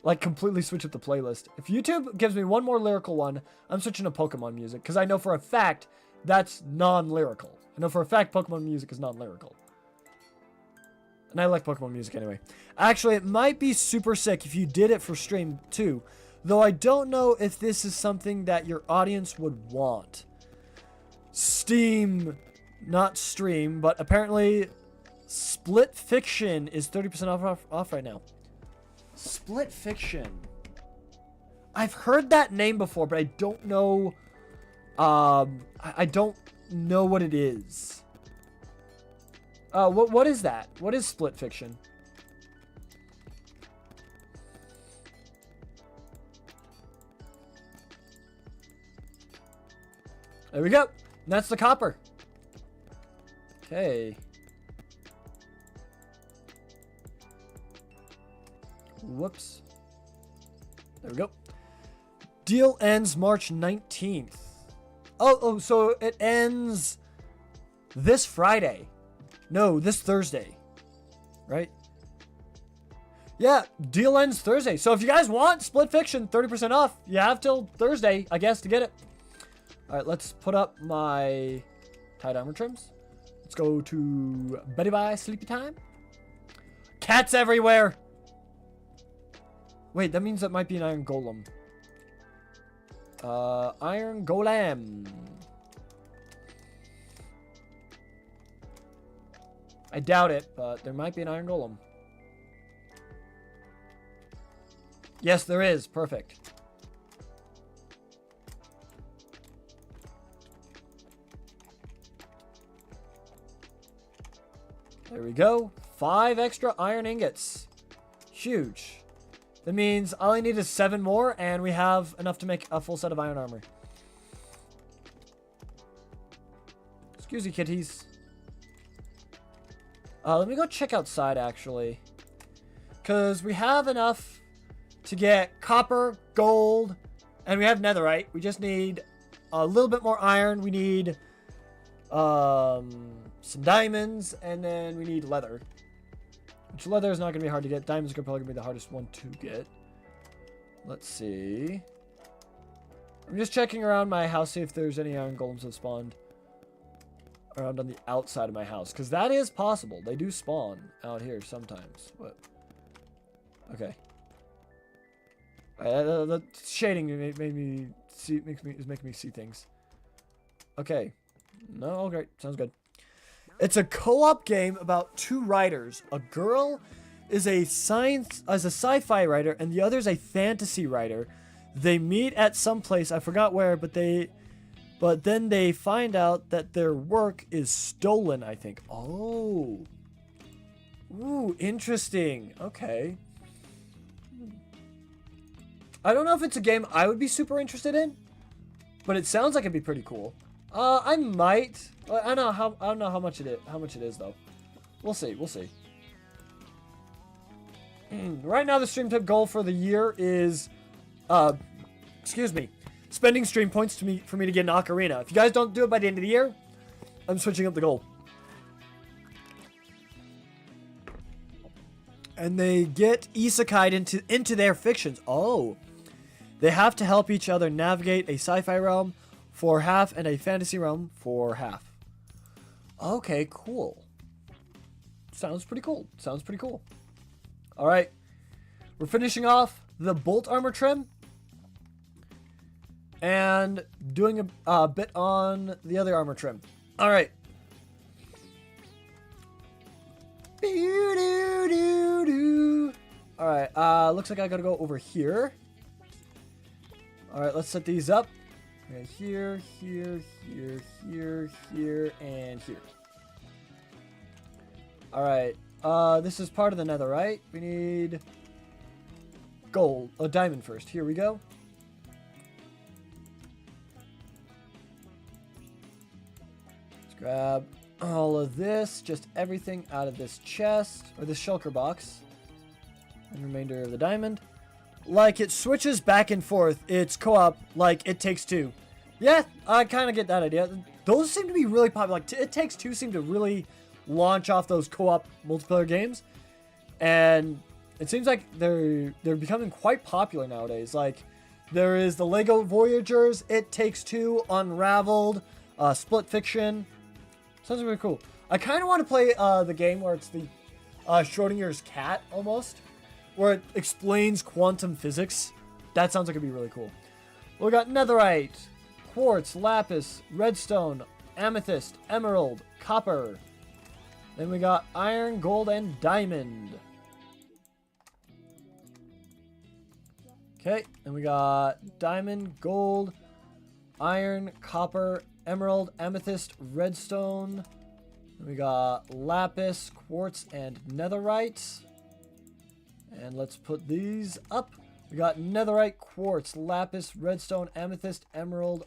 Like, completely switch up the playlist. If YouTube gives me one more lyrical one, I'm switching to Pokemon music. Because I know for a fact that's non-lyrical. I know for a fact Pokemon music is non-lyrical. And I like Pokemon music anyway. Actually, it might be super sick if you did it for stream too. Though I don't know if this is something that your audience would want. Steam, not stream, but apparently Split Fiction is 30% off right now. Split Fiction. I've heard that name before, but I don't know. I don't know what it is. What is that? What is Split Fiction? There we go. That's the copper. Okay. Whoops. There we go. Deal ends March 19th. Oh, so it ends this Friday. No, this Thursday. Right? Yeah, deal ends Thursday. So if you guys want Split Fiction 30% off, you have till Thursday, I guess, to get it. Alright, let's put up my tight armor trims. Let's go to Betty Bye Sleepy Time. Cats everywhere! Wait, that means that might be an Iron Golem. Iron Golem. I doubt it, but there might be an Iron Golem. Yes, there is. Perfect. There we go. 5 extra iron ingots. Huge. That means all I need is 7 more, and we have enough to make a full set of iron armor. Excuse me, kitties. Let me go check outside, actually. Because we have enough to get copper, gold, and we have netherite. We just need a little bit more iron. We need some diamonds, and then we need leather. Which leather is not going to be hard to get. Diamonds are probably going to be the hardest one to get. Let's see. I'm just checking around my house, see if there's any iron golems that spawned around on the outside of my house. Because that is possible. They do spawn out here sometimes. What? Okay. The shading made me see, is making me see things. Okay. No, all great. Sounds good. It's a co-op game about 2 writers. A girl is a sci-fi writer, and the other is a fantasy writer. They meet at some place, I forgot where, but then they find out that their work is stolen, I think. Oh. Ooh, interesting. Okay. I don't know if it's a game I would be super interested in, but it sounds like it'd be pretty cool. I might. I don't know how much it is. How much it is though. We'll see. We'll see. Right now, the stream tip goal for the year is, excuse me, spending stream points for me to get an Ocarina. If you guys don't do it by the end of the year, I'm switching up the goal. And they get isekai'd into their fictions. Oh, they have to help each other navigate a sci-fi realm for half and a fantasy realm for half. Okay, cool. Sounds pretty cool. Sounds pretty cool. All right. We're finishing off the bolt armor trim and doing a bit on the other armor trim. All right. All right. Looks like I gotta go over here. All right. Let's set these up. Right here, here, here, here, here, and here. Alright, this is part of the nether, right? We need gold, a diamond first. Here we go. Let's grab all of this, just everything out of this chest, or this shulker box. And the remainder of the diamond. Like, it switches back and forth. It's co-op, like It Takes Two. Yeah, I kind of get that idea. Those seem to be really popular. Like, It Takes Two seem to really launch off those co-op multiplayer games. And it seems like they're becoming quite popular nowadays. Like, there is the Lego Voyagers, It Takes Two, Unraveled, Split Fiction. Sounds really cool. I kind of want to play the game where it's the Schrodinger's cat, almost. Where it explains quantum physics. That sounds like it'd be really cool. We got netherite, quartz, lapis, redstone, amethyst, emerald, copper. Then we got iron, gold, and diamond. Okay, and we got diamond, gold, iron, copper, emerald, amethyst, redstone. Then we got lapis, quartz, and netherite. And let's put these up. We got netherite, quartz, lapis, redstone, amethyst, emerald,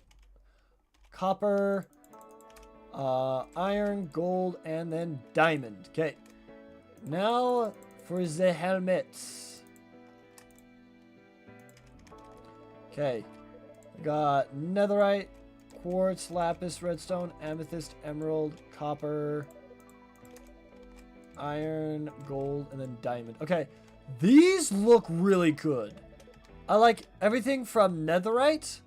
copper, iron, gold, and then diamond. Okay. Now for the helmets. Okay. We got netherite, quartz, lapis, redstone, amethyst, emerald, copper, iron, gold, and then diamond. Okay. These look really good. I like everything from netherite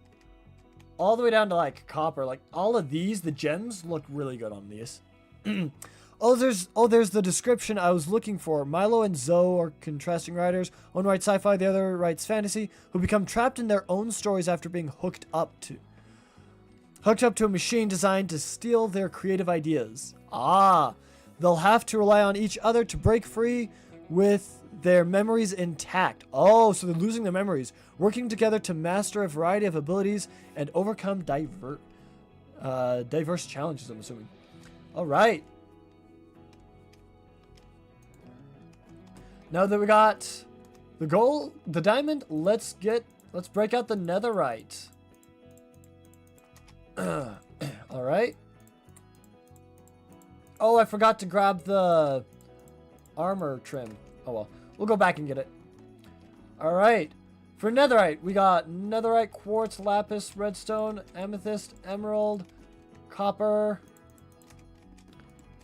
all the way down to like copper. Like all of these, the gems look really good on these. there's the description I was looking for. Milo and Zoe are contrasting writers. One writes sci-fi, the other writes fantasy, who become trapped in their own stories after being hooked up to a machine designed to steal their creative ideas. They'll have to rely on each other to break free with their memories intact. Oh, so they're losing their memories. Working together to master a variety of abilities and overcome diverse challenges, I'm assuming. All right. Now that we got the gold, the diamond, let's break out the netherite. All right. Oh, I forgot to grab the armor trim. Oh well, we'll go back and get it. All right. For netherite, we got netherite, quartz, lapis, redstone, amethyst, emerald, copper,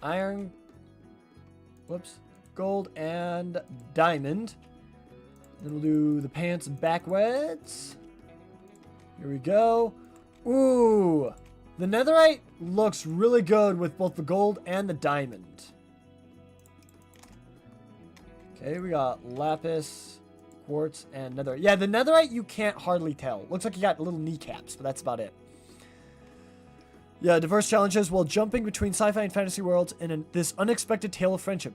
iron, gold, and diamond. Then we'll do the pants backwards. Here we go. Ooh, the netherite looks really good with both the gold and the diamond. Okay, we got lapis, quartz, and netherite. Yeah, the netherite you can't hardly tell. Looks like you got little kneecaps, but that's about it. Yeah, diverse challenges while jumping between sci-fi and fantasy worlds in this unexpected tale of friendship.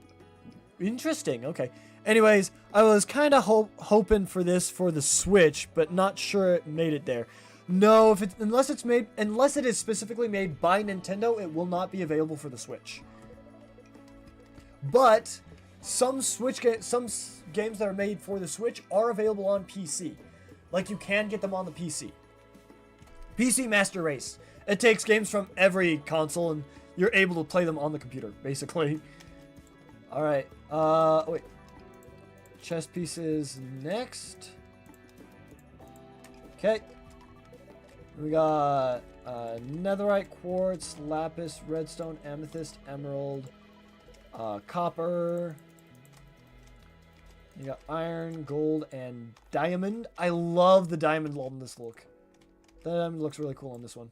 Interesting, okay. Anyways, I was kind of hoping for this for the Switch, but not sure it made it there. No, unless it is specifically made by Nintendo, it will not be available for the Switch. But some games that are made for the Switch are available on PC. Like, you can get them on the PC. PC Master Race. It takes games from every console and you're able to play them on the computer, basically. Alright, wait. Chess pieces next. Okay. We got netherite, quartz, lapis, redstone, amethyst, emerald, copper. You got iron, gold, and diamond. I love the diamond on this look. The diamond looks really cool on this one.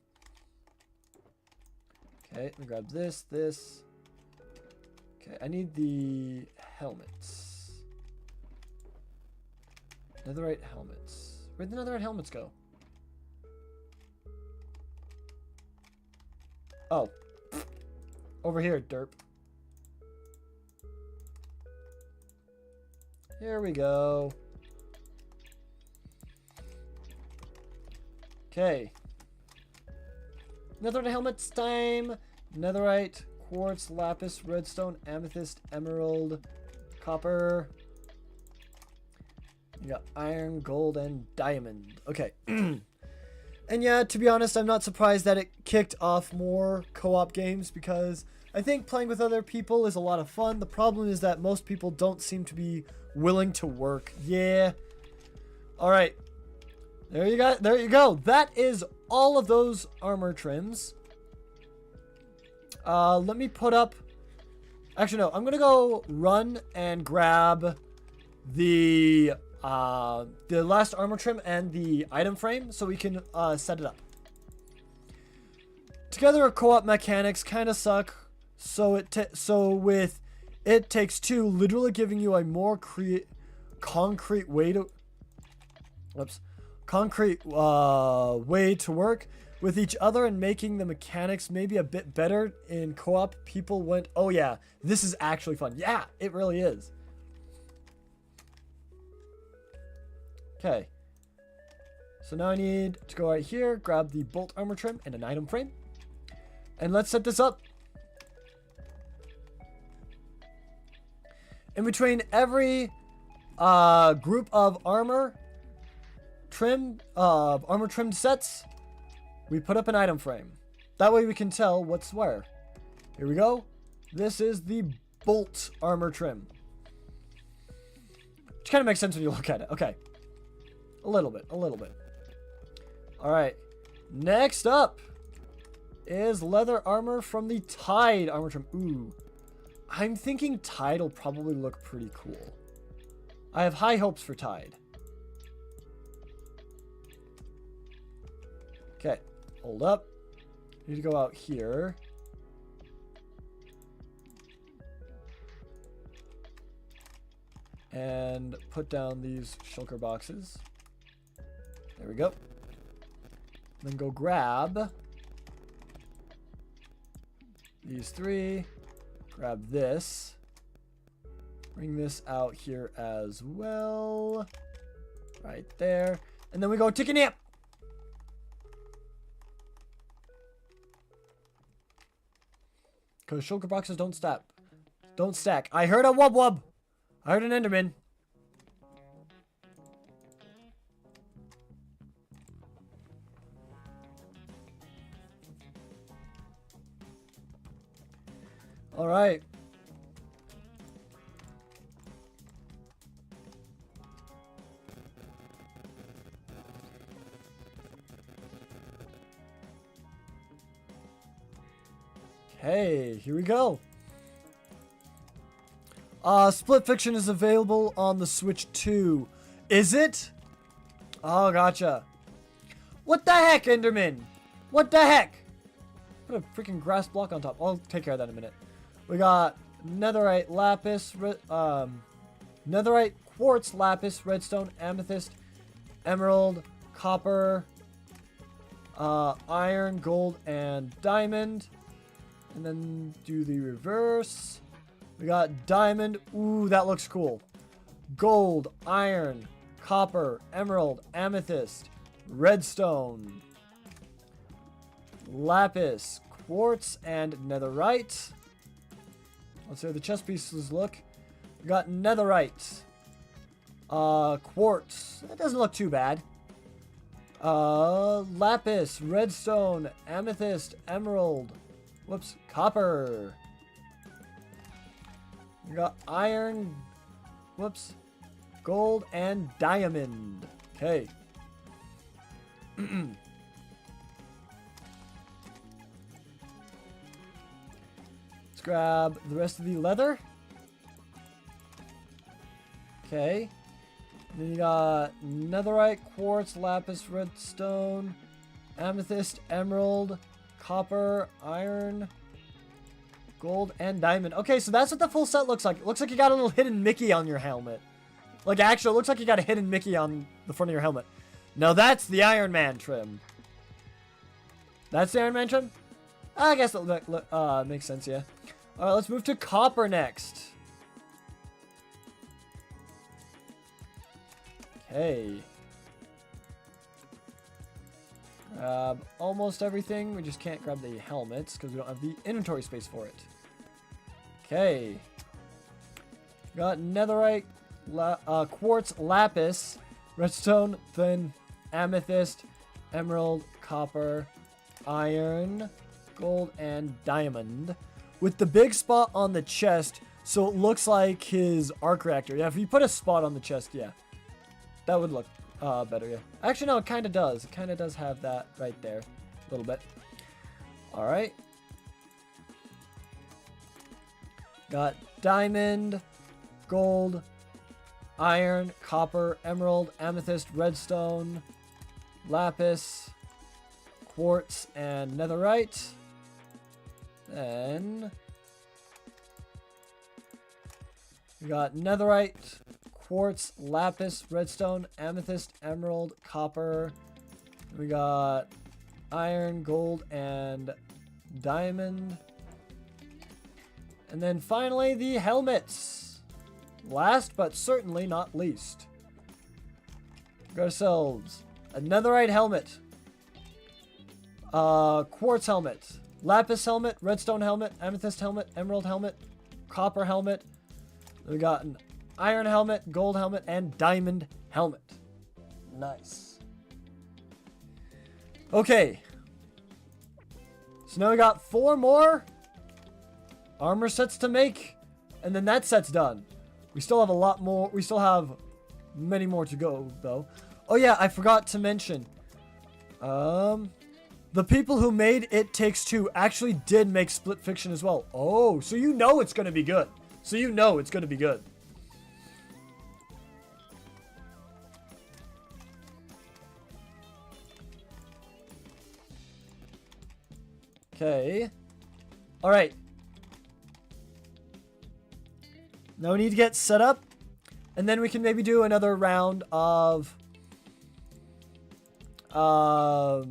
Okay, let me grab this. Okay, I need the helmets. Netherite helmets. Where'd the netherite helmets go? Oh. Over here, derp. Here we go. Okay. Netherite helmets time. Netherite, quartz, lapis, redstone, amethyst, emerald, copper. You got iron, gold, and diamond. Okay. And yeah, to be honest, I'm not surprised that it kicked off more co-op games because I think playing with other people is a lot of fun. The problem is that most people don't seem to be willing to work. Yeah. All right. There you go. There you go. That is all of those armor trims. Let me put up... Actually, no. I'm going to go run and grab the last armor trim and the item frame so we can set it up. Together co-op mechanics kind of suck, so with it takes two, literally giving you a more concrete way to work with each other and making the mechanics maybe a bit better in co-op. People went, oh yeah, this is actually fun. Yeah, it really is. Okay, so now I need to go right here, grab the bolt armor trim and an item frame, and let's set this up. In between every group of armor trimmed sets, we put up an item frame. That way we can tell what's where. Here we go. This is the bolt armor trim, which kind of makes sense when you look at it. Okay. A little bit. All right. Next up is leather armor from the Tide armor trim. Ooh. I'm thinking Tide will probably look pretty cool. I have high hopes for Tide. Okay. Hold up. Need to go out here. And put down these shulker boxes. There we go. Then go grab these three. Grab this. Bring this out here as well. Right there. And then we go take a nap. Because shulker boxes don't stack. Don't stack. I heard a wub wub. I heard an enderman. All right. Okay, here we go. Split Fiction is available on the Switch too. Is it? Oh, gotcha. What the heck, Enderman? What the heck? Put a freaking grass block on top. I'll take care of that in a minute. We got netherite, lapis, netherite, quartz, lapis, redstone, amethyst, emerald, copper, iron, gold, and diamond. And then do the reverse. We got diamond. Ooh, that looks cool. Gold, iron, copper, emerald, amethyst, redstone, lapis, quartz, and netherite. Let's see how the chest pieces look. We got netherite, quartz. That doesn't look too bad. Lapis, redstone, amethyst, emerald. Whoops, copper. We got iron. Whoops. Gold and diamond. Okay. Let's grab the rest of the leather. Okay. Then you got netherite, quartz, lapis, redstone, amethyst, emerald, copper, iron, gold, and diamond. Okay, so that's what the full set looks like. It looks like you got a little hidden Mickey on your helmet. Like, actually, it looks like you got a hidden Mickey on the front of your helmet. Now, that's the Iron Man trim. That's the Iron Man trim? I guess that makes sense, yeah. Alright, let's move to copper next. Okay. Grab almost everything. We just can't grab the helmets because we don't have the inventory space for it. Okay. Got netherite, quartz, lapis, redstone, then amethyst, emerald, copper, iron, gold, and diamond. With the big spot on the chest, so it looks like his arc reactor. Yeah, if you put a spot on the chest, yeah. That would look better, yeah. Actually, no, it kind of does. It kind of does have that right there. A little bit. Alright. Got diamond, gold, iron, copper, emerald, amethyst, redstone, lapis, quartz, and netherite. Then we got netherite, quartz, lapis, redstone, amethyst, emerald, copper. We got iron, gold, and diamond. And then finally the helmets. Last but certainly not least. We got ourselves a netherite helmet, quartz helmet, lapis helmet, redstone helmet, amethyst helmet, emerald helmet, copper helmet. We got an iron helmet, gold helmet, and diamond helmet. Nice. Okay. So now we got 4 more armor sets to make, and then that set's done. We still have a lot more. We still have many more to go, though. Oh yeah, I forgot to mention. The people who made It Takes Two actually did make Split Fiction as well. Oh, so you know it's gonna be good. So you know it's gonna be good. Okay. All right. Now we need to get set up, and then we can maybe do another round of. Oh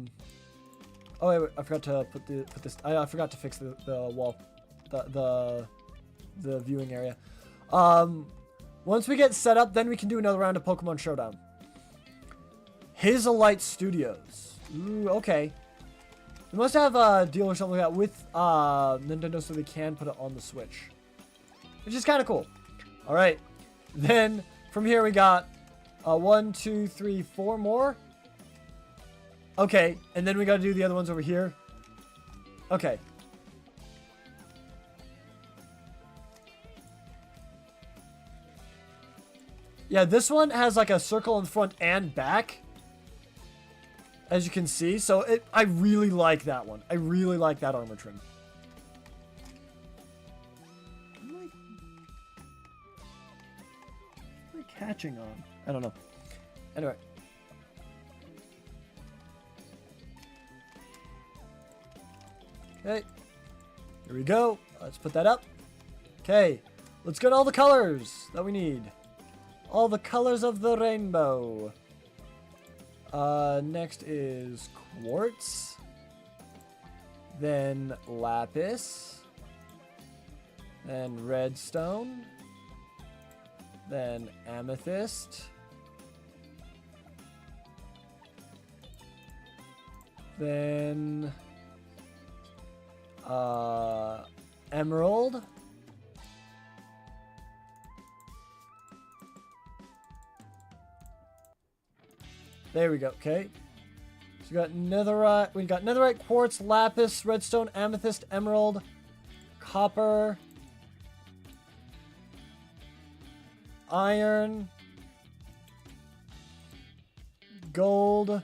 wait, I forgot to put this. I forgot to fix the wall, the viewing area. Once we get set up, then we can do another round of Pokemon Showdown. Hazelite Studios. Ooh, okay. We must have a deal or something like that with Nintendo so they can put it on the Switch, which is kind of cool. All right, then from here we got 1, 2, 3, 4 more. Okay, and then we got to do the other ones over here. Okay. Yeah, this one has like a circle in front and back, as you can see. So I really like that one. I really like that armor trim. What am I catching on? I don't know. Anyway. Okay, here we go. Let's put that up. Okay, let's get all the colors that we need. All the colors of the rainbow. Next is quartz. Then lapis. Then redstone. Then amethyst. Then emerald. There we go. Okay. So we got netherite. We got netherite, quartz, lapis, redstone, amethyst, emerald, copper, iron, gold.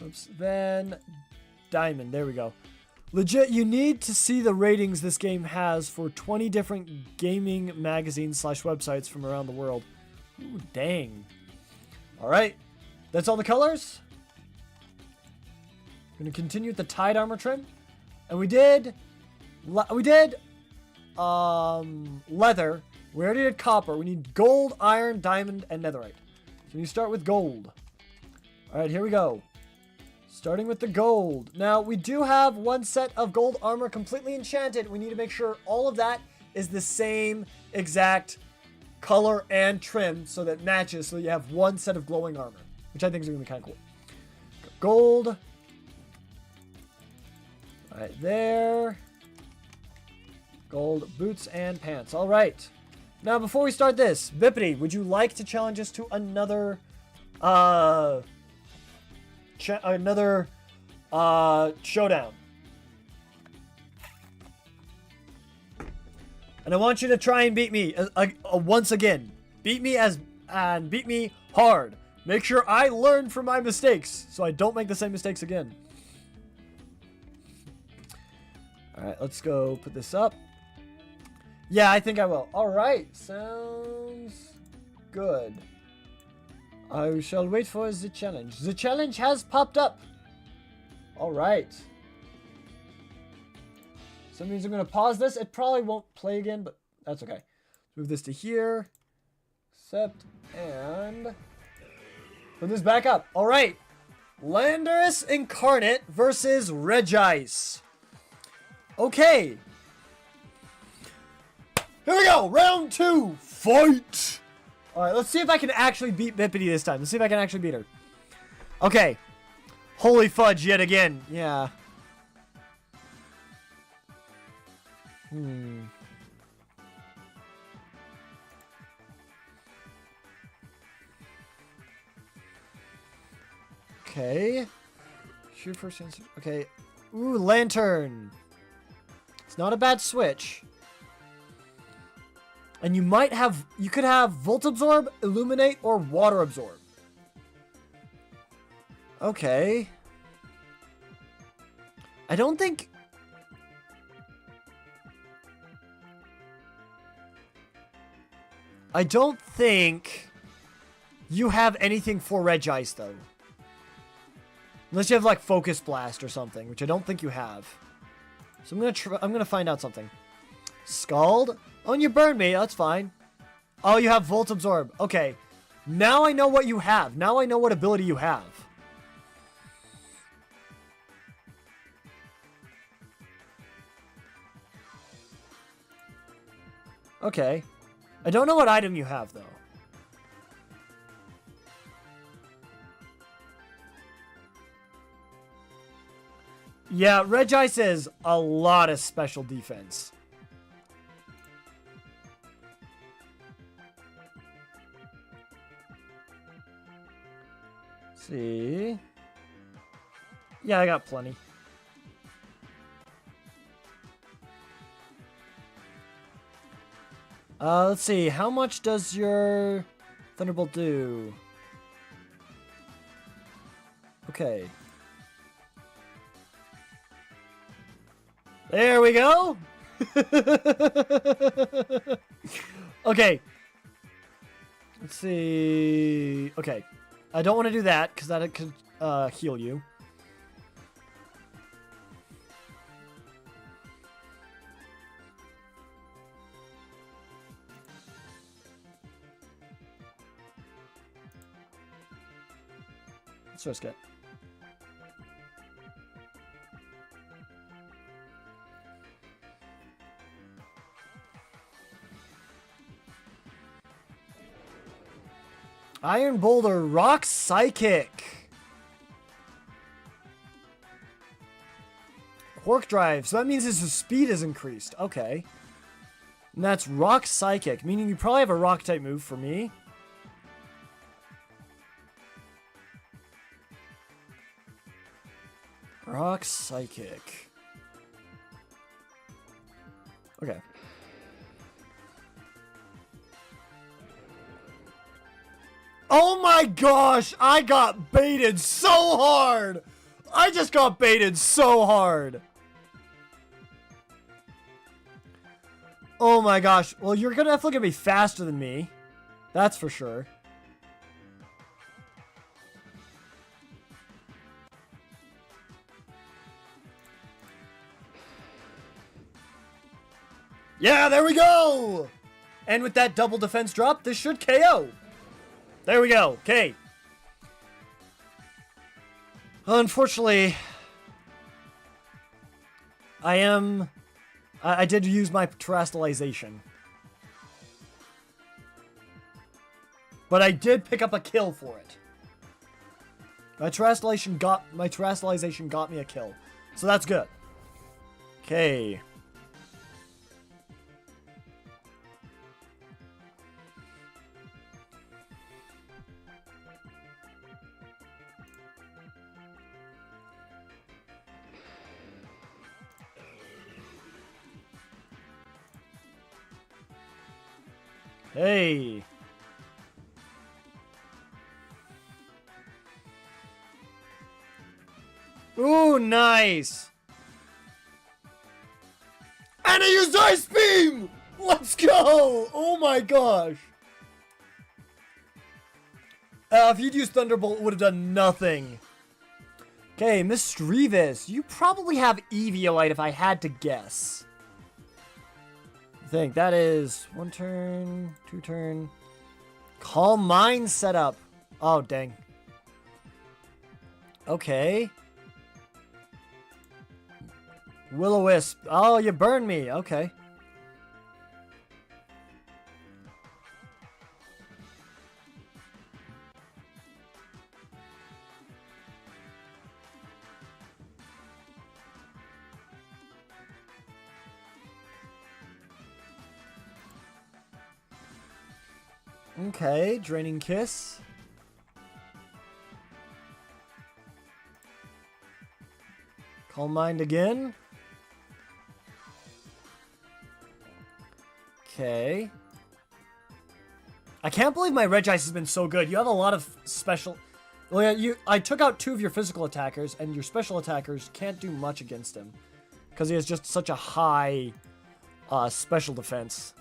Oops. Then diamond. There we go. Legit, you need to see the ratings this game has for 20 different gaming magazines / websites from around the world. Ooh, dang. All right, that's all the colors. We're gonna continue with the tied armor trim, and we did leather. We already did copper. We need gold, iron, diamond, and netherite. So you start with gold. All right, here we go. Starting with the gold. Now, we do have one set of gold armor completely enchanted. We need to make sure all of that is the same exact color and trim so that matches, so you have one set of glowing armor, which I think is going to be kind of cool. Gold. Right there. Gold boots and pants. All right. Now, before we start this, Bippity, would you like to challenge us to another showdown? And I want you to try and beat me once again. Beat me beat me hard. Make sure I learn from my mistakes so I don't make the same mistakes again. All right, let's go put this up. Yeah, I think I will. All right. Sounds good. I shall wait for the challenge. The challenge has popped up. All right. So that means I'm going to pause this. It probably won't play again, but that's okay. Move this to here. Accept. And put this back up. All right. Landorus Incarnate versus Regice. Okay. Here we go. Round 2. Fight. All right. Let's see if I can actually beat Bippity this time. Let's see if I can actually beat her. Okay. Holy fudge yet again. Yeah. Okay. Shoot first answer. Okay. Ooh, Lantern. It's not a bad switch. And you could have Volt Absorb, Illuminate, or Water Absorb. Okay. I don't think you have anything for Regice, though. Unless you have, like, Focus Blast or something, which I don't think you have. So I'm gonna find out something. Scald? Oh, and you burned me. That's fine. Oh, you have Volt Absorb. Okay. Now I know what you have. Now I know what ability you have. Okay. I don't know what item you have, though. Yeah, Regice is a lot of special defense. Let's see. Yeah, I got plenty. Let's see. How much does your Thunderbolt do? Okay. There we go. Okay. Let's see. Okay. I don't want to do that because that could heal you. Let's risk it. Iron Boulder, Rock Psychic. Quark Drive, so that means his speed is increased. Okay. And that's Rock Psychic, meaning you probably have a Rock type move for me. Rock Psychic. Okay. Oh my gosh! I got baited so hard! I just got baited so hard! Oh my gosh. Well, you're gonna have to look at me faster than me. That's for sure. Yeah, there we go! And with that double defense drop, this should KO. There we go. Okay. Unfortunately, I did use my terastallization. But I did pick up a kill for it. My terastallization got me a kill. So that's good. Okay. Hey. Ooh, nice. And I used Ice Beam! Let's go! Oh my gosh! If you'd used Thunderbolt, it would have done nothing. Okay, Miss Revis, you probably have Eviolite if I had to guess. I think that is 1 turn, 2 turn. Calm Mind setup. Oh, dang. Okay. Will-O-Wisp. Oh, you burned me. Okay. Okay, Draining Kiss. Calm Mind again. Okay. I can't believe my Regice has been so good. You have a lot of special... Well, yeah, I took out 2 of your physical attackers, and your special attackers can't do much against him. Because he has just such a high special defense.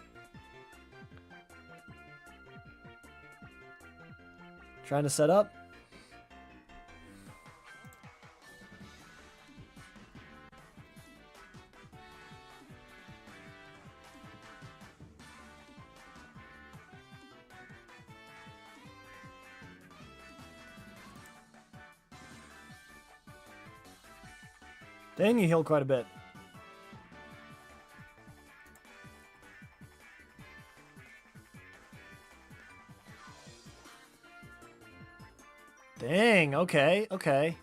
Trying to set up. Dang, you healed quite a bit. Dang, okay, okay.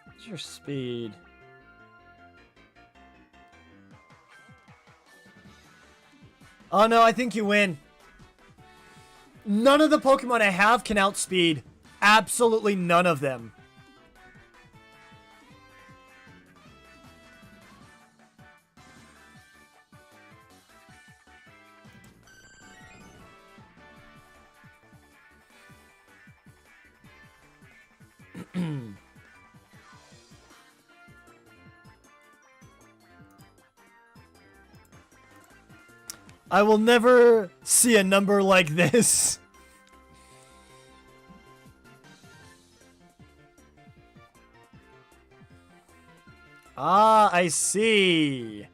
What's your speed? Oh no, I think you win. None of the Pokemon I have can outspeed. Absolutely none of them. I will never see a number like this. Ah, I see.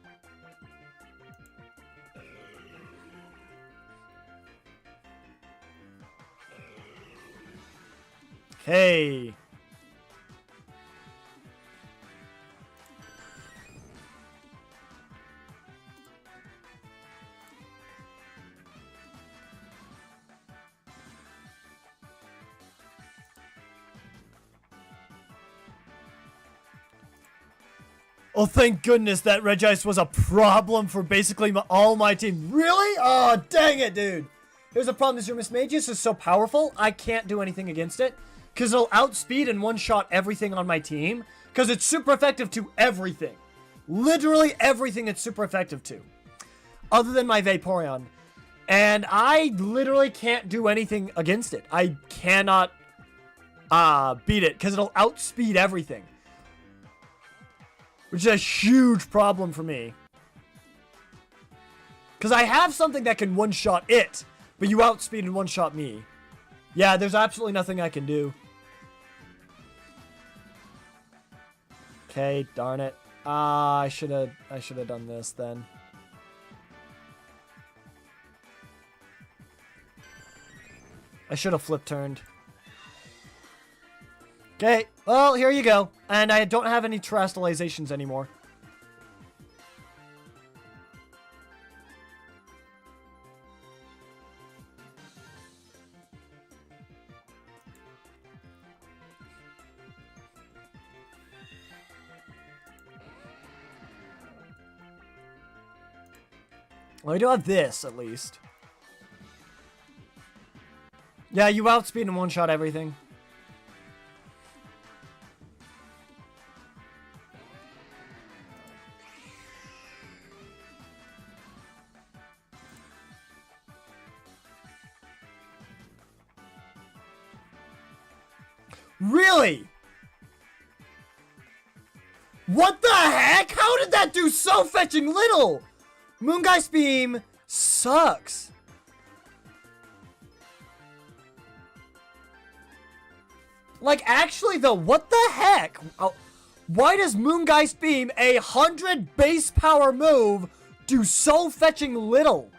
Hey. Oh, thank goodness that Regice was a problem for basically all my team. Really? Oh, dang it, dude. Here's the problem is your Miss Magius is so powerful, I can't do anything against it. Because it'll outspeed and one-shot everything on my team. Because it's super effective to everything. Literally everything it's super effective to. Other than my Vaporeon. And I literally can't do anything against it. I cannot beat it. Because it'll outspeed everything. Which is a huge problem for me. Because I have something that can one-shot it. But you outspeed and one-shot me. Yeah, there's absolutely nothing I can do. Okay, darn it. I should have done this then. I should have flip-turned. Okay, well, here you go. And I don't have any terrestrializations anymore. Well, I do have this, at least. Yeah, you outspeed and one-shot everything. Really? What the heck? How did that do so fetching little? Moongeist Beam sucks. Like, actually, though, what the heck? Oh, why does Moongeist Beam, a 100 base power move, do so fetching little?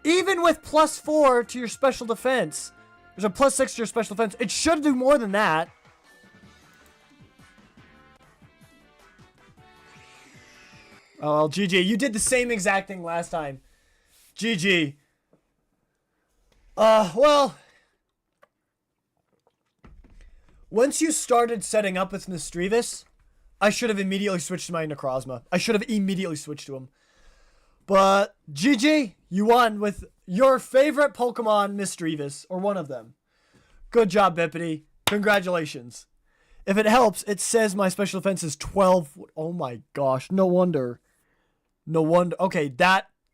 Even with +4 to your special defense, there's a +6 to your special defense. It should do more than that. Oh, well, GG. You did the same exact thing last time. GG. Well, once you started setting up with Misdreavus, I should have immediately switched to my Necrozma. I should have immediately switched to him. But, GG, you won with your favorite Pokemon, Misdreavus, or one of them. Good job, Bippity. Congratulations. If it helps, it says my special defense is 12. Oh my gosh, no wonder. No wonder. Okay,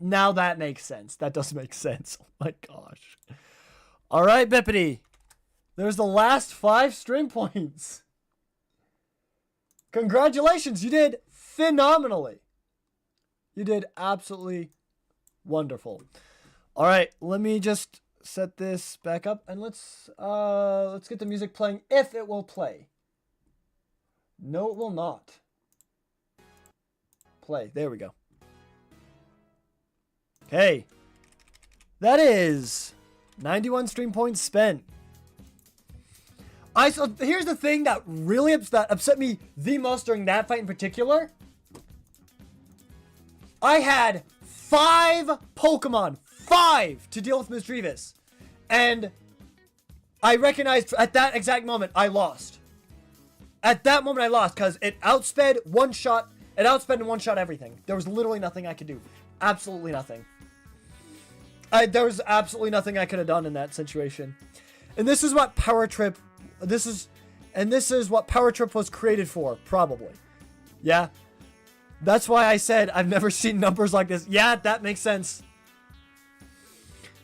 now that makes sense. That does make sense. Oh my gosh. All right, Bippity. There's the last 5 stream points. Congratulations. You did phenomenally. You did absolutely wonderful. All right, let me just set this back up and let's get the music playing if it will play. No, it will not. Play. There we go. Okay. That is 91 stream points spent. So here's the thing that really upset me the most during that fight in particular. I had 5 Pokemon. 5 to deal with Misdreavus. And I recognized at that exact moment I lost. At that moment I lost because it outsped one shot. It outsped and one-shot everything. There was literally nothing I could do. Absolutely nothing. There was absolutely nothing I could have done in that situation. And this is what Power Trip... This is what Power Trip was created for, probably. Yeah. That's why I said I've never seen numbers like this. Yeah, that makes sense.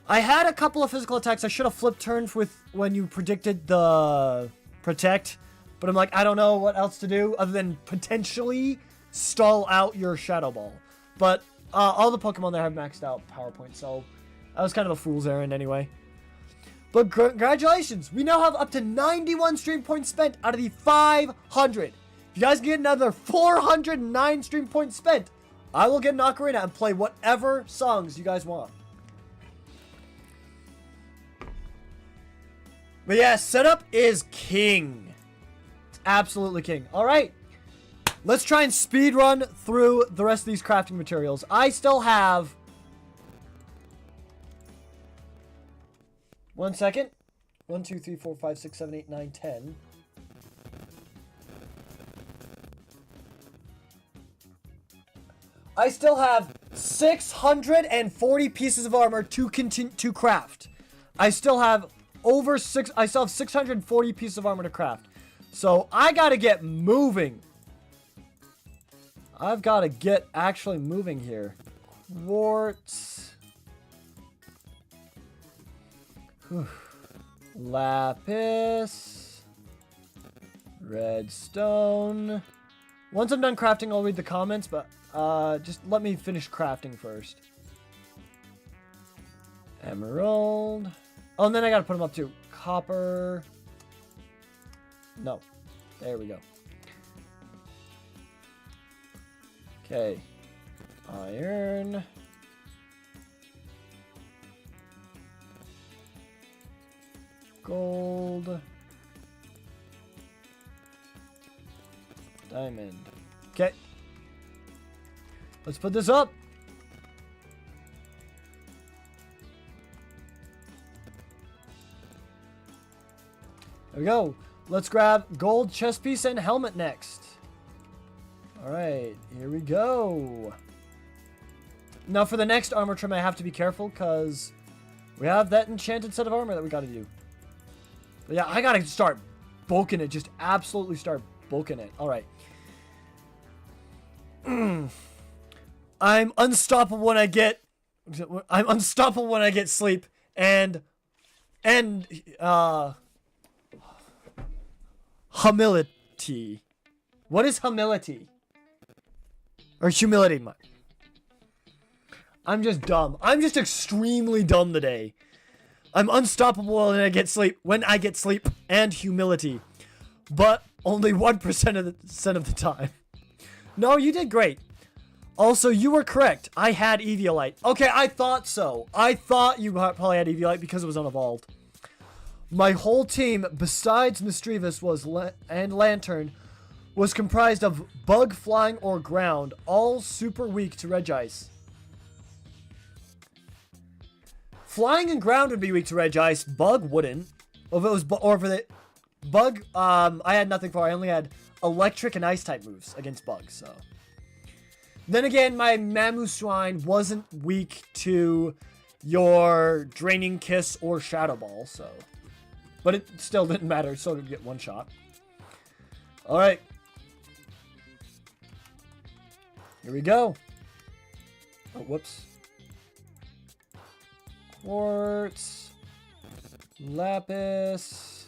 I had a couple of physical attacks I should have flip turned with when you predicted the Protect. But I'm like, I don't know what else to do other than potentially stall out your Shadow Ball. But all the Pokemon there have maxed out Power Points, so that was kind of a fool's errand anyway. But congratulations! We now have up to 91 stream points spent out of the 500. If you guys get another 409 stream points spent, I will get an Ocarina and play whatever songs you guys want. But yeah, setup is king. It's absolutely king. Alright. Let's try and speed run through the rest of these crafting materials. I still have... 1 second. 1, 2, 3, 4, 5, 6, 7, 8, 9, 10. I still have 640 pieces of armor to continue to craft. I still have over 640 pieces of armor to craft. So I gotta get moving. I've gotta get actually moving here. Quartz. Lapis. Redstone. Once I'm done crafting, I'll read the comments, but just let me finish crafting first. Emerald. Oh, and then I gotta put them up too. Copper. No. There we go. Okay. Iron. Gold. Diamond. Okay. Let's put this up. There we go. Let's grab gold chest piece and helmet next. Alright, here we go. Now for the next armor trim, I have to be careful because we have that enchanted set of armor that we gotta do. But yeah, I gotta start bulking it. Just absolutely start bulking it. Alright. I'm unstoppable when I get... I'm unstoppable when I get sleep. And humility. What is humility? Or humility? I'm just dumb. I'm just extremely dumb today. I'm unstoppable when I get sleep and humility. But only 1% of the time. No, you did great. Also, you were correct. I had Eviolite. Okay, I thought so. I thought you probably had Eviolite because it was unevolved. My whole team, besides Misdreavus and Lantern, was comprised of Bug, Flying, or Ground, all super weak to Regice. Flying and Ground would be weak to Regice. Bug wouldn't. If it was Bug, I had nothing for. I only had Electric and Ice type moves against Bug, so. Then again, my Mamoswine wasn't weak to your Draining Kiss or Shadow Ball, so. But it still didn't matter, so it would get one shot. Alright. Here we go. Oh, whoops. Quartz. Lapis.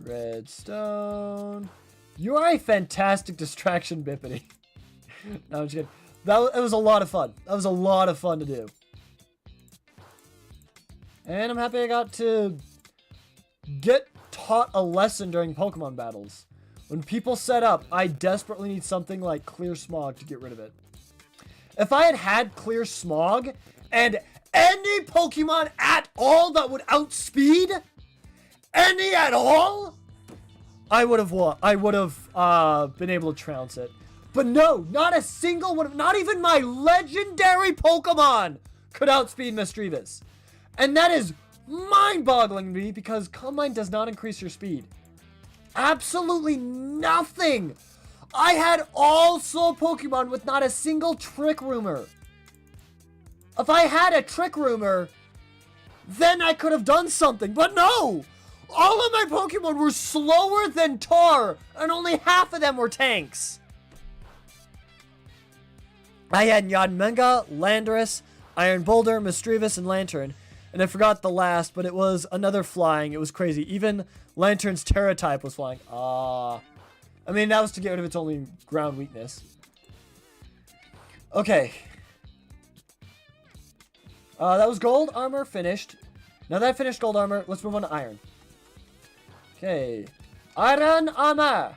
Redstone. You are a fantastic distraction, Bippity. No, I'm just kidding. It was a lot of fun. That was a lot of fun to do. And I'm happy I got to get taught a lesson during Pokemon battles. When people set up, I desperately need something like Clear Smog to get rid of it. If I had Clear Smog and any Pokemon at all that would outspeed, any at all, I would have won. I would have been able to trounce it. But no, not a single one. Not even my legendary Pokemon could outspeed Misdreavus. And that is mind-boggling to me because Calm Mind does not increase your speed. Absolutely nothing. I had all Soul Pokemon with not a single Trick Rumor. If I had a Trick Rumor, then I could have done something. But no! All of my Pokemon were slower than Tar, and only half of them were tanks. I had Yadmenga, Landorus, Iron Boulder, Misdreavus, and Lantern. And I forgot the last, but it was another flying. It was crazy. Even Lantern's Terra type was flying. I mean, that was to get rid of its only ground weakness. Okay. That was gold armor finished. Now that I finished gold armor, let's move on to iron. Okay. Iron armor.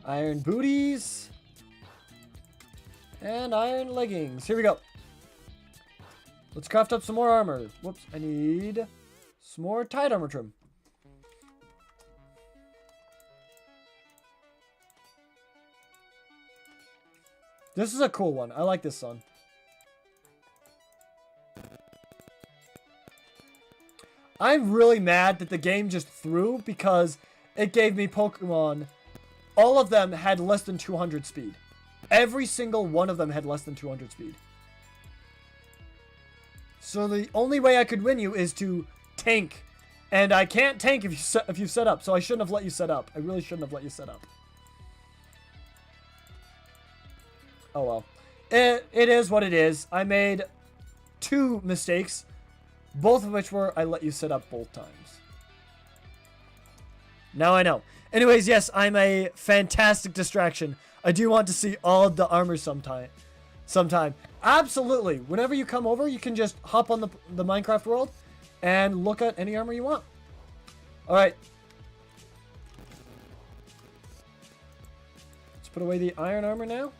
Iron booties. And iron leggings. Here we go. Let's craft up some more armor. Whoops, I need some more tight armor trim. This is a cool one. I like this one. I'm really mad that the game just threw because it gave me Pokemon. All of them had less than 200 speed. Every single one of them had less than 200 speed. So the only way I could win you is to tank. And I can't tank if you set up. So I shouldn't have let you set up. I really shouldn't have let you set up. Oh well. It is what it is. I made 2 mistakes. Both of which were I let you set up both times. Now I know. Anyways, yes, I'm a fantastic distraction. I do want to see all of the armor sometime. Absolutely. Whenever you come over, you can just hop on the Minecraft world and look at any armor you want. Alright. Let's put away the iron armor now.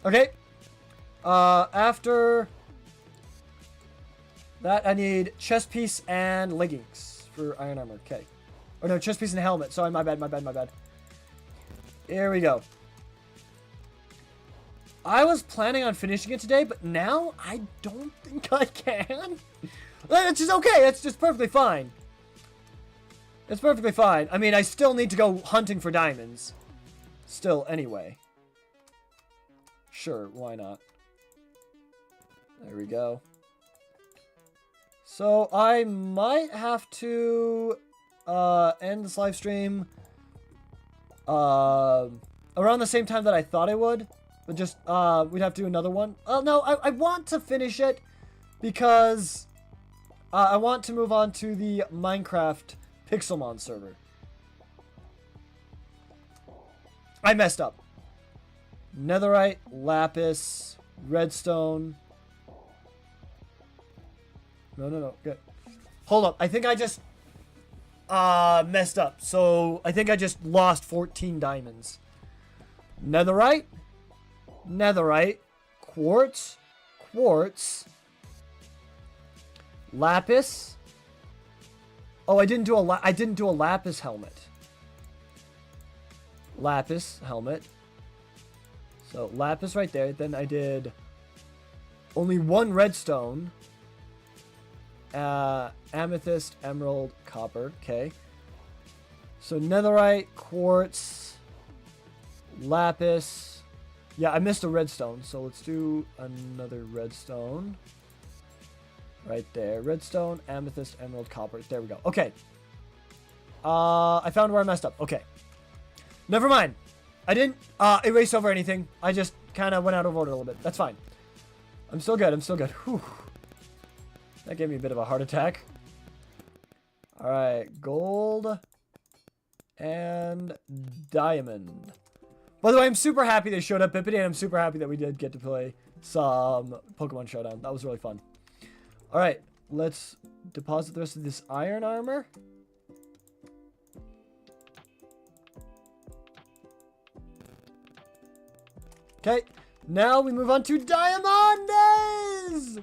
Okay. After that, I need chest piece and leggings for iron armor. Okay. Oh no, chest piece and helmet. Sorry, my bad. Here we go. I was planning on finishing it today, but now I don't think I can. It's just okay. It's just perfectly fine. It's perfectly fine. I mean, I still need to go hunting for diamonds. Still, anyway. Sure, why not? There we go. So, I might have to end this live stream around the same time that I thought I would. But just, we'd have to do another one. Oh, no, I want to finish it because I want to move on to the Minecraft Pixelmon server. I messed up. Netherite, lapis, redstone. No. Good. Hold up. I think I just messed up. So I think I just lost 14 diamonds. Netherite, quartz, lapis. Oh, I didn't do a lapis helmet. Lapis helmet. So lapis right there. Then I did only one redstone. Amethyst, emerald, copper. Okay. So netherite, quartz, lapis. Yeah, I missed a redstone. So let's do another redstone. Right there. Redstone, amethyst, emerald, copper. There we go. Okay. I found where I messed up. Okay. Never mind. I didn't erase over anything. I just kind of went out of order a little bit. That's fine. I'm still good. Whew. That gave me a bit of a heart attack. Alright. Gold. And diamond. By the way, I'm super happy they showed up Bippity, and I'm super happy that we did get to play some Pokemon Showdown. That was really fun. Alright. Let's deposit the rest of this iron armor. Okay, now we move on to Diamondes!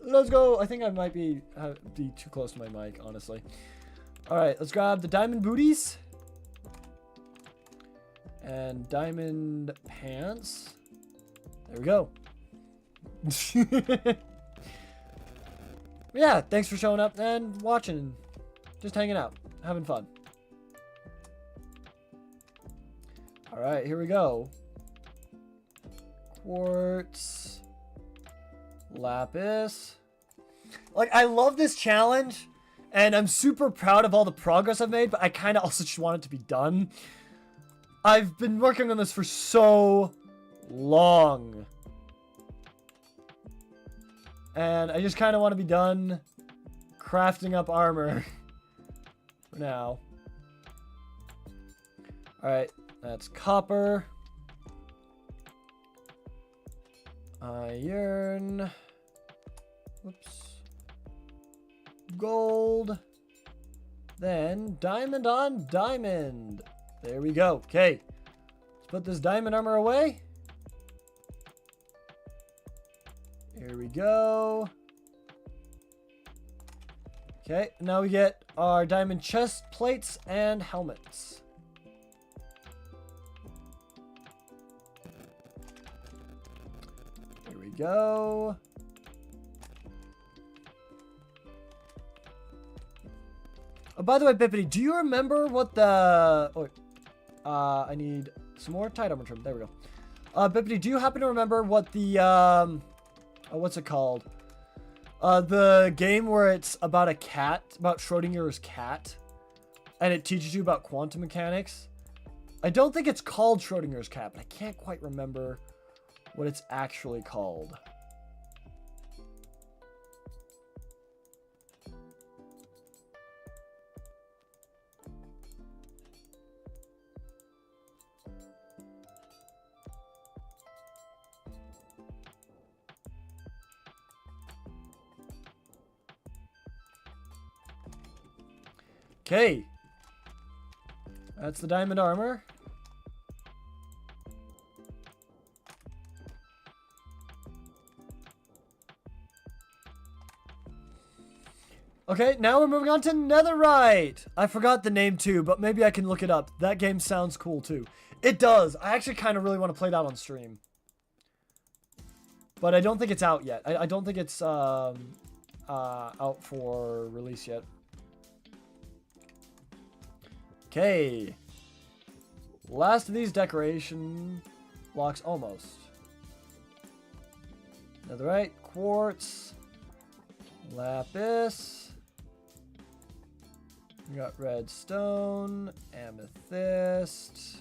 Let's go. I think I might be too close to my mic, honestly. Alright, let's grab the diamond booties. And diamond pants. There we go. Yeah, thanks for showing up and watching. Just hanging out. Having fun. Alright, here we go. Quartz, lapis. Like, I love this challenge, and I'm super proud of all the progress I've made, but I kind of also just want it to be done. I've been working on this for so long, and I just kind of want to be done crafting up armor for now. Alright, that's copper. Iron. Whoops. Gold. Then diamond on diamond. There we go. Okay. Let's put this diamond armor away. Here we go. Okay. Now we get our diamond chest plates and helmets. Go. Oh, by the way, Bippity, do you remember what the... Oh, I need some more tight armor trim. There we go. Bippity, do you happen to remember what the... Oh, what's it called? The game where it's about a cat, about Schrodinger's cat, and it teaches you about quantum mechanics? I don't think it's called Schrodinger's cat, but I can't quite remember what it's actually called. Okay. That's the diamond armor. Okay, now we're moving on to Netherite. I forgot the name too, but maybe I can look it up. That game sounds cool too. It does. I actually kind of really want to play that on stream. But I don't think it's out yet. I don't think it's out for release yet. Okay. Last of these decoration blocks almost. Netherite, quartz, lapis. We got redstone, amethyst,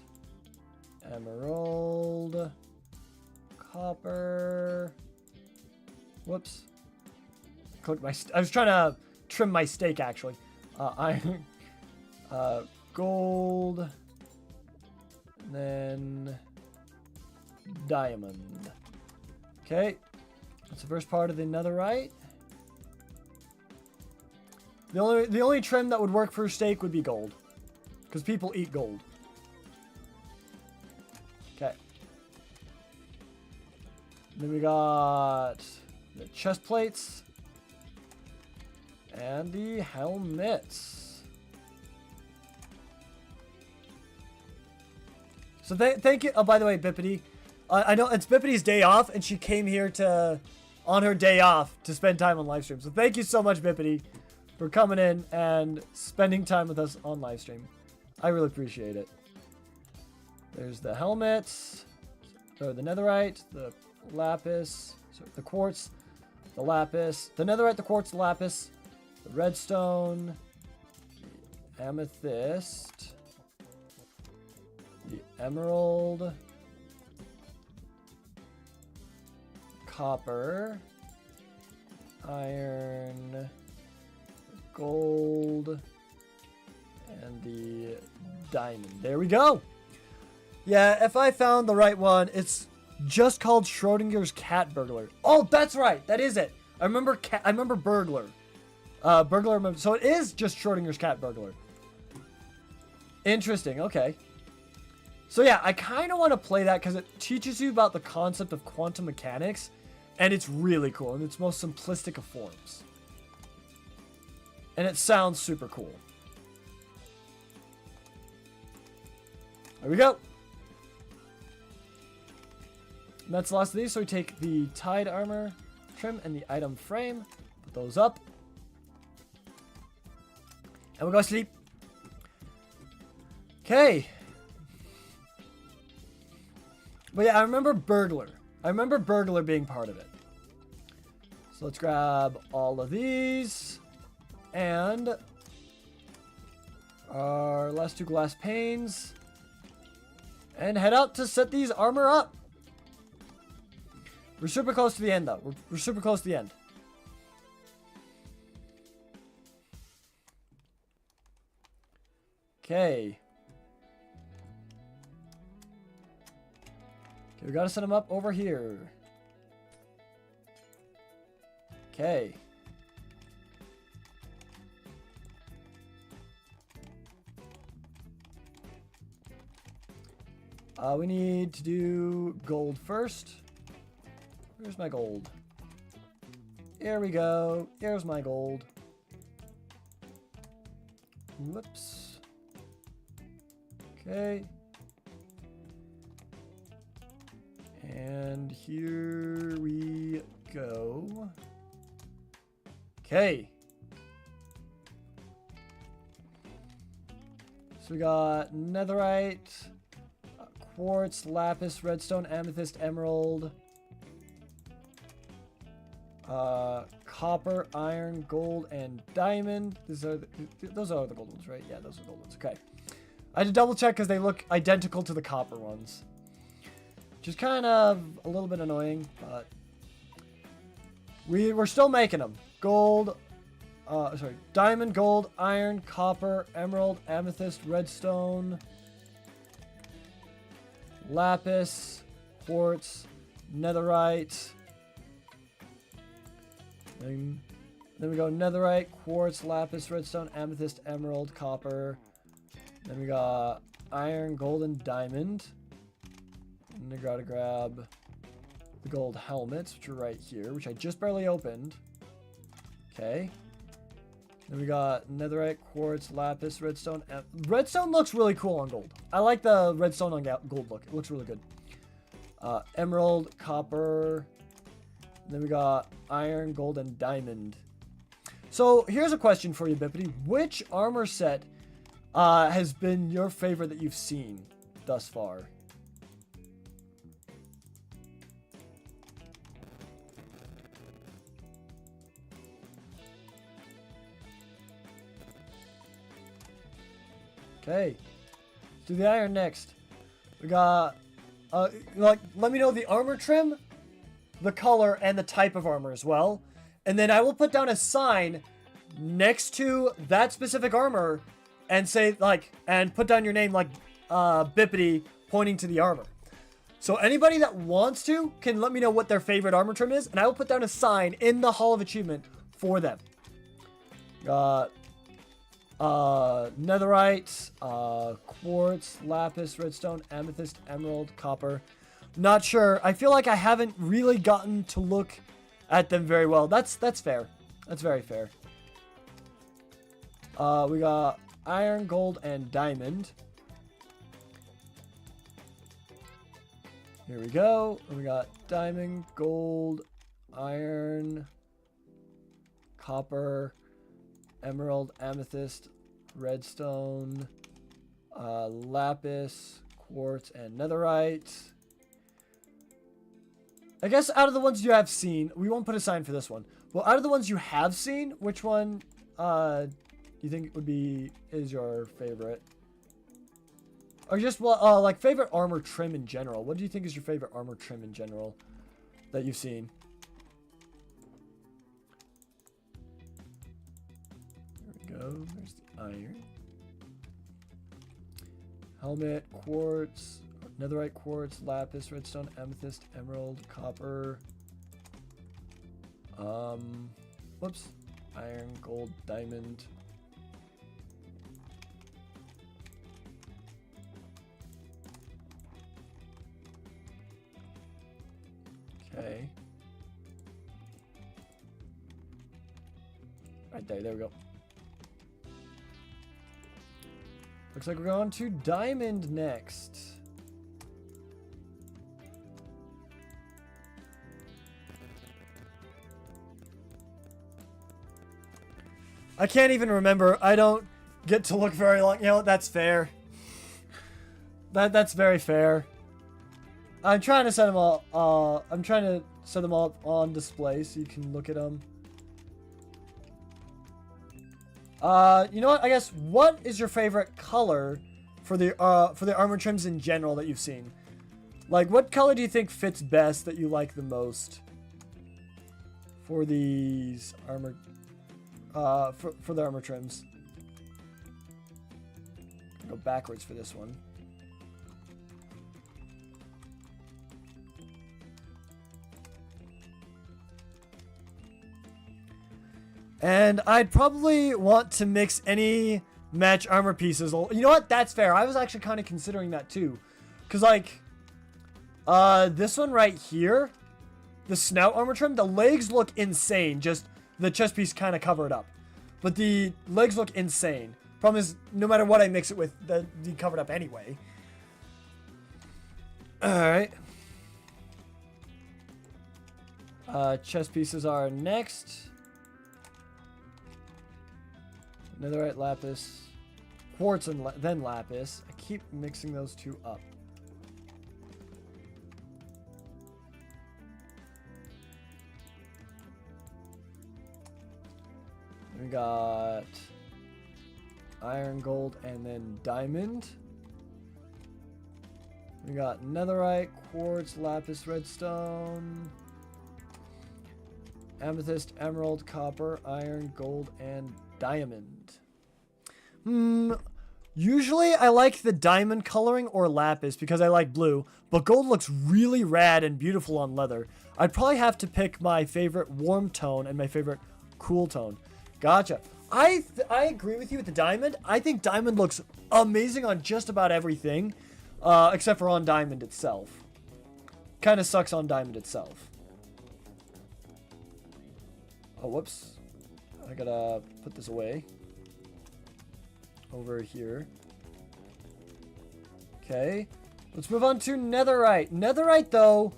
emerald, copper. Whoops. I was trying to trim my steak, actually. Iron. Gold. And then diamond. Okay. That's the first part of the netherite. The only trim that would work for steak would be gold. Because people eat gold. Okay. Then we got the chest plates. And the helmets. So thank you. Oh, by the way, Bippity. I know it's Bippity's day off, and she came here on her day off to spend time on live stream. So thank you so much, Bippity, for coming in and spending time with us on live stream. I really appreciate it. There's the helmets, or the netherite, the lapis, sorry, the quartz, the lapis, the netherite, the quartz, the lapis, the redstone, the amethyst, the emerald, copper, iron, gold, and the diamond. There we go. Yeah, if I found the right one, it's just called Schrodinger's cat burglar. Oh, that's right. That is it. I remember burglar. Burglar. So it is just Schrodinger's cat burglar. Interesting. Okay. So yeah, I kind of want to play that because it teaches you about the concept of quantum mechanics, and it's really cool in its most simplistic of forms. And it sounds super cool. There we go. And that's the last of these. So we take the tide armor trim and the item frame, put those up, and we go to sleep. Okay. But yeah, I remember burglar. I remember burglar being part of it. So let's grab all of these and our last two glass panes and head out to set these armor up. We're super close to the end, though. We're super close to the end. Okay. Okay, we gotta set them up over here. Okay. We need to do gold first. Where's my gold? Here we go. Here's my gold. Whoops. Okay. And here we go. Okay. So we got netherite, quartz, lapis, redstone, amethyst, emerald, copper, iron, gold, and diamond. Those are the gold ones, right? Yeah, those are the gold ones. Okay. I had to double check because they look identical to the copper ones. Which is kind of a little bit annoying, but we're still making them. Gold, diamond, gold, iron, copper, emerald, amethyst, redstone, lapis, quartz, netherite. Then we go netherite, quartz, lapis, redstone, amethyst, emerald, copper. Then we got iron, gold, and diamond. And I gotta grab the gold helmets, which are right here, which I just barely opened. Okay. Then we got netherite, quartz, lapis, redstone. Redstone looks really cool on gold. I like the redstone on gold look. It looks really good. Emerald, copper. And then we got iron, gold, and diamond. So here's a question for you, Bippity. Which armor set has been your favorite that you've seen thus far? Okay, let's do the iron next. We got like, let me know the armor trim, the color, and the type of armor as well. And then I will put down a sign next to that specific armor and say, like, and put down your name, like, Bippity, pointing to the armor. So anybody that wants to can let me know what their favorite armor trim is, and I will put down a sign in the Hall of Achievement for them. Netherite, quartz, lapis, redstone, amethyst, emerald, copper. Not sure. I feel like I haven't really gotten to look at them very well. That's fair. That's very fair. We got iron, gold, and diamond. Here we go. We got diamond, gold, iron, copper, emerald, amethyst, redstone, lapis, quartz, and netherite. I guess out of the ones you have seen, we won't put a sign for this one. Well, out of the ones you have seen, which one you think is your favorite? Or just, well, like, favorite armor trim in general. What do you think is your favorite armor trim in general that you've seen? There we go. There's the iron. Helmet, quartz, netherite, quartz, lapis, redstone, amethyst, emerald, copper. Whoops. Iron, gold, diamond. Okay. Right there, there we go. Looks like we're going to diamond next. I can't even remember. I don't get to look very long. You know, that's fair. That's very fair. I'm trying to set them all. I'm trying to set them all up on display so you can look at them. You know what? I guess what is your favorite color for the armor trims in general that you've seen? Like, what color do you think fits best that you like the most for these armor? For the armor trims. Go backwards for this one. And I'd probably want to mix any match armor pieces. You know what? That's fair. I was actually kind of considering that too. Because, like, this one right here, the snout armor trim, the legs look insane. Just the chest piece kind of cover it up. But the legs look insane. Problem is, no matter what I mix it with, they'd be covered up anyway. Alright. Chest pieces are next. Netherite, lapis, quartz, and then lapis. I keep mixing those two up. We got iron, gold, and then diamond. We got netherite, quartz, lapis, redstone, amethyst, emerald, copper, iron, gold, and diamond. Usually I like the diamond coloring or lapis because I like blue, but gold looks really rad and beautiful on leather. I'd probably have to pick my favorite warm tone and my favorite cool tone. Gotcha. I agree with you with the diamond. I think diamond looks amazing on just about everything, except for on diamond itself. Kind of sucks on diamond itself. Oh, whoops. I gotta put this away. Over here. Okay. Let's move on to netherite. Netherite, though,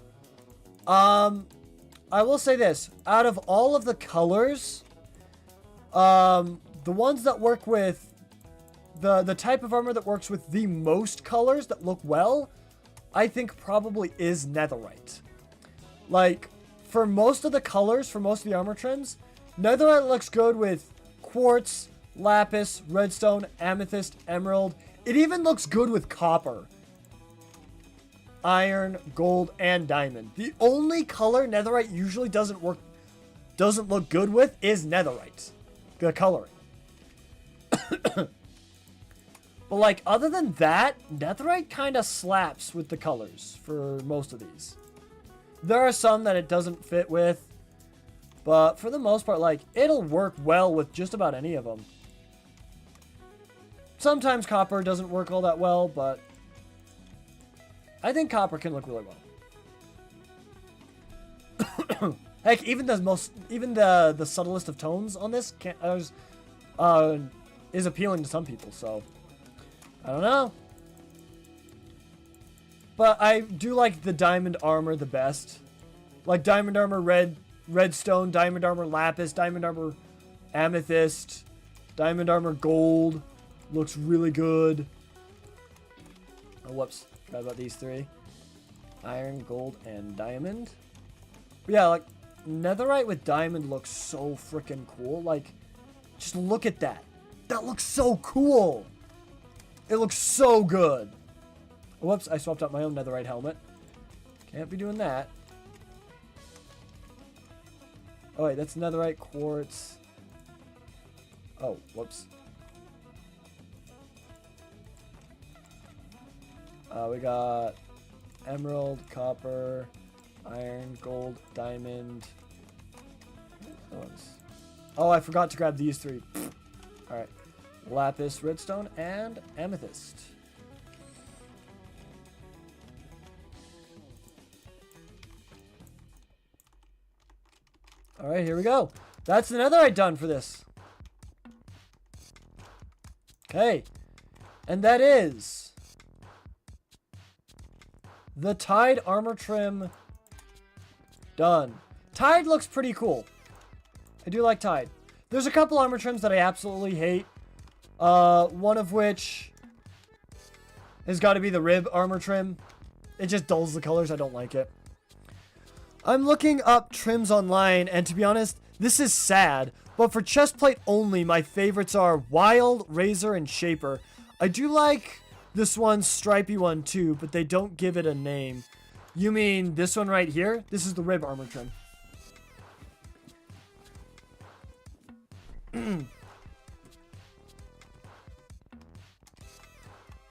I will say this. Out of all of the colors, the ones that work with the type of armor that works with the most colors that look well, I think probably is netherite. Like, for most of the colors, for most of the armor trims, netherite looks good with quartz, lapis, redstone, amethyst, emerald. It even looks good with copper. iron, gold, and diamond. The only color netherite usually doesn't look good with is netherite. The coloring. But like, other than that, netherite kind of slaps with the colors for most of these. There are some that it doesn't fit with, but for the most part, like, it'll work well with just about any of them. Sometimes copper doesn't work all that well, but I think copper can look really well. Heck, even the subtlest of tones on this is appealing to some people, so I don't know. But I do like the diamond armor the best. Like diamond armor redstone, diamond armor lapis, diamond armor amethyst, diamond armor gold. Looks really good. Oh, whoops. Forgot about these three. Iron, gold, and diamond. But yeah, like, netherite with diamond looks so freaking cool. Like, just look at that. That looks so cool. It looks so good. Oh, whoops, I swapped out my own netherite helmet. Can't be doing that. Oh, wait, that's netherite quartz. Oh, whoops. We got emerald, copper, iron, gold, diamond. Oh, I forgot to grab these three. Alright. Lapis, redstone, and amethyst. Alright, here we go. That's the netherite done for this. Okay. And that is the Tide armor trim done. Tide looks pretty cool. I do like Tide. There's a couple armor trims that I absolutely hate. One of which has got to be the rib armor trim. It just dulls the colors. I don't like it. I'm looking up trims online, and to be honest, this is sad. But for chestplate only, my favorites are Wild, Razor, and Shaper. I do like this one, stripy one too, but they don't give it a name. You mean this one right here? This is the rib armor trim.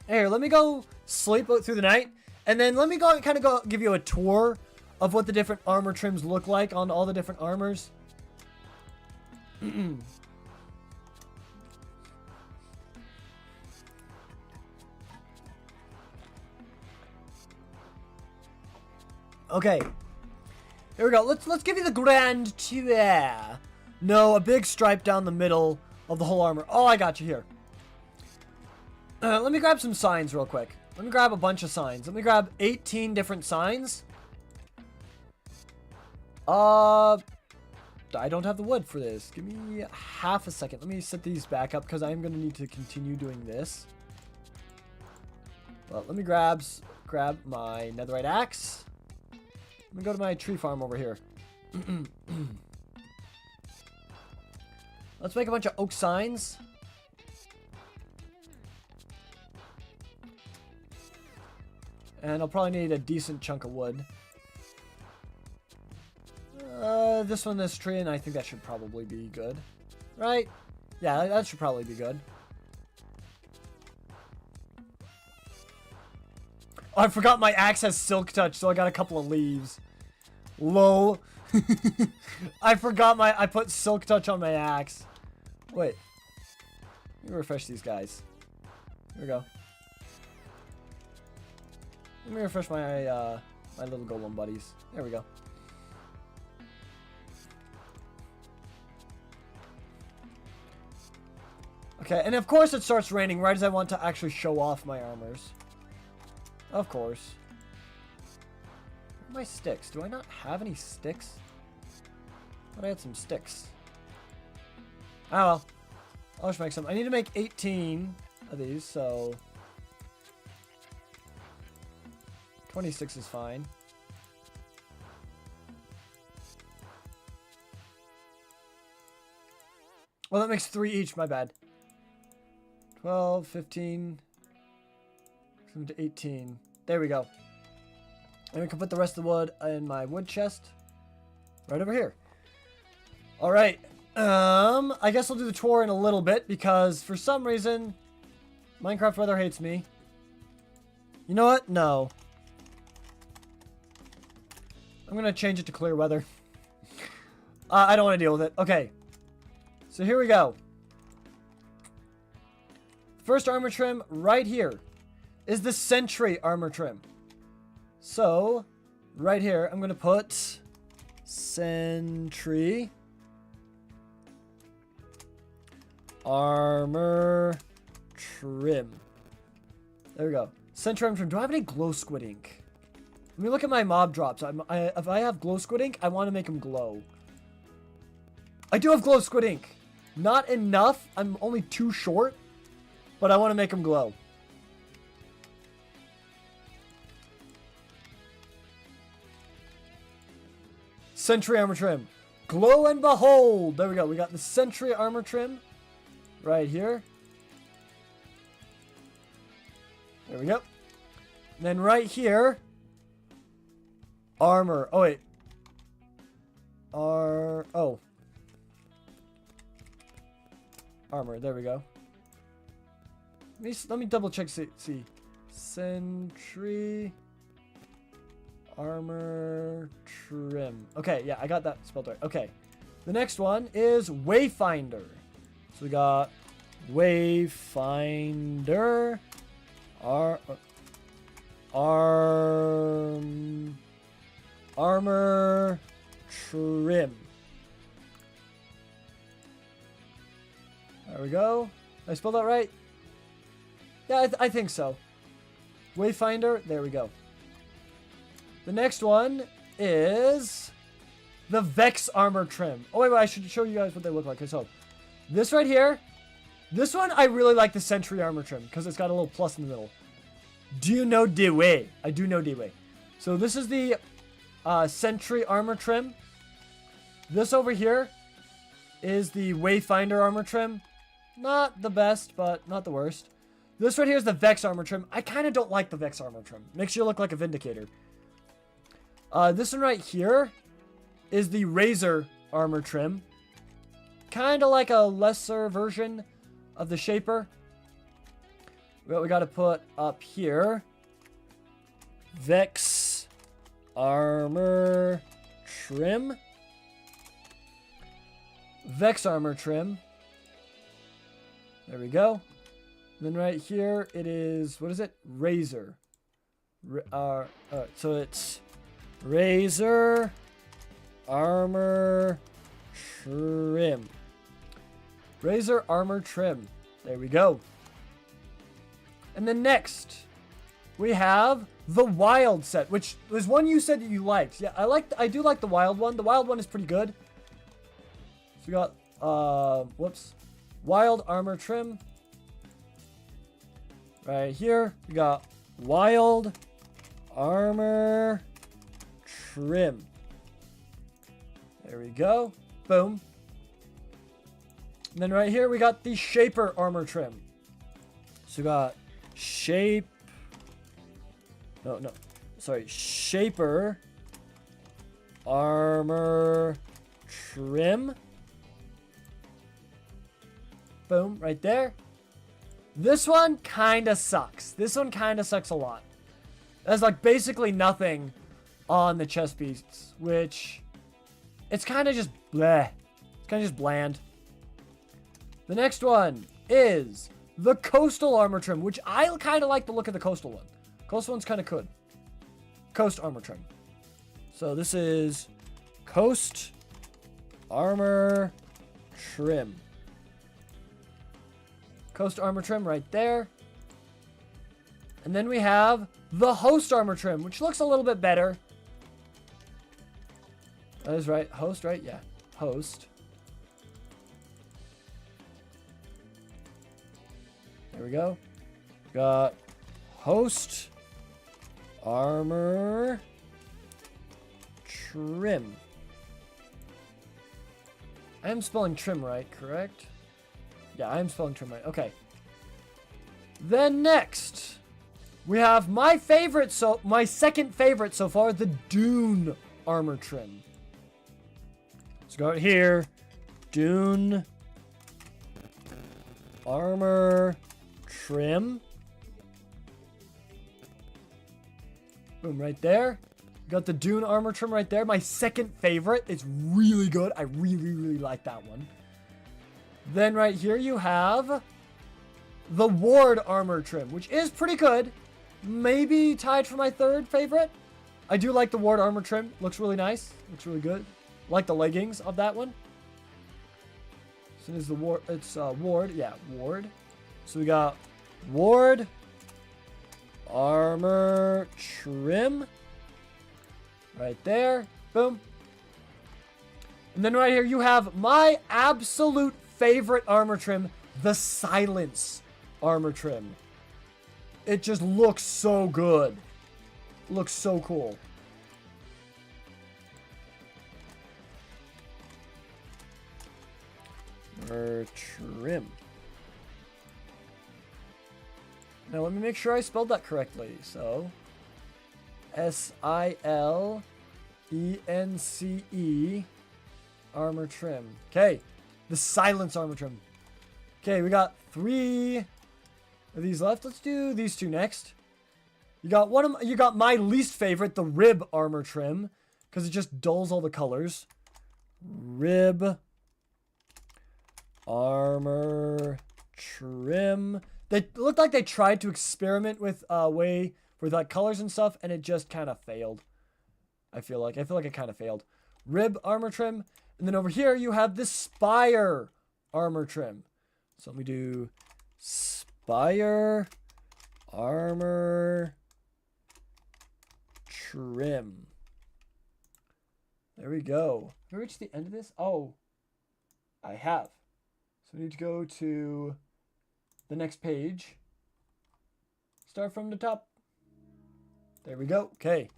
Here, let me go sleep through the night, and then let me go give you a tour of what the different armor trims look like on all the different armors. Okay, here we go. Let's give you the grand tour. No, a big stripe down the middle of the whole armor. Oh, I got you here. Let me grab some signs real quick. Let me grab a bunch of signs. Let me grab 18 different signs. I don't have the wood for this. Give me half a second. Let me set these back up because I'm going to need to continue doing this. Well, let me grab my netherite axe. Let me go to my tree farm over here. Let's make a bunch of oak signs. And I'll probably need a decent chunk of wood. This tree, and I think that should probably be good. Right? Yeah, that should probably be good. Oh, I forgot my axe has silk touch, so I got a couple of leaves. Lol. I forgot I put silk touch on my axe. Wait. Let me refresh these guys. Here we go. Let me refresh my my little golem buddies. There we go. Okay, and of course it starts raining right as I want to actually show off my armors. Of course. Where are my sticks? Do I not have any sticks? I thought I had some sticks. Oh well. I'll just make some. I need to make 18 of these, so 26 is fine. Well, that makes 3 each, my bad. 12, 15, 18. There we go. And we can put the rest of the wood in my wood chest. Right over here. Alright. I guess I'll do the tour in a little bit because for some reason, Minecraft weather hates me. You know what? No. I'm going to change it to clear weather. I don't want to deal with it. Okay. So here we go. First armor trim right here is the Sentry armor trim. So, right here, I'm going to put Sentry armor trim. There we go. Sentry armor trim. Do I have any glow squid ink? Let me look at my mob drops. If I have glow squid ink, I want to make them glow. I do have glow squid ink. Not enough. I'm only too short. But I want to make them glow. Sentry armor trim. Glow and behold. There we go. We got the Sentry armor trim. Right here. There we go. And then right here. Armor. Oh, wait. Oh. Armor. There we go. Let me double check. See. Sentry armor trim. Okay, yeah, I got that spelled right. Okay. The next one is Wayfinder. So we got Wayfinder. Armor trim. There we go. Did I spell that right? Yeah, I think so. Wayfinder. There we go. The next one is the Vex armor trim. Oh, wait, I should show you guys what they look like. Okay, so this right here. This one, I really like the Sentry armor trim because it's got a little plus in the middle. Do you know the way? I do know the way. So this is the Sentry armor trim. This over here is the Wayfinder armor trim. Not the best, but not the worst. This right here is the Vex armor trim. I kind of don't like the Vex armor trim. Makes you look like a Vindicator. This one right here is the Razor armor trim. Kind of like a lesser version of the Shaper. What we got to put up here. Vex armor trim. Vex armor trim. There we go. Then right here it is, what is it? Razor. So it's Razor armor trim. Razor armor trim. There we go. And then next we have the Wild set, which was one you said that you liked. Yeah, I do like the Wild one. The Wild one is pretty good. So we got Wild armor trim. Right here we got Wild armor trim. There we go. Boom. And then right here we got the Shaper armor trim. So we got Shaper armor trim. Boom, right there. This one kind of sucks. This one kind of sucks a lot. There's like basically nothing on the chest pieces, which it's kind of just bleh. It's kind of just bland. The next one is the Coastal armor trim, which I kind of like the look of the Coastal one. Coastal one's kind of good. Coast armor trim. So this is Coast armor trim. Coast armor trim right there. And then we have the Host armor trim, which looks a little bit better. That is right. Host, right? Yeah. Host. There we go. Got Host armor trim. I am spelling trim right, correct? Yeah, I am spelling trim right. Okay. Then next, we have my second favorite so far, the Dune armor trim. Let's go out here. Dune armor trim. Boom, right there. Got the Dune armor trim right there. My second favorite. It's really good. I really, really like that one. Then right here you have the Ward armor trim, which is pretty good. Maybe tied for my third favorite. I do like the Ward armor trim. Looks really nice. Looks really good. Like the leggings of that one. So there's the Ward. It's Ward. Yeah, Ward. So we got Ward armor trim. Right there. Boom. And then right here you have my absolute favorite armor trim, the Silence armor trim. It just looks so good. Looks so cool. Trim. Now let me make sure I spelled that correctly. So S-I-L-E-N-C-E armor trim. Okay. The Silence armor trim. Okay, we got 3 of these left. Let's do these 2 next. You got my least favorite, the Rib armor trim, because it just dulls all the colors. Rib armor trim. They looked like they tried to experiment with like colors and stuff, and it just kind of failed. I feel like it kind of failed. Rib armor trim. And then over here you have the Spire armor trim. So let me do Spire armor trim. There we go. Have I reached the end of this? Oh, I have. So we need to go to the next page. Start from the top. There we go. Okay.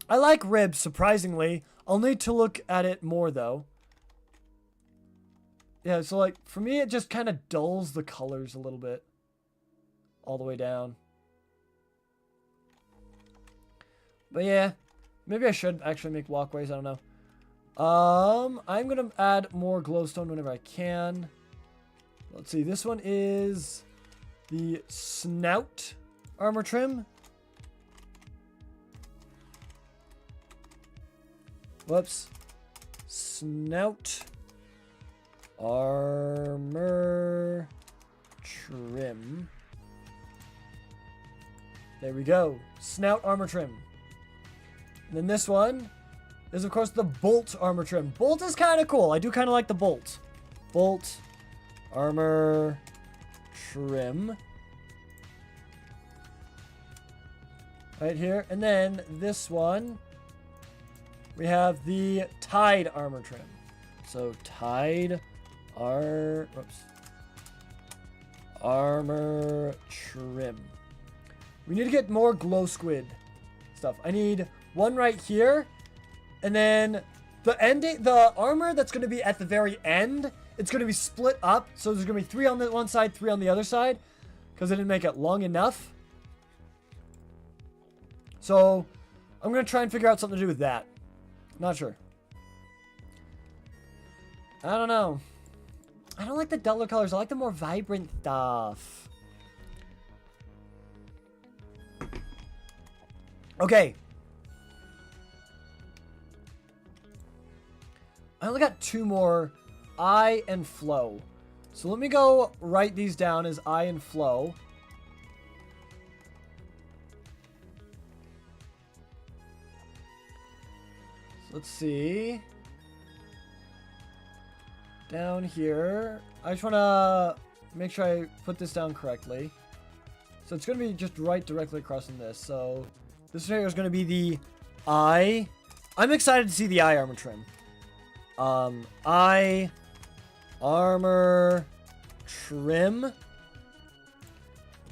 I like ribs, surprisingly. I'll need to look at it more, though. Yeah, so, like, for me, it just kind of dulls the colors a little bit. All the way down. But, yeah. Maybe I should actually make walkways. I don't know. I'm going to add more glowstone whenever I can. Let's see. This one is the Snout armor trim. Whoops. Snout armor trim. There we go. Snout armor trim. And then this one is, of course, the Bolt armor trim. Bolt is kind of cool. I do kind of like the Bolt. Bolt armor trim. Right here. And then this one, we have the Tide armor trim. So Tide armor trim. We need to get more glow squid stuff. I need one right here, and then the armor that's going to be at the very end, it's going to be split up. So there's going to be 3 on the one side, 3 on the other side, because I didn't make it long enough. So I'm going to try and figure out something to do with that. Not sure. I don't know. I don't like the duller colors. I like the more vibrant stuff. Okay. I only got 2 more. Eye and Flow. So let me go write these down as Eye and Flow. Let's see. Down here. I just want to make sure I put this down correctly. So it's going to be just right directly across from this. So this right here is going to be the eye. I'm excited to see the eye armor trim. Eye armor trim.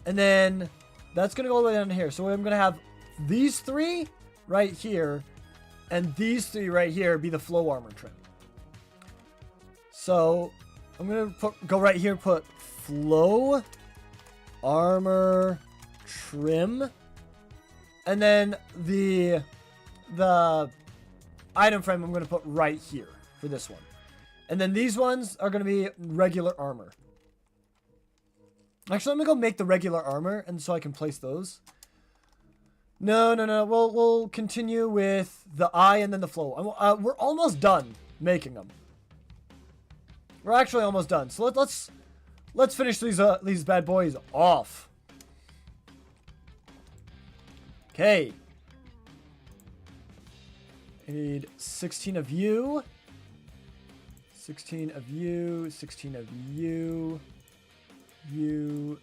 And then that's going to go all the way down here. So I'm going to have these 3 right here. And these 3 right here be the flow armor trim. So I'm going to go right here, put flow armor trim. And then the item frame I'm going to put right here for this one. And then these ones are going to be regular armor. Actually, I'm going to go make the regular armor, and so I can place those. No. We'll continue with the eye and then the flow. We're almost done making them. We're actually almost done. So let's finish these bad boys off. Okay. I need 16 of you. 16 of you. 16 of you. You,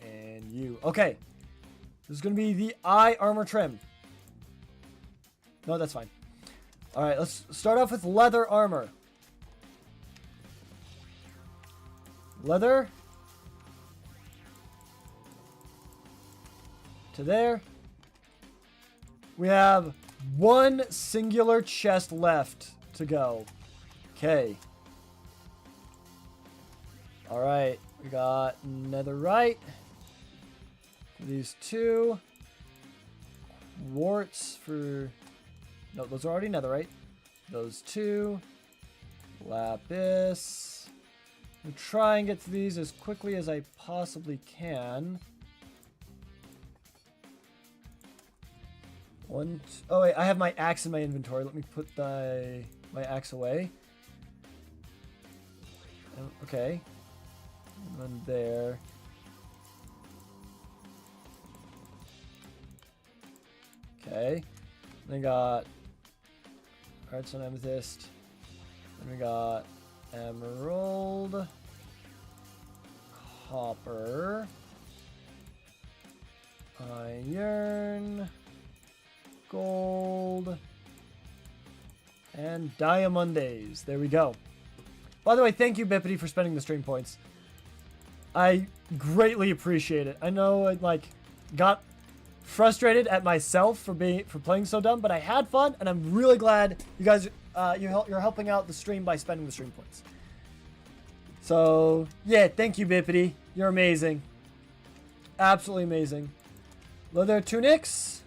and you. Okay. This is going to be the eye armor trim. No, that's fine. Alright, let's start off with leather armor. Leather. To there. We have one singular chest left to go. Okay. Alright, we got netherite. These two. Quartz for... No, those are already netherite. Those two. Lapis. I'll try and get to these as quickly as I possibly can. Oh wait, I have my axe in my inventory. Let me put my axe away. Okay. And then there. Okay. Then we got redstone amethyst. Then we got emerald. Copper. Iron. Gold. And diamondes. There we go. By the way, thank you, Bippity, for spending the stream points. I greatly appreciate it. I know I got frustrated at myself for playing so dumb, but I had fun, and I'm really glad you guys you're helping out the stream by spending the stream points. So yeah, thank you, Bippity. You're amazing. Absolutely amazing. Leather tunics.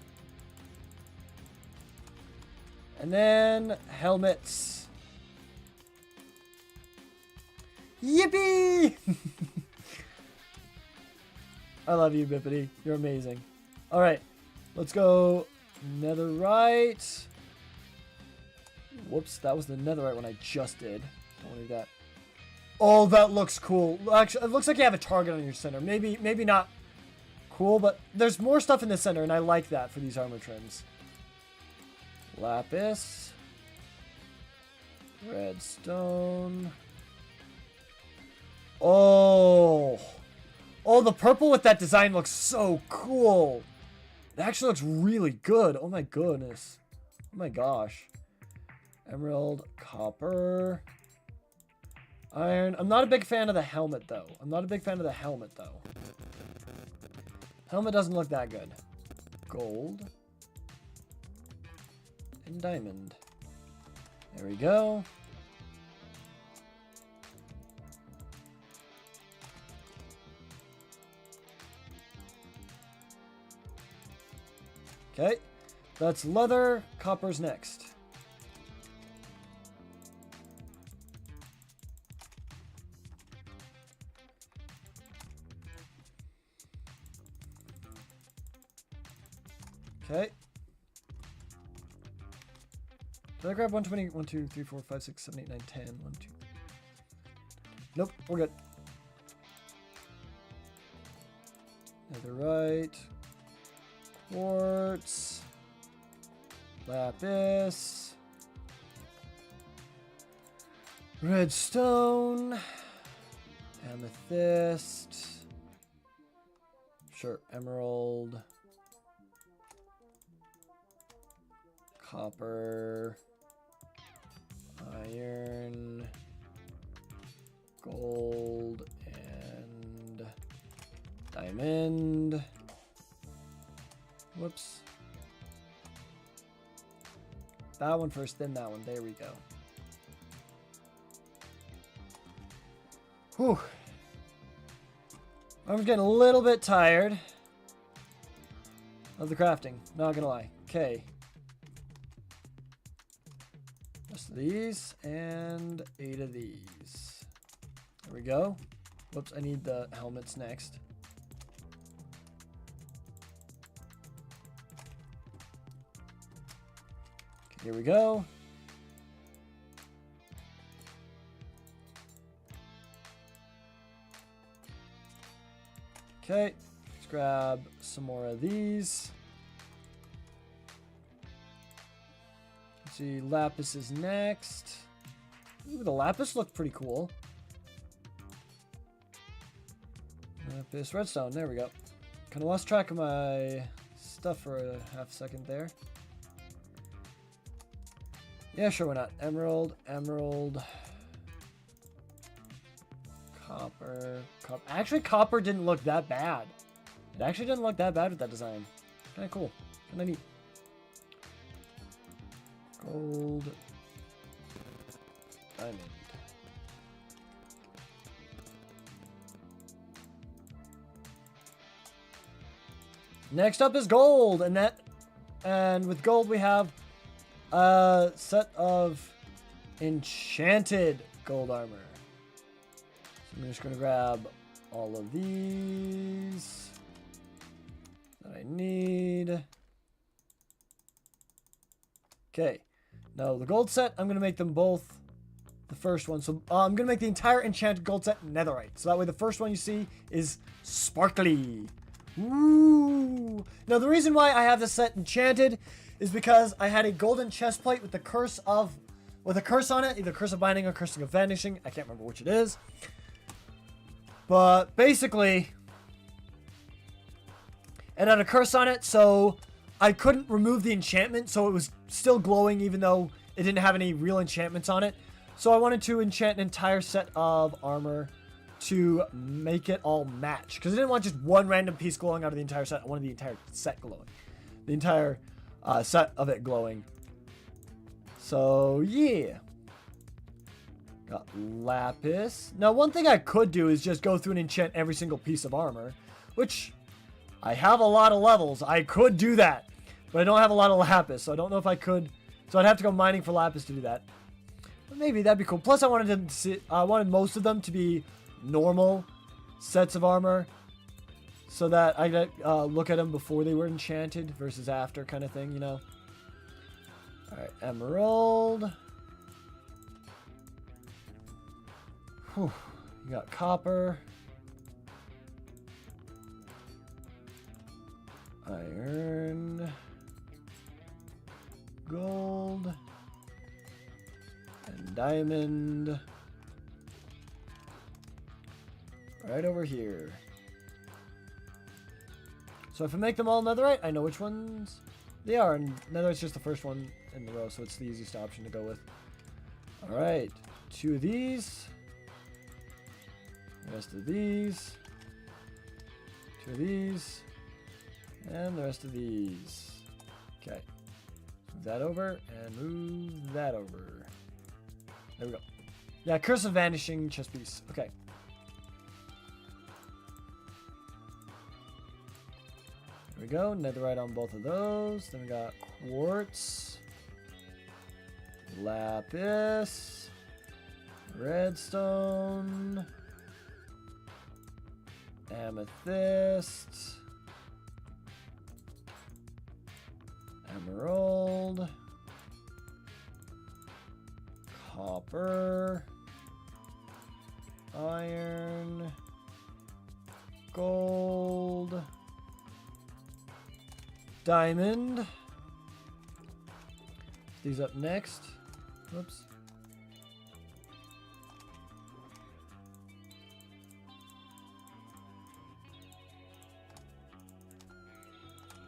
And then helmets. Yippee! I love you, Bippity. You're amazing. Alright. Let's go netherite. Whoops, that was the netherite one I just did. Don't need that. Oh, that looks cool. Actually, it looks like you have a target on your center. Maybe not cool, but there's more stuff in the center, and I like that for these armor trims. Lapis. Redstone. Oh, the purple with that design looks so cool. It actually looks really good. Oh my goodness. Oh my gosh. Emerald, copper, iron. I'm not a big fan of the helmet, though. Helmet doesn't look that good. Gold. And diamond. There we go. Okay, that's leather. Copper's next. Okay. Did I grab 120? 1, 2, 3, 4, 5, 6, 7, 8, 9, 10. 1, 2. Nope, we're good. Netherite. Quartz. Lapis. Redstone. Amethyst. Sure, emerald. Copper. Iron. Gold. And diamond. Whoops. That one first, then that one. There we go. Whew. I'm getting a little bit tired of the crafting. Not gonna lie. Okay. Just these and 8 of these. There we go. Whoops, I need the helmets next. Okay, here we go. Okay, let's grab some more of these. Let's see, lapis is next. Ooh, the lapis looked pretty cool. Lapis, redstone, there we go. Kind of lost track of my stuff for a half second there. Yeah, sure, why not? Emerald, emerald. Copper. Actually, copper didn't look that bad. It actually didn't look that bad with that design. Kind of cool. Kind of neat. Gold. Diamond. Next up is gold, and with gold we have a set of enchanted gold armor. I'm just going to grab all of these that I need. Okay. Now, the gold set, I'm going to make them both the first one. So, I'm going to make the entire enchanted gold set netherite. So that way the first one you see is sparkly. Ooh. Now, the reason why I have this set enchanted is because I had a golden chest plate with a curse on it. Either curse of binding or curse of vanishing. I can't remember which it is. But basically, it had a curse on it, so I couldn't remove the enchantment, so it was still glowing even though it didn't have any real enchantments on it. So I wanted to enchant an entire set of armor to make it all match. Because I didn't want just one random piece glowing out of the entire set. I wanted the entire set glowing. The entire set of it glowing. So, yeah. Got lapis. Now, one thing I could do is just go through and enchant every single piece of armor, which I have a lot of levels. I could do that, but I don't have a lot of lapis, so I don't know if I could. So I'd have to go mining for lapis to do that. But maybe that'd be cool. Plus, I wanted them to see, I wanted most of them to be normal sets of armor, so that I could look at them before they were enchanted versus after, kind of thing, you know. All right, emerald. Whew. You got copper, iron, gold, and diamond right over here. So if I make them all netherite, I know which ones they are, and netherite's just the first one in the row, so it's the easiest option to go with. All right, 2 of these. The rest of these, 2 of these, and the rest of these. Okay, move that over and move that over. There we go. Yeah, curse of vanishing chest piece. Okay. There we go. Netherite on both of those. Then we got quartz, lapis, redstone, amethyst, emerald, copper, iron, gold, diamond. These up next. Whoops.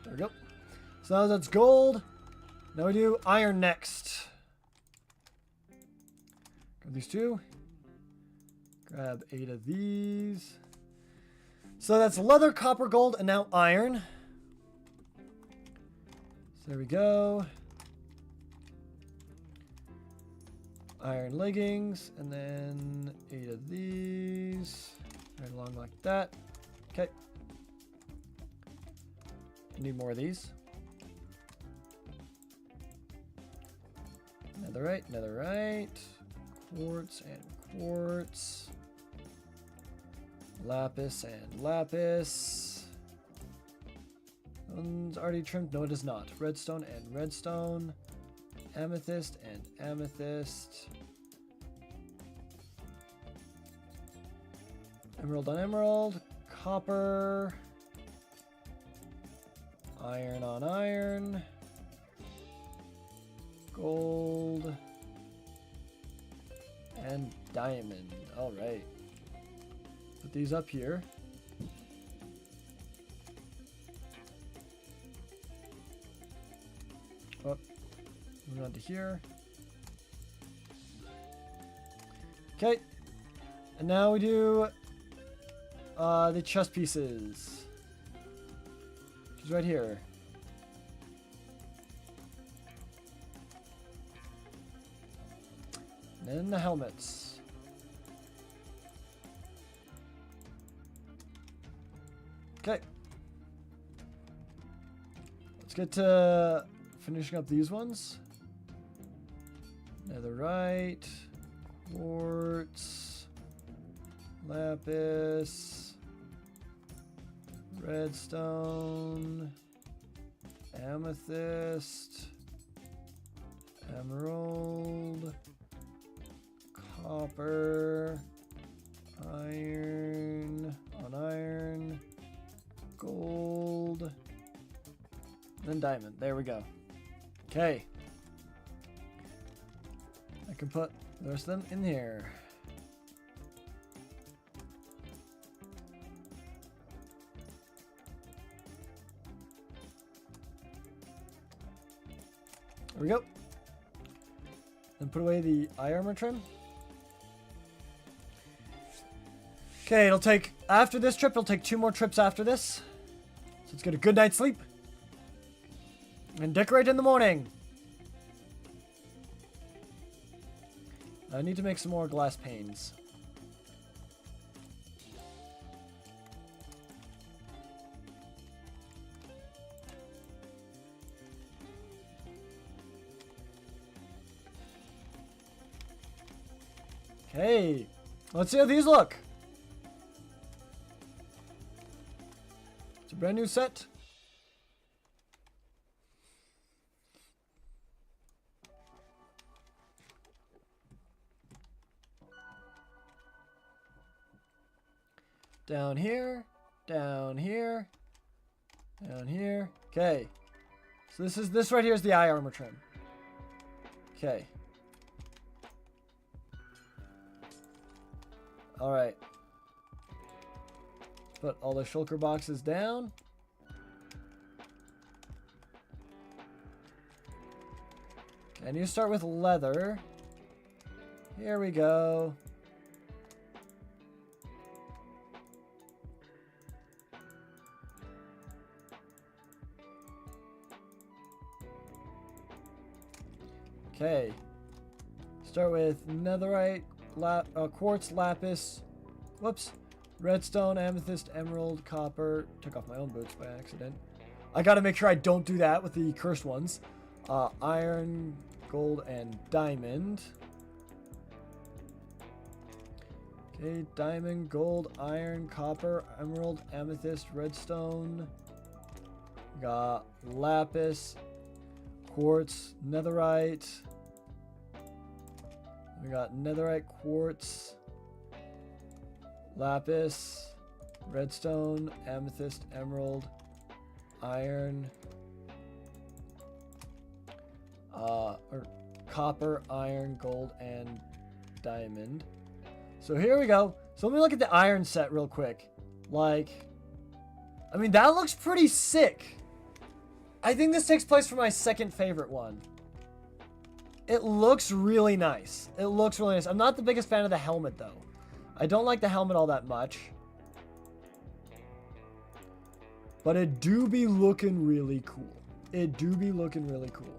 There we go. So now that's gold. Now we do iron next. Grab these 2. Grab 8 of these. So that's leather, copper, gold, and now iron. So there we go. Iron leggings, and then 8 of these. Right along like that. Okay. Need more of these. Netherite, netherite. Quartz and quartz. Lapis and lapis. One's already trimmed. No, it is not. Redstone and redstone. Amethyst and amethyst. Emerald on emerald. Copper. Iron on iron. Gold. And diamond. Alright. Put these up here. Oh, moving on to here. Okay. And now we do the chest pieces. Which is right here. And then the helmets. Okay. Let's get to finishing up these ones. Netherite, quartz, lapis, redstone, amethyst, emerald, copper, iron on iron, gold, and diamond. There we go. Okay. I can put the rest of them in here. There we go. Then put away the eye armor trim. Okay, it'll take, after this trip, it'll take 2 more trips after this. So let's get a good night's sleep. And decorate in the morning. I need to make some more glass panes. Okay, let's see how these look. It's a brand new set. Down here, down here, down here. Okay. So this right here is the eye armor trim. Okay. All right. Put all the shulker boxes down. Okay, and you start with leather. Here we go. Okay. Start with netherite, quartz, lapis, whoops, redstone, amethyst, emerald, copper. Took off my own boots by accident. I gotta make sure I don't do that with the cursed ones. Iron, gold, and diamond. Okay, diamond, gold, iron, copper, emerald, amethyst, redstone. Got lapis, quartz, netherite. We got netherite, quartz, lapis, redstone, amethyst, emerald, iron, or copper, iron, gold, and diamond. So here we go. So let me look at the iron set real quick. Like, I mean, that looks pretty sick. I think this takes place for my second favorite one. It looks really nice. It looks really nice. I'm not the biggest fan of the helmet, though. I don't like the helmet all that much. But it do be looking really cool. It do be looking really cool.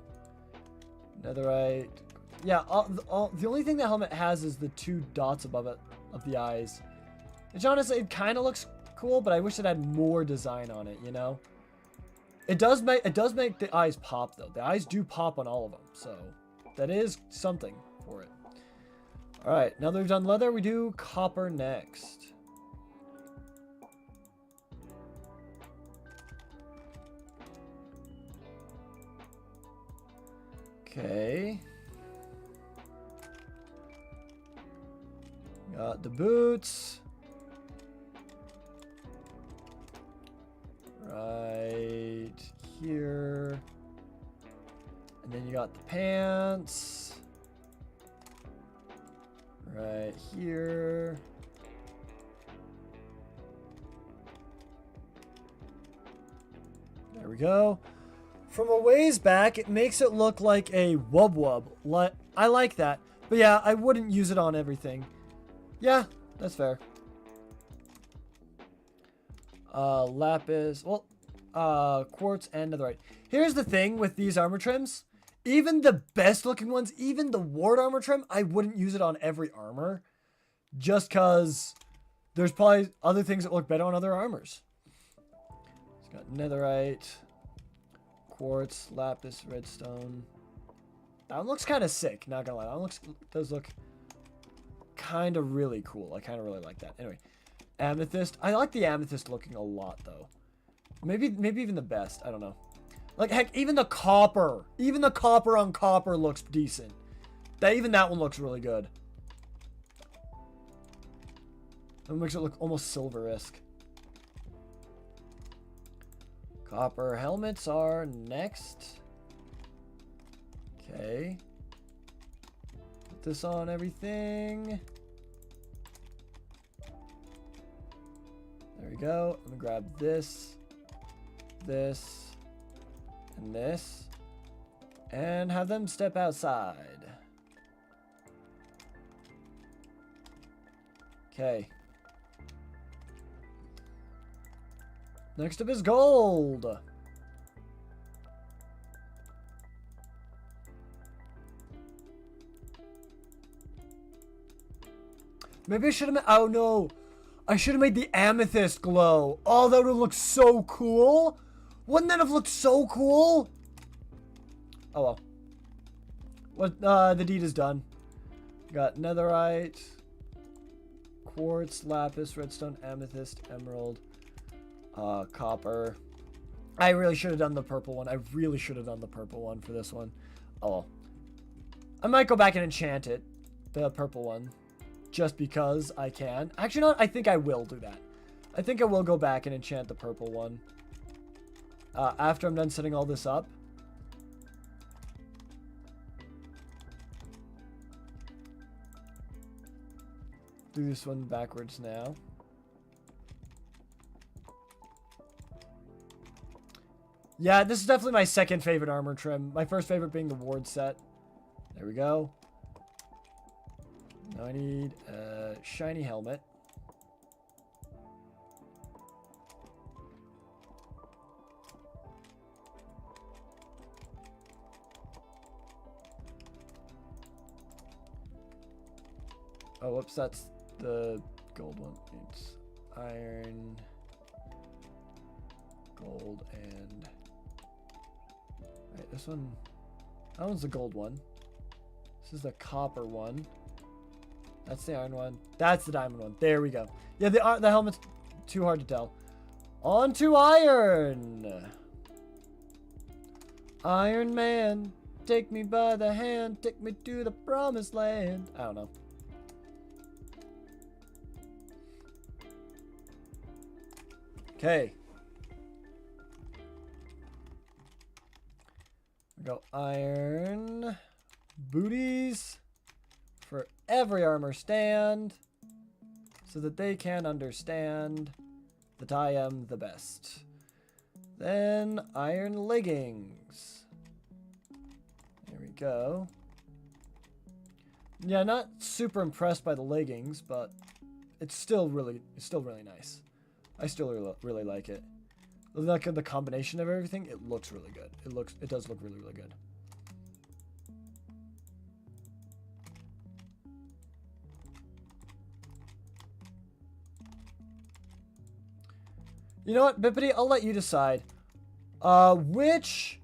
Netherite, Yeah, the only thing the helmet has is the 2 dots above it of the eyes. Which honestly, it kind of looks cool, but I wish it had more design on it, you know? It does make the eyes pop, though. The eyes do pop on all of them, so that is something for it. All right, now that we've done leather, we do copper next. Okay. Got the boots. Right here. And then you got the pants. Right here. There we go. From a ways back, it makes it look like a wub wub. I like that. But yeah, I wouldn't use it on everything. Yeah, that's fair. Lapis. Well, quartz and netherite. Here's the thing with these armor trims. Even the best looking ones, even the ward armor trim, I wouldn't use it on every armor. Just because there's probably other things that look better on other armors. It's got netherite, quartz, lapis, redstone. That one looks kind of sick, not gonna lie. That one does look kind of really cool. I kind of really like that. Anyway, amethyst. I like the amethyst looking a lot, though. Maybe even the best. I don't know. Like, heck, even the copper. Even the copper on copper looks decent. Even that one looks really good. It makes it look almost silver-esque. Copper helmets are next. Okay. Put this on everything. There we go. I'm gonna grab this, this, and this, and have them step outside. Okay. Next up is gold. Maybe I should have made, oh no. I should have made the amethyst glow. Oh, that would have looked so cool. Wouldn't that have looked so cool? Oh well. What, the deed is done. Got netherite, quartz, lapis, redstone, amethyst, emerald, copper. I really should have done the purple one. I really should have done the purple one for this one. Oh well. I might go back and enchant it. The purple one. Just because I can. Actually, not. I think I will do that. I think I will go back and enchant the purple one. After I'm done setting all this up. Do this one backwards now. Yeah, this is definitely my second favorite armor trim. My first favorite being the ward set. There we go. Now I need a shiny helmet. Oh, whoops, that's the gold one. It's iron, gold, and... Right, this one... That one's the gold one. This is the copper one. That's the iron one. That's the diamond one. There we go. Yeah, the helmet's too hard to tell. On to iron. Iron Man, take me by the hand, take me to the promised land. I don't know. Okay. We go iron booties for every armor stand so that they can understand that I am the best. Then iron leggings. There we go. Yeah, not super impressed by the leggings, but it's still really nice. I still really like it. Look at the combination of everything. It looks really good. It does look really, really good. You know what, Bippity? I'll let you decide. Which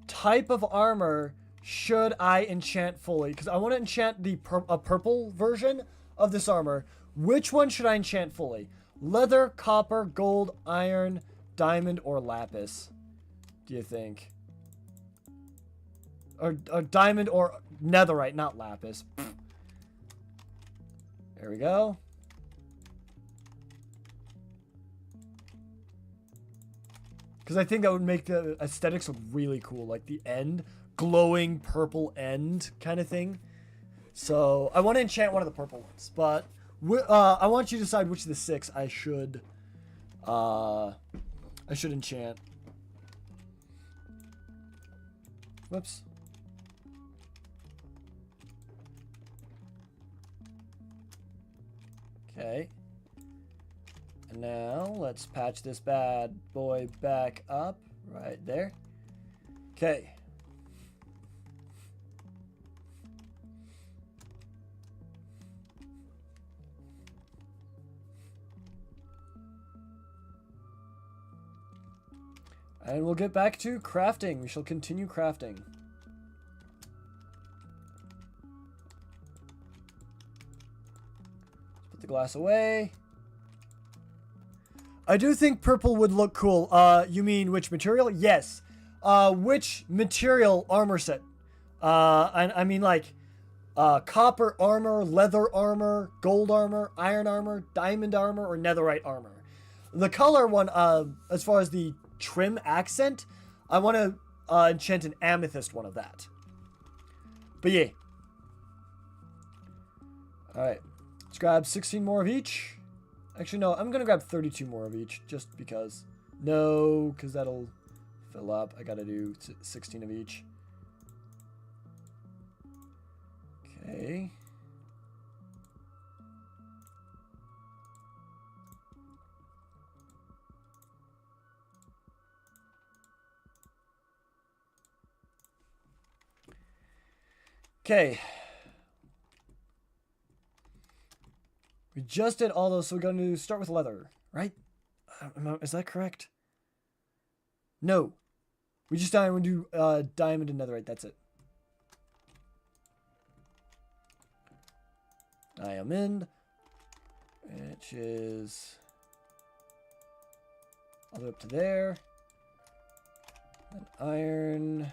type of armor should I enchant fully? Because I want to enchant the purple version of this armor. Which one should I enchant fully? Leather, copper, gold, iron, diamond, or lapis? Do you think? Or diamond or netherite, not lapis. There we go. Because I think that would make the aesthetics look really cool. Like the end, glowing purple end kind of thing. So I want to enchant one of the purple ones. But I want you to decide which of the 6 I should enchant. Whoops. Okay. And now let's patch this bad boy back up right there. Okay. And we'll get back to crafting. We shall continue crafting. Let's put the glass away. I do think purple would look cool. You mean which material? Yes. Which material armor set? I mean like copper armor, leather armor, gold armor, iron armor, diamond armor, or netherite armor. The color one, as far as the trim accent, I want to enchant an amethyst one of that. But yeah. Alright. Let's grab 16 more of each. Actually, no, I'm going to grab 32 more of each, just because. No, because that'll fill up. I got to do 16 of each. Okay. Okay. We just did all those, so we're going to start with leather, right? Is that correct? No. We just do diamond and netherite, that's it. Diamond, which is all the way up to there. And iron.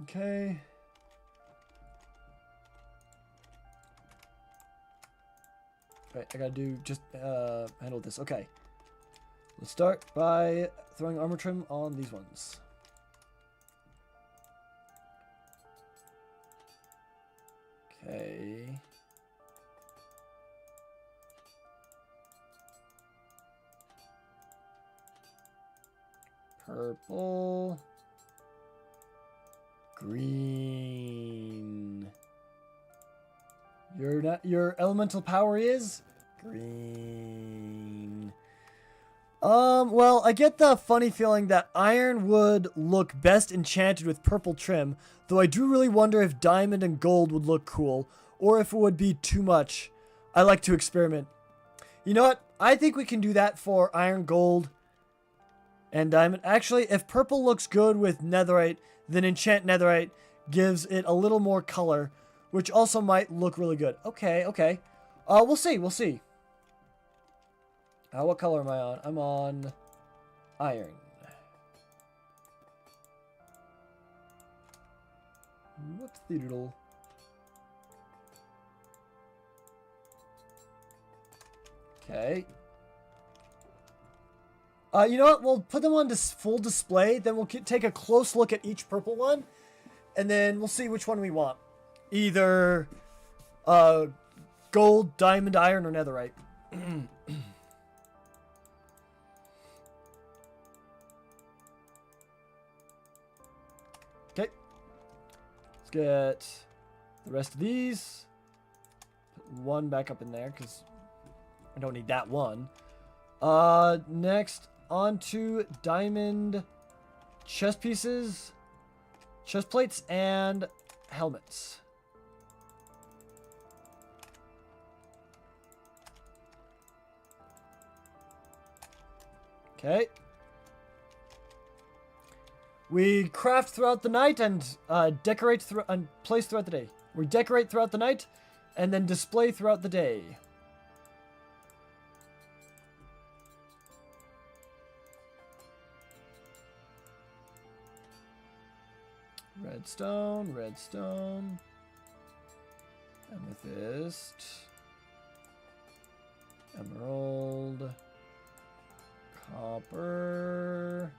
Okay. Right, I gotta do just handle this. Okay. Let's start by throwing armor trim on these ones. Okay. Purple. Green. Your elemental power is green. Well, I get the funny feeling that iron would look best enchanted with purple trim, though I do really wonder if diamond and gold would look cool, or if it would be too much. I like to experiment. You know what? I think we can do that for iron, gold, and diamond. Actually, if purple looks good with netherite, then enchant netherite gives it a little more color, which also might look really good. Okay, okay. We'll see, we'll see. What color am I on? I'm on iron. What's the doodle? Okay. You know what? We'll put them on full display. Then we'll take a close look at each purple one. And then we'll see which one we want. Either gold, diamond, iron, or netherite. Okay. Let's get the rest of these. Put one back up in there because I don't need that one. Next, onto diamond chest pieces, chest plates, and helmets. Okay. We craft throughout the night and decorate and place throughout the day. We decorate throughout the night and then display throughout the day. Redstone, redstone, amethyst, emerald, copper,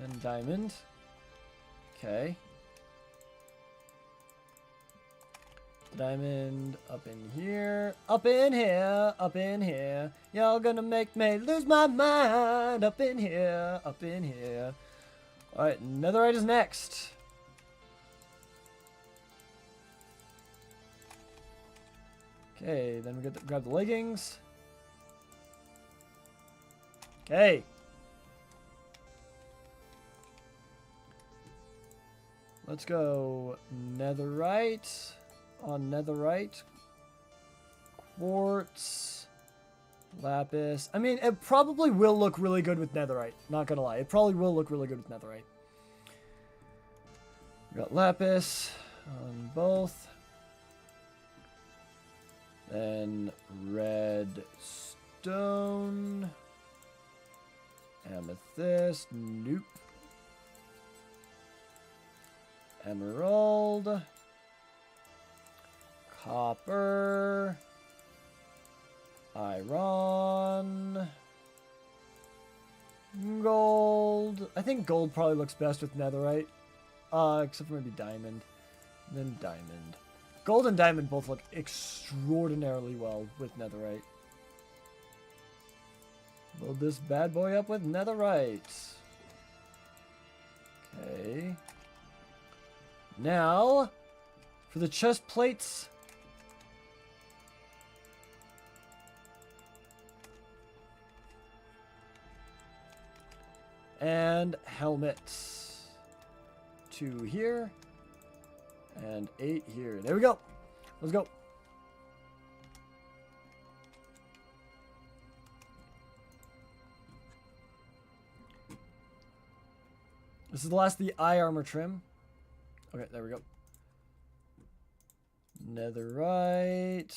and diamond. Okay. Diamond up in here, up in here, up in here. Y'all gonna make me lose my mind. Up in here, up in here. Alright, netherite is next. Okay, then we get grab the leggings. Okay. Let's go netherite. On netherite, quartz, lapis. I mean, it probably will look really good with netherite. Not gonna lie, it probably will look really good with netherite. We got lapis on both. Then redstone, amethyst. Nope. Emerald. Copper, iron, gold. I think gold probably looks best with netherite, except for maybe diamond, and then diamond. Gold and diamond both look extraordinarily well with netherite. Load this bad boy up with netherite. Okay. Now, for the chest plates. And helmets. 2 here. And 8 here. There we go. Let's go. This is the last of the eye armor trim. Okay, there we go. Netherite.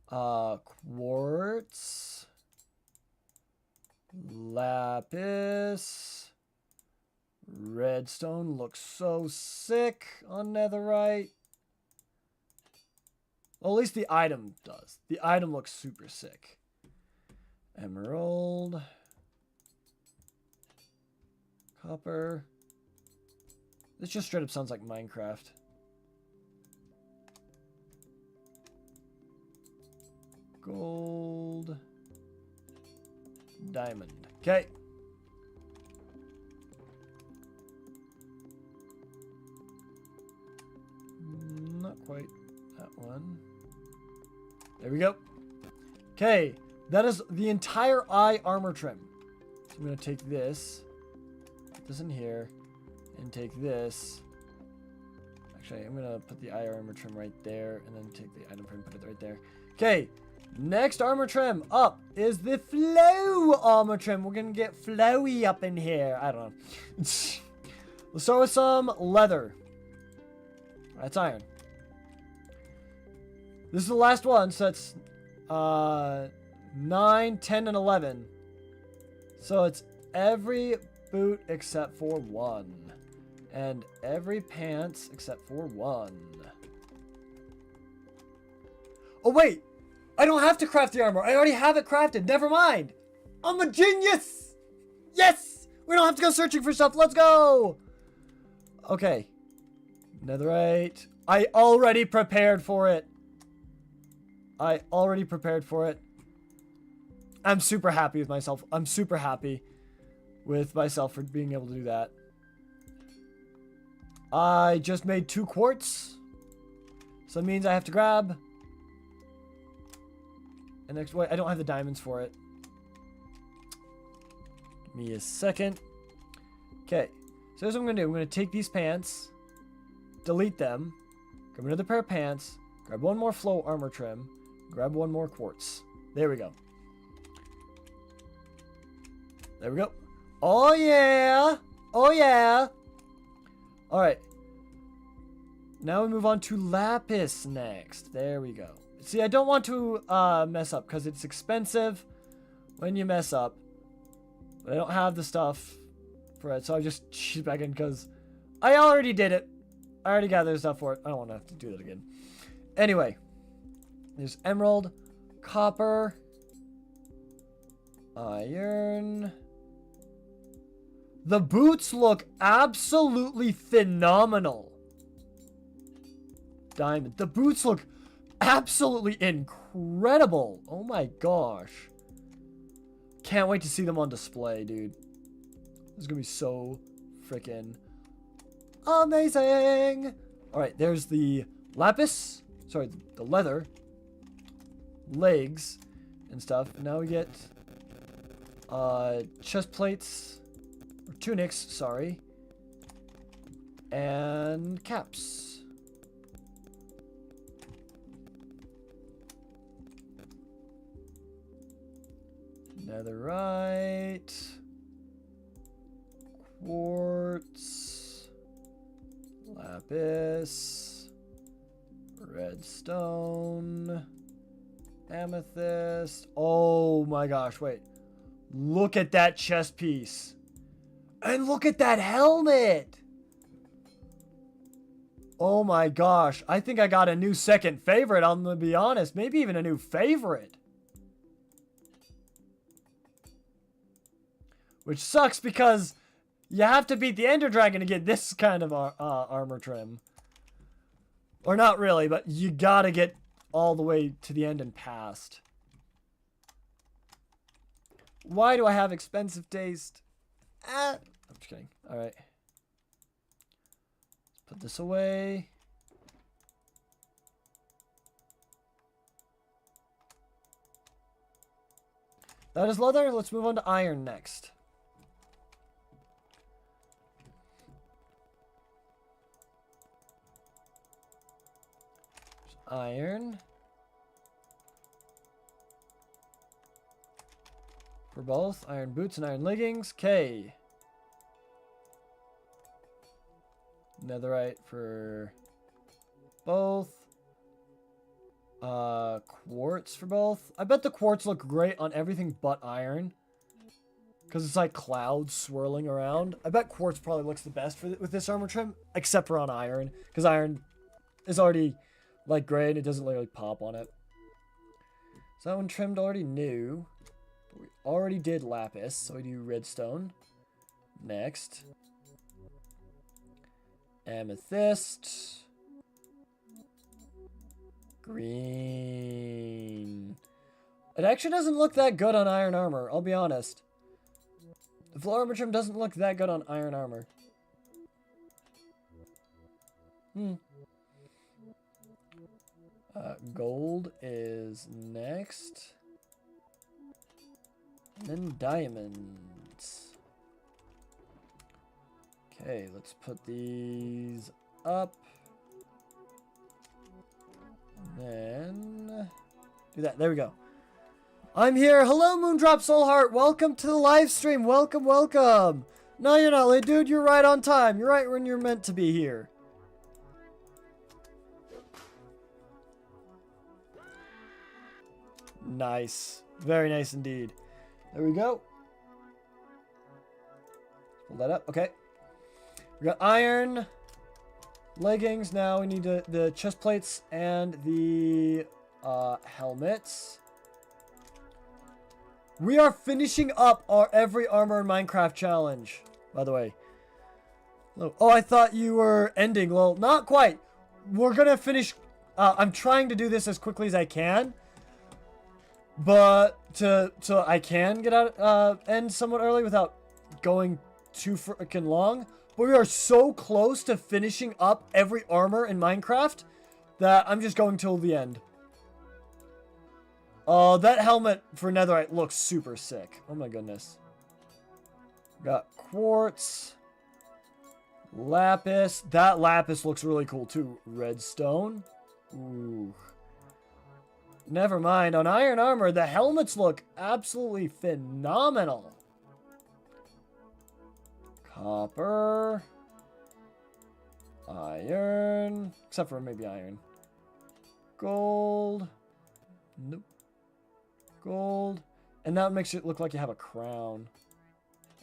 Quartz. Lapis. Redstone looks so sick on netherite. Well, at least the item does. The item looks super sick. Emerald. Copper. This just straight up sounds like Minecraft. Gold. Diamond. Okay. Not quite that one. There we go. Okay. That is the entire eye armor trim. So I'm going to take this. Put this in here. And take this. Actually, I'm going to put the eye armor trim right there. And then take the item trim, put it right there. Okay. Next armor trim up is the flow armor trim. We're going to get flowy up in here. I don't know. Let's start with some leather. That's iron. This is the last one. So it's 9, 10, and 11. So it's every boot except for 1. And every pants except for 1. Oh, wait. I don't have to craft the armor. I already have it crafted. Never mind. I'm a genius. Yes. We don't have to go searching for stuff. Let's go. Okay. Netherite. I already prepared for it. I already prepared for it. I'm super happy with myself. I'm super happy with myself for being able to do that. I just made 2 quartz. So that means I have to grab... And next, wait, I don't have the diamonds for it. Give me a second. Okay, so here's what I'm gonna do. I'm gonna take these pants, delete them. Grab another pair of pants. Grab one more flow armor trim. Grab one more quartz. There we go. There we go. Oh, yeah. Oh, yeah. All right. Now we move on to lapis next. There we go. See, I don't want to mess up because it's expensive when you mess up. But I don't have the stuff for it, so I just cheat back in because I already did it. I already gathered stuff for it. I don't want to have to do that again. Anyway, there's emerald, copper, iron. The boots look absolutely phenomenal. Diamond. The boots look absolutely incredible. Oh my gosh. Can't wait to see them on display, dude. This is gonna be so freaking amazing. Alright, there's the lapis. Sorry, the leather. Legs and stuff. And now we get chest plates. Or tunics, sorry. And caps. Netherite. Quartz. Lapis. Redstone. Amethyst. Oh my gosh, wait. Look at that chest piece. And look at that helmet. Oh my gosh. I think I got a new second favorite, I'm gonna be honest. Maybe even a new favorite. Which sucks because you have to beat the Ender Dragon to get this kind of armor trim. Or not really, but you gotta get all the way to the end and past. Why do I have expensive taste? I'm just kidding. Alright. Let's put this away. That is leather. Let's move on to iron next. Iron. For both. Iron boots and iron leggings. Okay. Netherite for both. Quartz for both. I bet the quartz look great on everything but iron. Because it's like clouds swirling around. I bet quartz probably looks the best with this armor trim. Except for on iron. Because iron is already like gray and it doesn't really pop on it. So that one trimmed already new. But we already did lapis. So we do redstone. Next. Amethyst. Green. It actually doesn't look that good on iron armor, I'll be honest. The floor armor trim doesn't look that good on iron armor. Gold is next. And then diamonds. Okay, let's put these up. And then do that. There we go. I'm here. Hello, Moondrop Soulheart. Welcome to the live stream. Welcome, welcome. No, you're not late, dude. You're right on time. You're right when you're meant to be here. Nice. Very nice indeed. There we go. Pull that up. Okay. We got iron. Leggings. Now we need the chest plates and the helmets. We are finishing up our every armor in Minecraft challenge, by the way. Oh, I thought you were ending. Well, not quite. We're gonna finish. I'm trying to do this as quickly as I can, but so I can get out end somewhat early without going too freaking long. But we are so close to finishing up every armor in Minecraft that I'm just going till the end. That helmet for netherite looks super sick. Oh my goodness. Got quartz. Lapis. That lapis looks really cool too. Redstone. Ooh. Never mind. On iron armor, the helmets look absolutely phenomenal. Copper. Iron. Except for maybe iron. Gold. Nope. Gold. And that makes it look like you have a crown.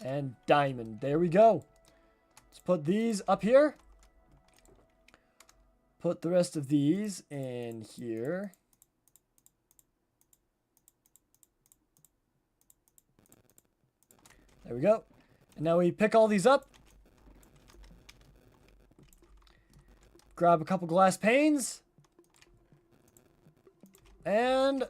And diamond. There we go. Let's put these up here. Put the rest of these in here. There we go. And now we pick all these up. Grab a couple glass panes. And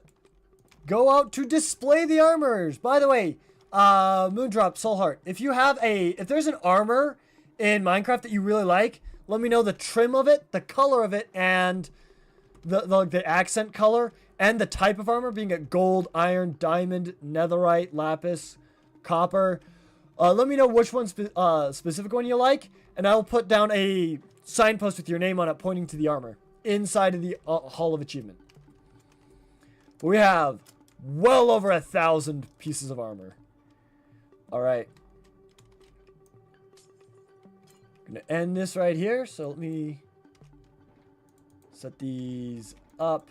go out to display the armors. By the way, Moondrop, Soulheart, if there's an armor in Minecraft that you really like, let me know the trim of it, the color of it, and the accent color, and the type of armor, being it gold, iron, diamond, netherite, lapis, copper. Let me know which one specific one you like, and I'll put down a signpost with your name on it pointing to the armor inside of the Hall of Achievement. We have well over 1,000 pieces of armor. All right. I'm going to end this right here. So let me set these up.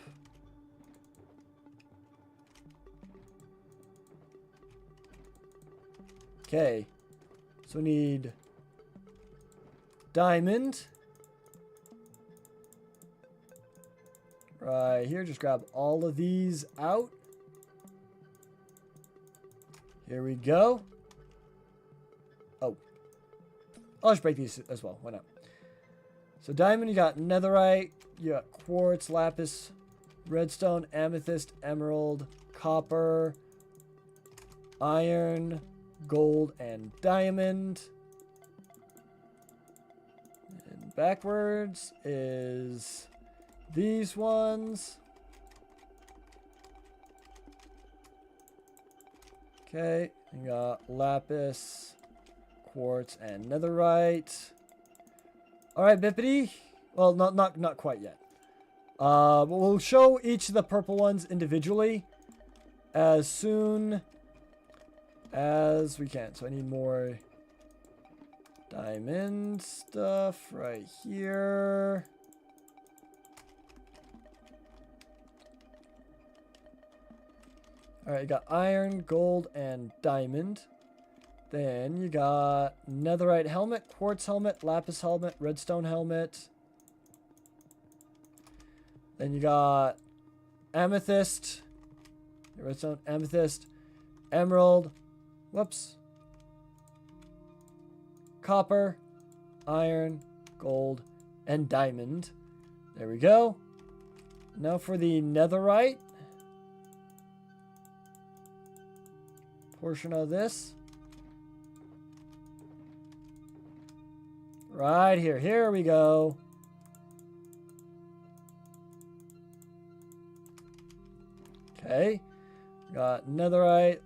Okay. So we need diamond. Right here, just grab all of these out. Here we go. Oh. I'll just break these as well. Why not? So diamond, you got netherite, you got quartz, lapis, redstone, amethyst, emerald, copper, iron, gold, and diamond. And backwards is these ones. Okay, you got lapis, quartz, and netherite. All right, Bippity. Well, not quite yet. But we'll show each of the purple ones individually as soon as we can. So I need more diamond stuff right here. Alright, you got iron, gold, and diamond. Then you got netherite helmet, quartz helmet, lapis helmet, redstone helmet. Then you got amethyst, redstone, amethyst, emerald, whoops, copper, iron, gold, and diamond. There we go. Now for the netherite portion of this. Right here. Here we go. Okay. Got netherite,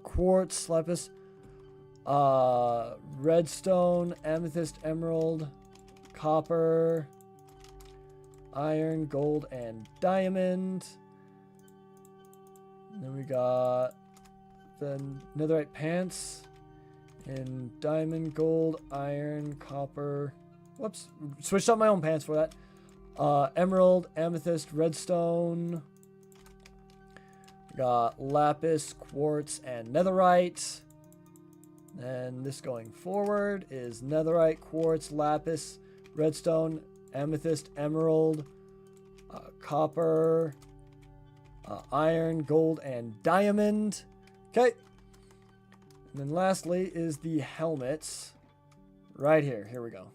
quartz, lapis, redstone, amethyst, emerald, copper, iron, gold, and diamond. And then we got the netherite pants in diamond, gold, iron, copper. Whoops. Switched up my own pants for that. Emerald, amethyst, redstone. We got lapis, quartz, and netherite. And this going forward is netherite, quartz, lapis, redstone, amethyst, emerald, copper, iron, gold, and diamond. Okay. And then lastly is the helmets. Right here. Here we go.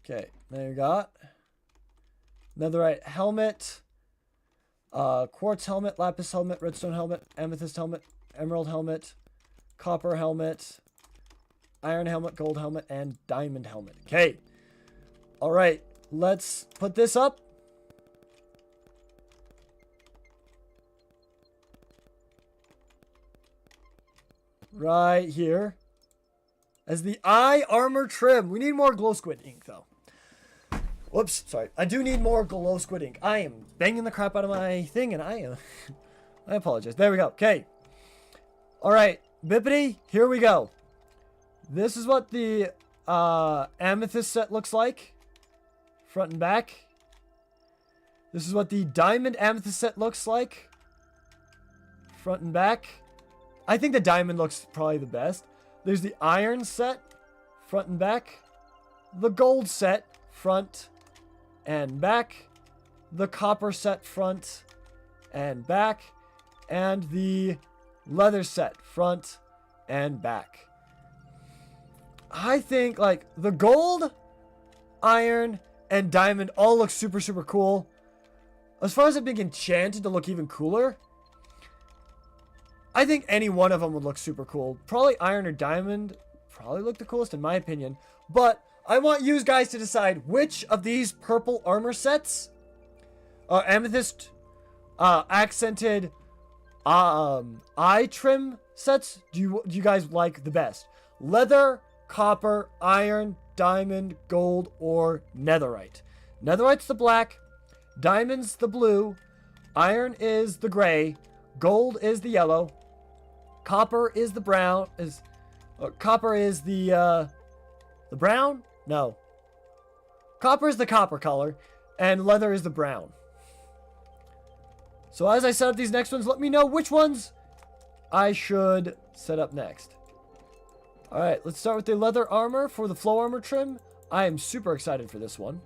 Okay. There you got netherite helmet, quartz helmet, lapis helmet, redstone helmet, amethyst helmet, emerald helmet, copper helmet, iron helmet, gold helmet, and diamond helmet. Okay. All right. Let's put this up. right here as the eye armor trim. We need more glow squid ink though. Whoops, sorry. I do need more glow squid ink. I am banging the crap out of my thing and I am... I apologize. There we go. Okay. Alright. Bippity, here we go. This is what the amethyst set looks like. Front and back. This is what the diamond amethyst set looks like. Front and back. I think the diamond looks probably the best. There's the iron set. Front and back. The gold set. Front and back. The copper set. Front and back. And the leather set. Front and back. I think like the gold, iron, and diamond all look super, super cool. As far as it being enchanted to look even cooler, I think any one of them would look super cool. Probably iron or diamond probably look the coolest in my opinion. But I want you guys to decide which of these purple armor sets, amethyst, accented, eye trim sets, do you guys like the best? Leather, copper, iron, diamond, gold, or netherite. Netherite's the black, diamond's the blue, iron is the gray, gold is the yellow, copper is the brown, copper is the brown? No. Copper is the copper color, and leather is the brown. So as I set up these next ones, let me know which ones I should set up next. Alright, let's start with the leather armor for the flow armor trim. I am super excited for this one.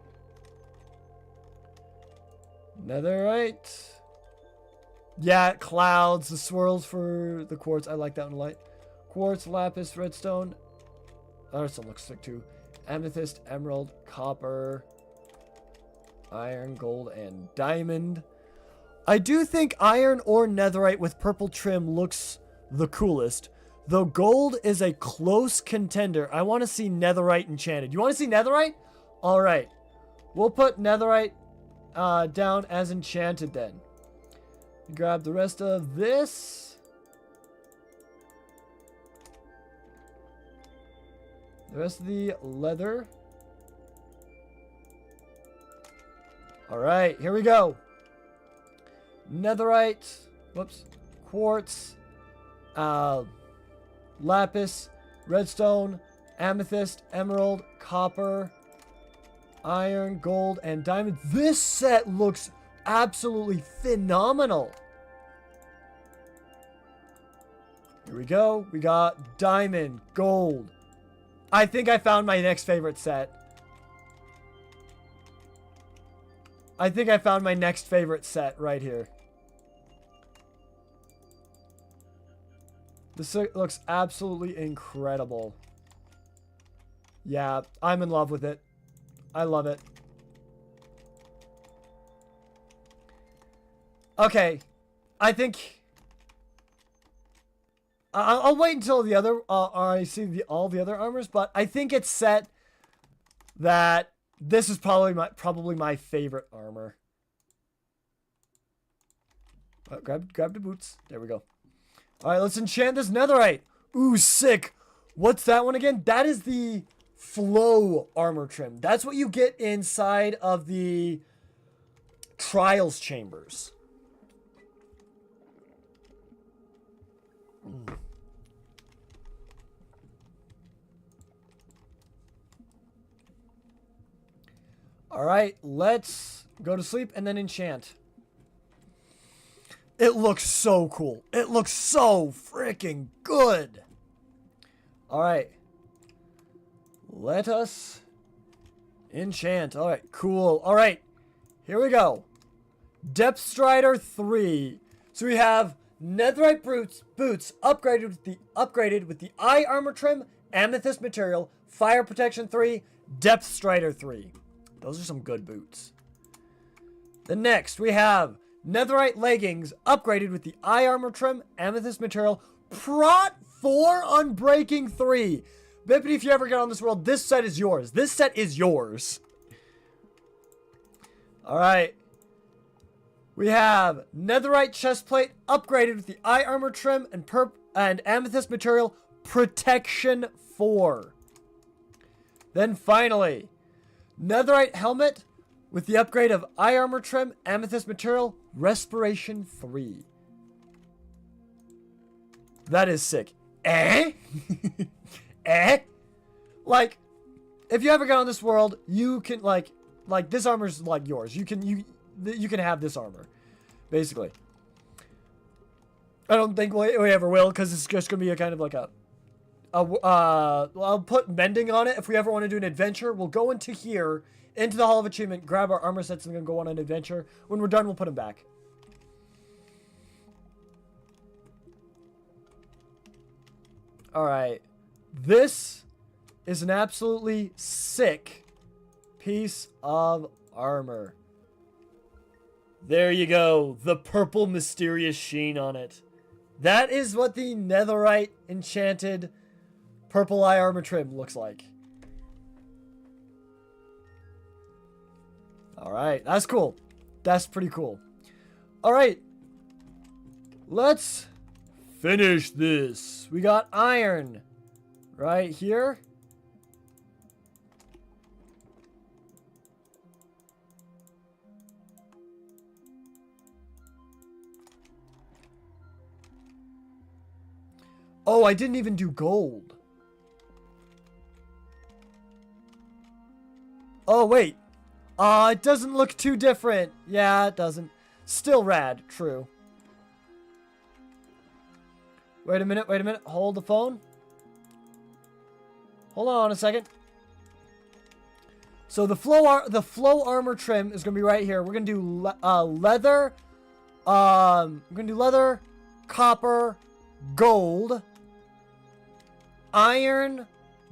Netherite. Yeah, clouds, the swirls for the quartz. I like that one a lot. Quartz, lapis, redstone. Oh, this one looks sick too. Amethyst, emerald, copper, iron, gold, and diamond. I do think iron or netherite with purple trim looks the coolest. Though gold is a close contender. I want to see netherite enchanted. You want to see netherite? Alright. We'll put netherite down as enchanted then. Grab the rest of this. The rest of the leather. Alright, here we go. Netherite. Whoops. Quartz. Lapis. Redstone. Amethyst. Emerald. Copper. Iron. Gold. And diamond. This set looks absolutely phenomenal. Here we go. We got diamond. Gold. I think I found my next favorite set. I think I found my next favorite set right here. This looks absolutely incredible. Yeah, I'm in love with it. I love it. Okay, I think I'll wait until the other I see all the other armors, but I think it's set that this is probably my favorite armor. Grab the boots. There we go. All right, let's enchant this netherite. Ooh, sick. What's that one again? That is the flow armor trim. That's what you get inside of the trials chambers. All right, let's go to sleep and then enchant. It looks so cool. It looks so freaking good. All right. Let us enchant. All right, cool. All right, here we go. Depth Strider 3. So we have netherite boots upgraded with the eye armor trim, amethyst material, fire protection 3, depth strider 3. Those are some good boots. Then next we have netherite leggings upgraded with the eye armor trim, amethyst material, prot 4 unbreaking 3. Bippity, if you ever get on this world, this set is yours. This set is yours. All right. We have netherite chestplate upgraded with the eye armor trim and and amethyst material, protection 4. Then finally, netherite helmet with the upgrade of eye armor trim, amethyst material, respiration 3. That is sick. Eh? Eh? Like, if you ever get on this world, you can like this armor's like yours. You can have this armor, basically. I don't think we ever will, because it's just gonna be a kind of like I'll put mending on it if we ever want to do an adventure. We'll go into here, into the Hall of Achievement, grab our armor sets, and then go on an adventure. When we're done, we'll put them back. Alright. This is an absolutely sick piece of armor. There you go. The purple mysterious sheen on it. That is what the netherite enchanted purple eye armor trim looks like. Alright, that's cool. That's pretty cool. Alright. Let's finish this. We got iron right here. Oh, I didn't even do gold. Oh, wait. It doesn't look too different. Yeah, it doesn't. Still rad, true. Wait a minute, wait a minute. Hold the phone. Hold on a second. So the flow armor trim is going to be right here. We're going to do leather. We're going to do leather, copper, gold, iron,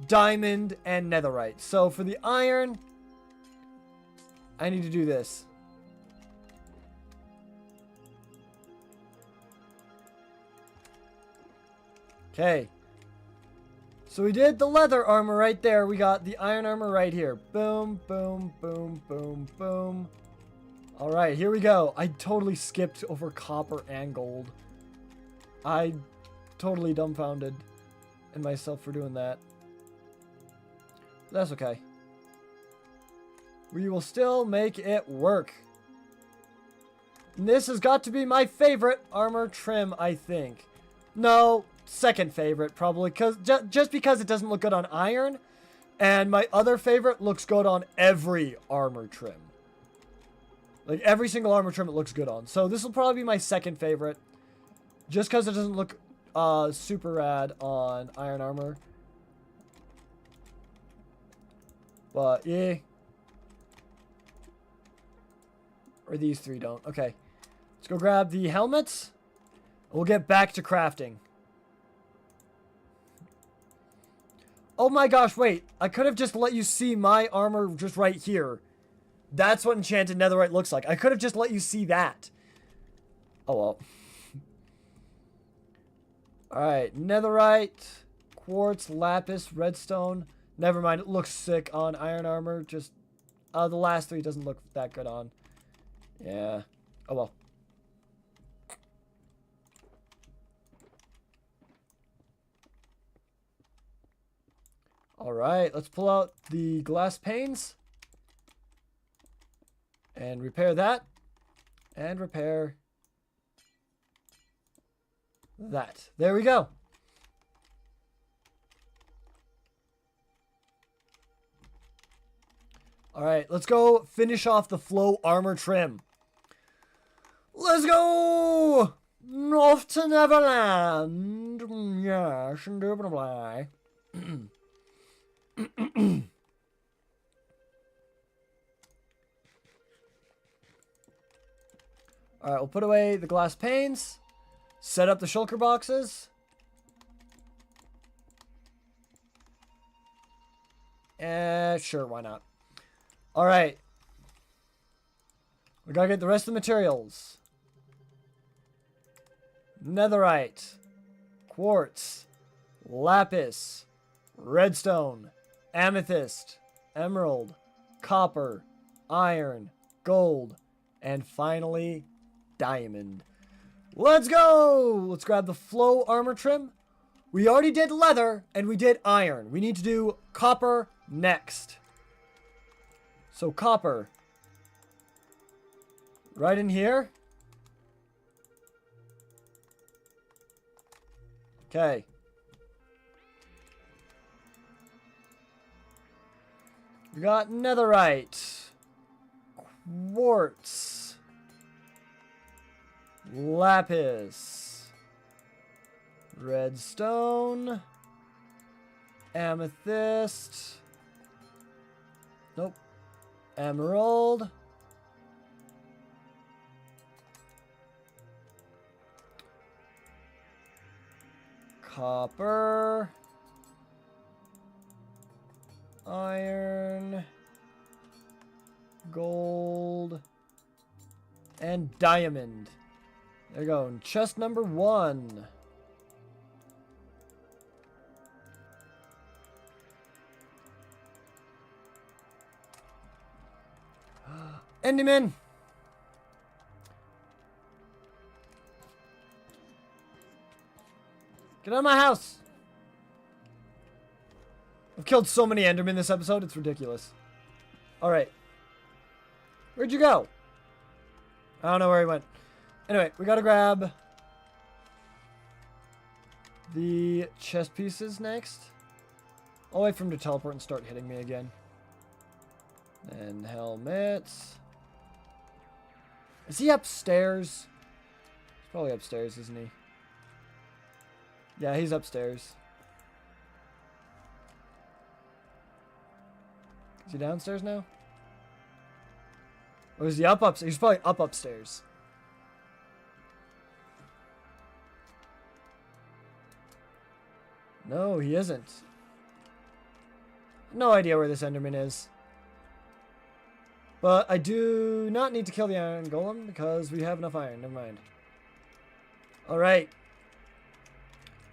diamond, and netherite. So for the iron, I need to do this. Okay. So we did the leather armor right there. We got the iron armor right here. Boom, boom, boom, boom, boom. All right, here we go. I totally skipped over copper and gold. I totally dumbfounded in myself for doing that. That's okay. We will still make it work. And this has got to be my favorite armor trim, I think. No, second favorite probably, just because it doesn't look good on iron, and my other favorite looks good on every armor trim. Like every single armor trim it looks good on. So this will probably be my second favorite, just because it doesn't look super rad on iron armor. But yeah. Or these three don't. Okay. Let's go grab the helmets. We'll get back to crafting. Oh my gosh, wait. I could have just let you see my armor just right here. That's what enchanted netherite looks like. I could have just let you see that. Oh well. Alright, netherite, quartz, lapis, redstone. Never mind, it looks sick on iron armor. Just, the last three doesn't look that good on. Yeah. Oh well. Alright, let's pull out the glass panes. And repair that. And repair that. There we go. Alright, let's go finish off the flow armor trim. Let's go! Off to Neverland. Yes, indubitably. Alright, we'll put away the glass panes. Set up the shulker boxes. Sure, why not? Alright. We gotta get the rest of the materials. Netherite. Quartz. Lapis. Redstone. Amethyst. Emerald. Copper. Iron. Gold. And finally, diamond. Let's go! Let's grab the flow armor trim. We already did leather, and we did iron. We need to do copper next. So copper. Right in here. Okay. We got netherite. Quartz. Lapis. Redstone. Amethyst. Nope. Emerald. Copper. Iron. Gold. And diamond. There you go. Chest number 1. Enderman! Get out of my house! I've killed so many Endermen this episode, it's ridiculous. Alright. Where'd you go? I don't know where he went. Anyway, we gotta grab the chest pieces next. I'll wait for him to teleport and start hitting me again. And helmets. Is he upstairs? He's probably upstairs, isn't he? Yeah, he's upstairs. Is he downstairs now? Or is he up upstairs? He's probably up upstairs. No, he isn't. No idea where this Enderman is. But I do not need to kill the iron golem because we have enough iron. Never mind. Alright.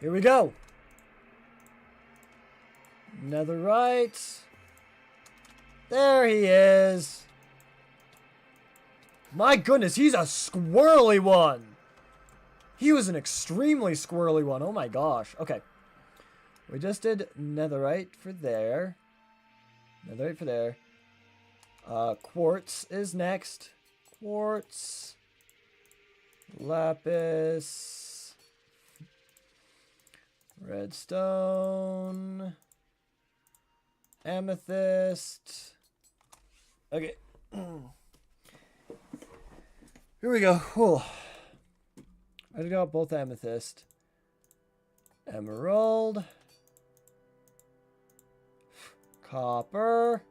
Here we go. Netherite. There he is. My goodness, he's a squirrely one. He was an extremely squirrely one. Oh my gosh. Okay. We just did netherite for there. Netherite for there. Quartz is next. Quartz. Lapis. Redstone. Amethyst. Okay. Here we go. Whew. I got both amethyst. Emerald. Copper.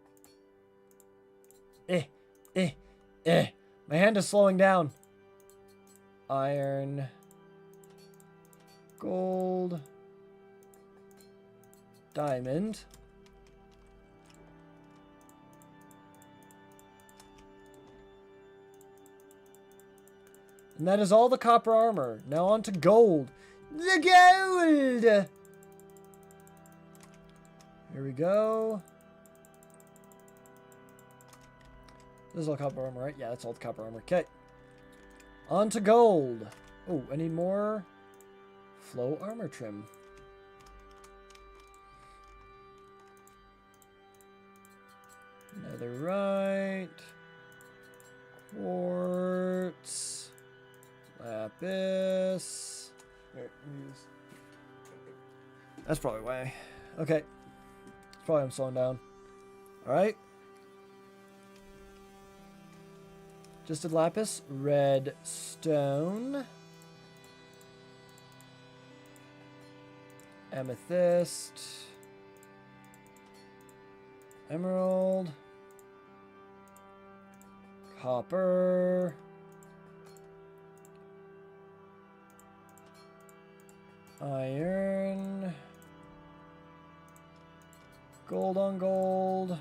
My hand is slowing down. Iron. Gold. Diamond. And that is all the copper armor. Now on to gold. The gold! Here we go. This is all copper armor, right? Yeah, that's all the copper armor. Okay. On to gold. Oh, I need more flow armor trim. Netherite. Quartz. Lapis. There, that's probably why. Okay. That's probably I'm slowing down. Alright. Just did lapis. Redstone. Amethyst. Emerald. Copper. Iron. Gold on gold.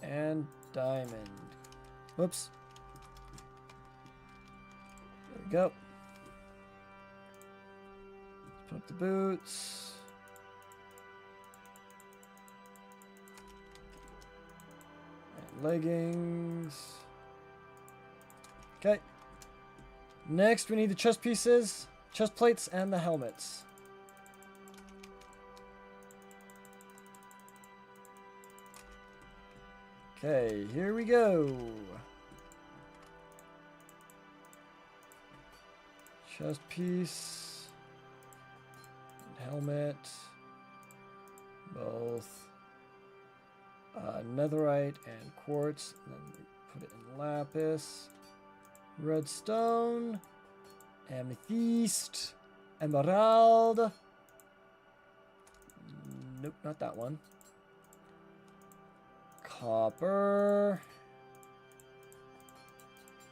And diamond. Whoops. There we go. Let's put up the boots. And leggings. Okay. Next, we need the chest pieces, chest plates, and the helmets. Okay, here we go. Chest piece, helmet, both netherite and quartz. And then put it in lapis, redstone, amethyst, emerald. Nope, not that one. Copper,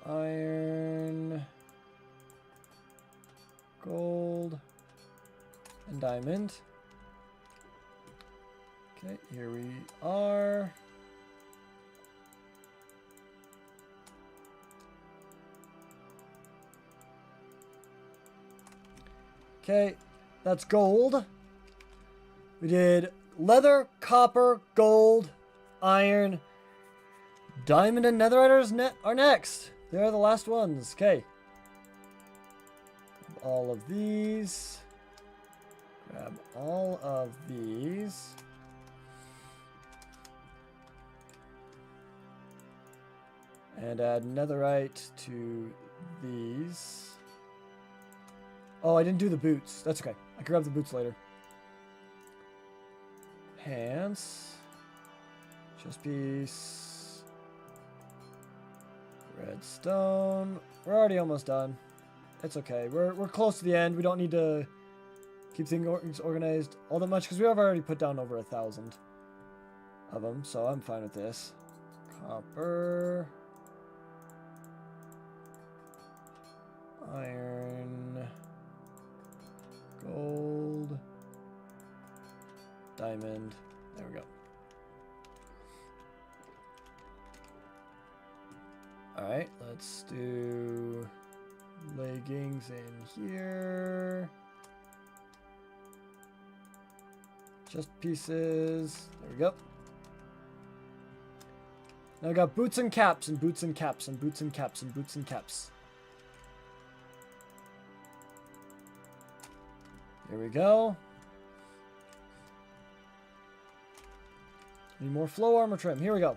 iron, gold, and diamond. Okay, here we are. Okay, that's gold. We did leather, copper, gold, iron, diamond, and netherite are next. They're the last ones. Okay. All of these. Grab all of these. And add netherite to these. Oh, I didn't do the boots. That's okay. I can grab the boots later. Pants. Chest piece. Redstone. We're already almost done. It's okay. We're close to the end. We don't need to keep things organized all that much because we have already put down over 1,000 of them, so I'm fine with this. Copper. Iron. Gold. Diamond. There we go. Alright, let's do leggings in here. Chest pieces. There we go. Now I got boots and caps and boots and caps and boots and caps and boots and caps. Here we go. Need more flow armor trim. Here we go.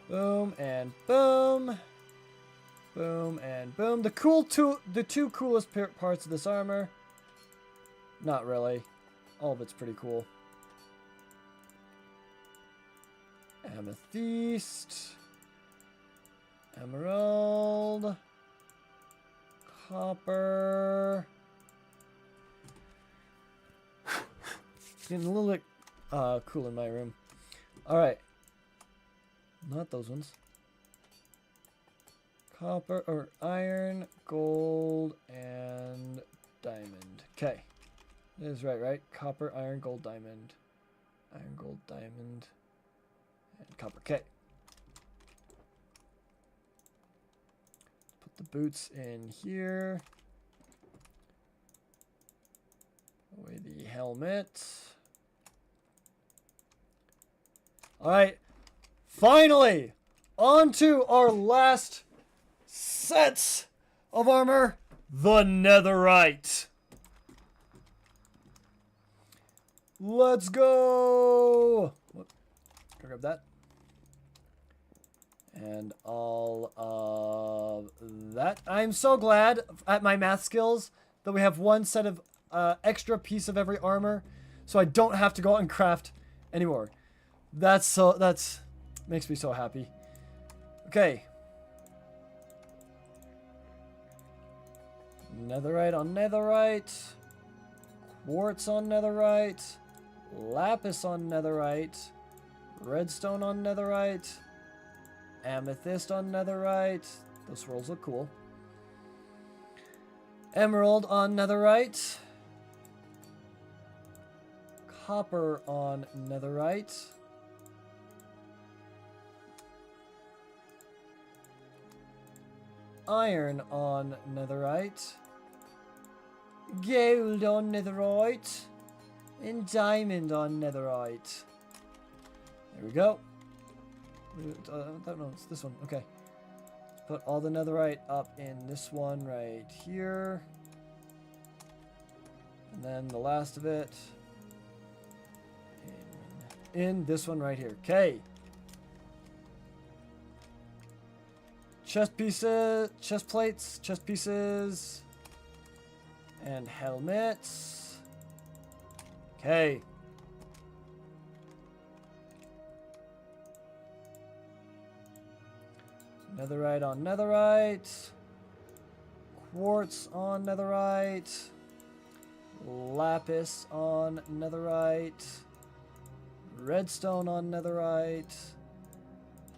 Boom and boom. Boom and boom. The two coolest parts of this armor. Not really. All of it's pretty cool. Amethyst. Emerald. Copper. It's getting a little bit cool in my room. Alright. Not those ones. Copper or iron, gold, and diamond. Okay. That is right? Copper, iron, gold, diamond. Iron, gold, diamond, and copper. Okay. Put the boots in here. Away the helmet. Alright. Finally! On to our last sets of armor. The netherite. Let's go! Whoop. Grab that. And all of that. I'm so glad at my math skills that we have one set of extra piece of every armor, so I don't have to go out and craft anymore. That's makes me so happy. Okay. Netherite on netherite. Quartz on netherite. Lapis on netherite. Redstone on netherite. Amethyst on netherite. Those swirls look cool. Emerald on netherite. Copper on netherite. Iron on netherite. Gold on netherite. And diamond on netherite. There we go. No, it's this one. Okay. put all the netherite up in this one right here. And then the last of it in this one right here. Okay. Chest pieces, chest plates, chest pieces, and helmets. Okay. Netherite on netherite. Quartz on netherite. Lapis on netherite. Redstone on netherite.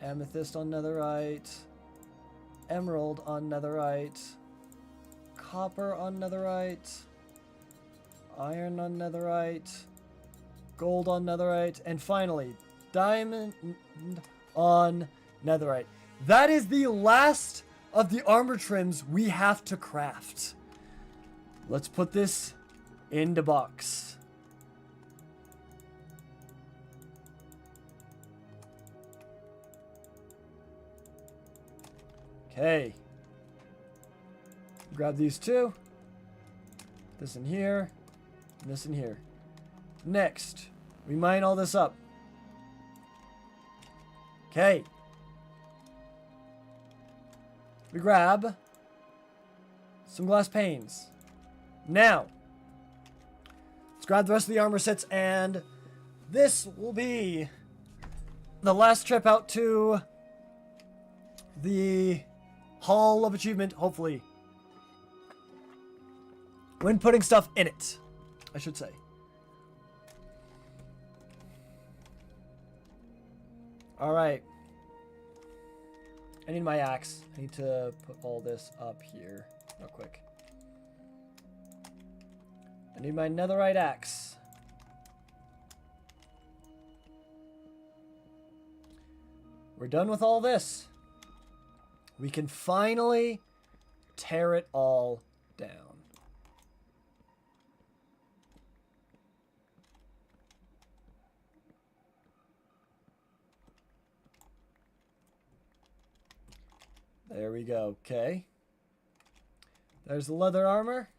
Amethyst on netherite. Emerald on netherite. Copper on netherite. Iron on netherite. Gold on netherite. And finally, diamond on netherite. That is the last of the armor trims we have to craft. Let's put this in the box. Okay. Grab these two. This in here. And this in here. Next, we mine all this up. Okay. We grab some glass panes. Now, let's grab the rest of the armor sets, and this will be the last trip out to the Hall of Achievement, hopefully. When putting stuff in it, I should say. Alright. I need my axe. I need to put all this up here real quick. I need my netherite axe. We're done with all this. We can finally tear it all down. There we go. Okay. There's the leather armor.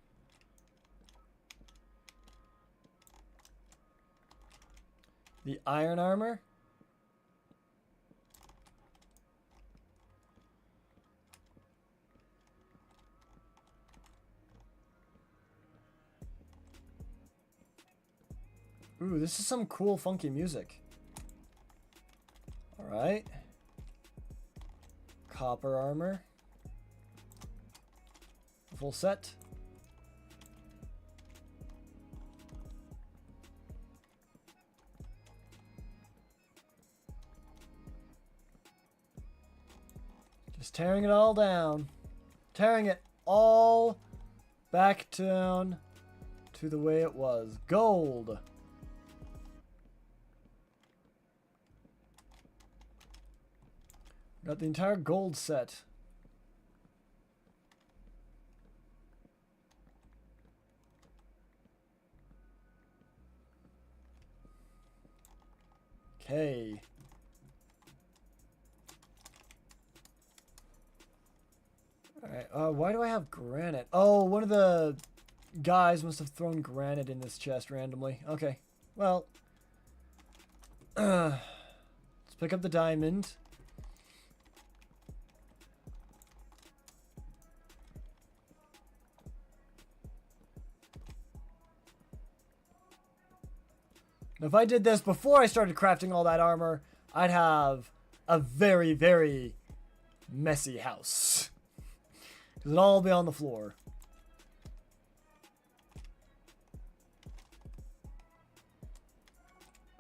The iron armor. Ooh, this is some cool, funky music. All right. Copper armor. Full set. Just tearing it all down. Tearing it all back down to the way it was. Gold. Got the entire gold set. Okay. Alright, why do I have granite? Oh, one of the guys must have thrown granite in this chest randomly. Okay, well. Let's pick up the diamond. If I did this before I started crafting all that armor, I'd have a very, very messy house. Because it'd all be on the floor.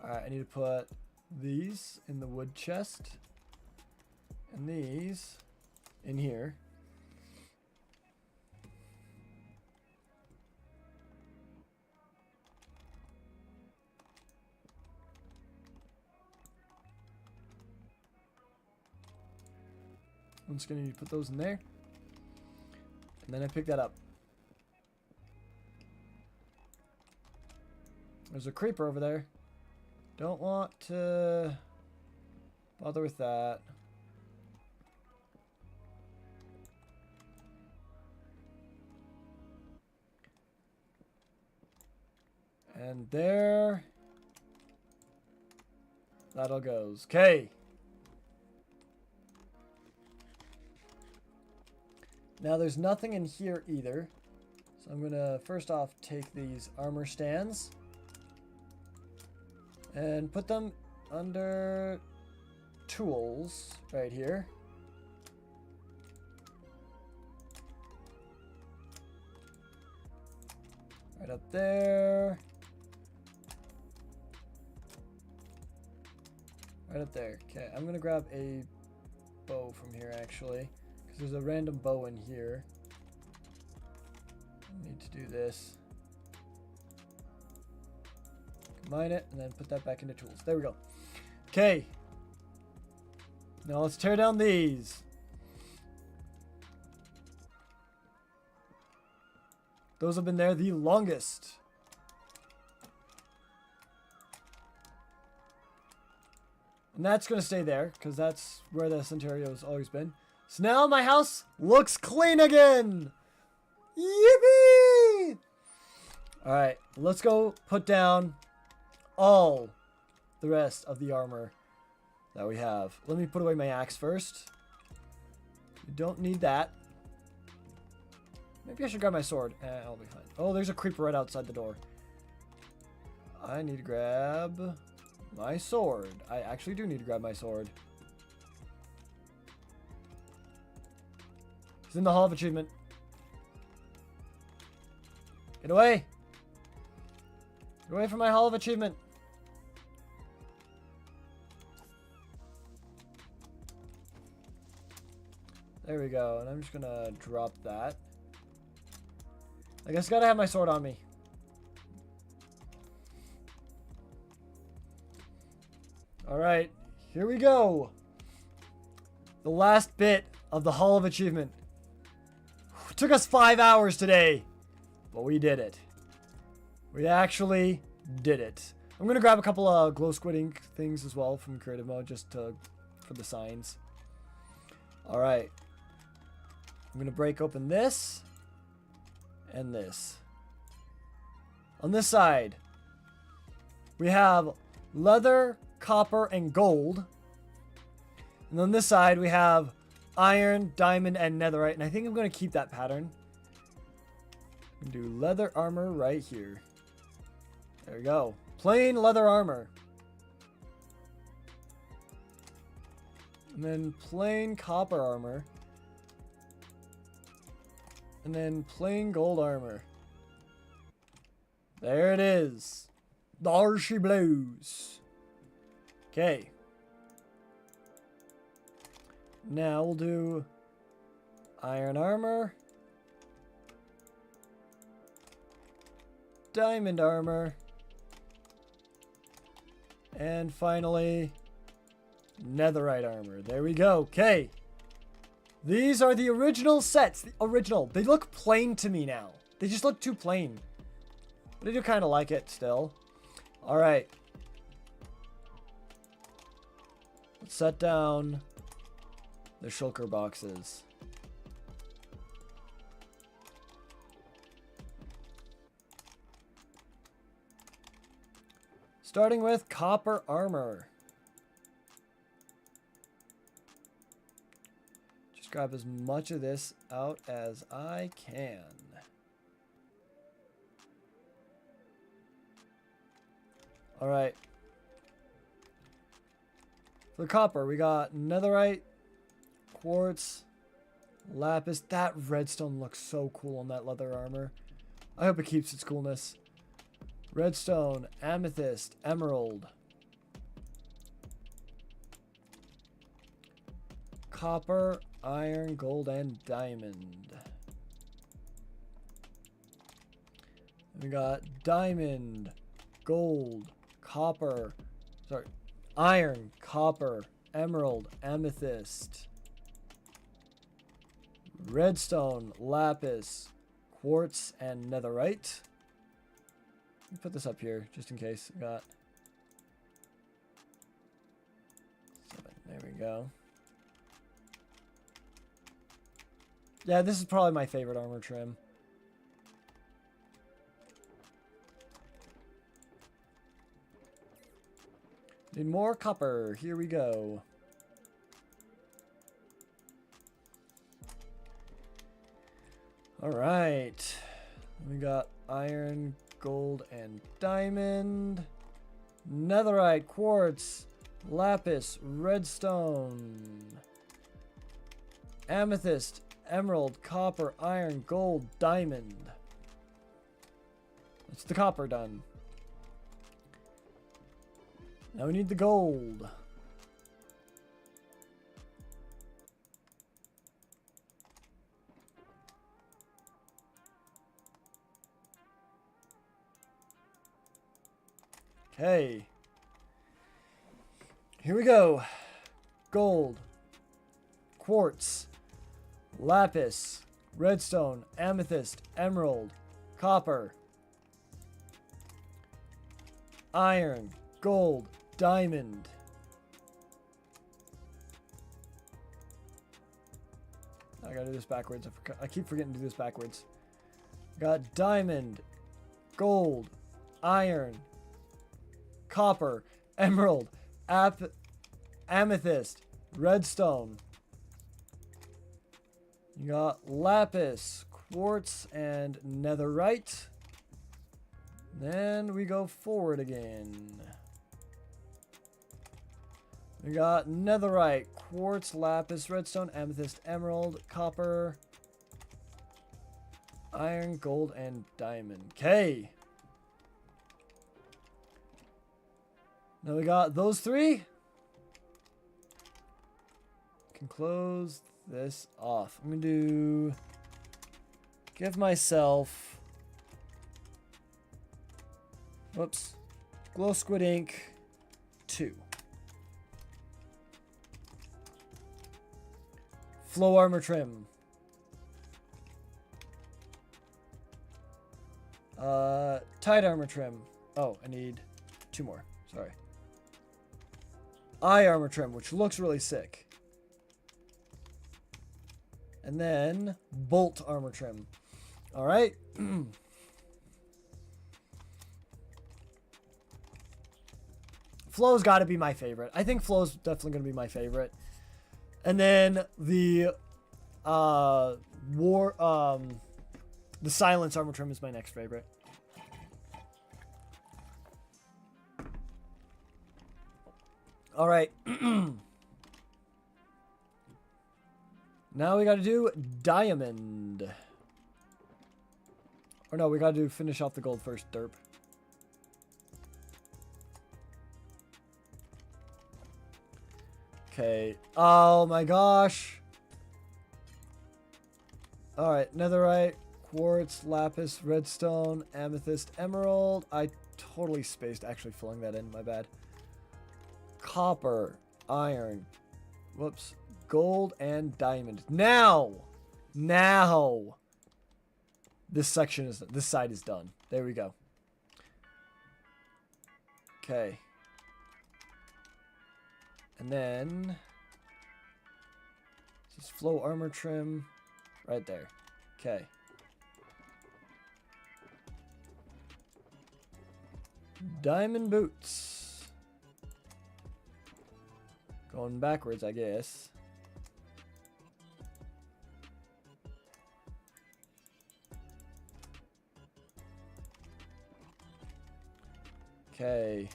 Alright, I need to put these in the wood chest. And these in here. I'm just going to need to put those in there. And then I pick that up. There's a creeper over there. Don't want to bother with that. And there. That all goes. Okay. Now there's nothing in here either. So I'm going to first off take these armor stands. And put them under tools right here. Right up there. Right up there. Okay, I'm gonna grab a bow from here actually, because there's a random bow in here. I need to do this. Combine it and then put that back into tools. There we go. Okay. Now let's tear down these. Those have been there the longest. And that's going to stay there, because that's where the Centurio's always been. So now my house looks clean again! Yippee! Alright, let's go put down all the rest of the armor that we have. Let me put away my axe first. We don't need that. Maybe I should grab my sword. I'll be fine. Oh, there's a creeper right outside the door. I need to grab my sword. I actually do need to grab my sword. It's in the Hall of Achievement. Get away! Get away from my Hall of Achievement. There we go. And I'm just gonna drop that. I guess I gotta have my sword on me. Alright, here we go. The last bit of the Hall of Achievement. It took us 5 hours today, but we did it. We actually did it. I'm gonna grab a couple of glow squid ink things as well from creative mode, just for the signs. Alright. I'm gonna break open this. And this. On this side, we have leather, copper, and gold. And on this side, we have iron, diamond, and netherite. And I think I'm going to keep that pattern. I'm going to do leather armor right here. There we go. Plain leather armor. And then plain copper armor. And then plain gold armor. There it is. There she blows. Okay. Now we'll do iron armor. Diamond armor. And finally, netherite armor. There we go. Okay. These are the original sets. The original. They look plain to me now. They just look too plain. But I do kind of like it still. Alright. Let's set down the shulker boxes. Starting with copper armor. Grab as much of this out as I can. Alright. For copper, we got netherite, quartz, lapis. That redstone looks so cool on that leather armor. I hope it keeps its coolness. Redstone, amethyst, emerald. Copper, iron, gold, and diamond. We got diamond, gold, copper, iron, copper, emerald, amethyst, redstone, lapis, quartz, and netherite. Let me put this up here just in case. We got 7. There we go. Yeah, this is probably my favorite armor trim. Need more copper. Here we go. Alright. We got iron, gold, and diamond. Netherite, quartz, lapis, redstone, amethyst, emerald, copper, iron, gold, diamond. That's the copper done. Now we need the gold. Okay. Here we go. Gold, quartz, lapis, redstone, amethyst, emerald, copper, iron, gold, diamond. I gotta do this backwards. I keep forgetting to do this backwards. Got diamond, gold, iron, copper, emerald, amethyst, redstone. You got lapis, quartz, and netherite. Then we go forward again. We got netherite, quartz, lapis, redstone, amethyst, emerald, copper, iron, gold, and diamond. Okay. Now we got those three. Can close this off. I'm gonna give myself, whoops, glow squid ink 2. Flow armor trim. Tight armor trim. Oh, I need 2 more. Sorry. Eye armor trim, which looks really sick. And then bolt armor trim. All right. Flow's got to be my favorite. I think Flow's definitely going to be my favorite. And then the the silence armor trim is my next favorite. All right. Now we got to do diamond. Or no, we got to finish off the gold first, derp. Okay. Oh my gosh. All right. Netherite, quartz, lapis, redstone, amethyst, emerald. I totally spaced actually filling that in. My bad. Copper, iron, whoops, gold, and diamond. Now, this side is done. There we go. Okay. And then, this is flow armor trim right there. Okay. Diamond boots. Going backwards, I guess. Okay.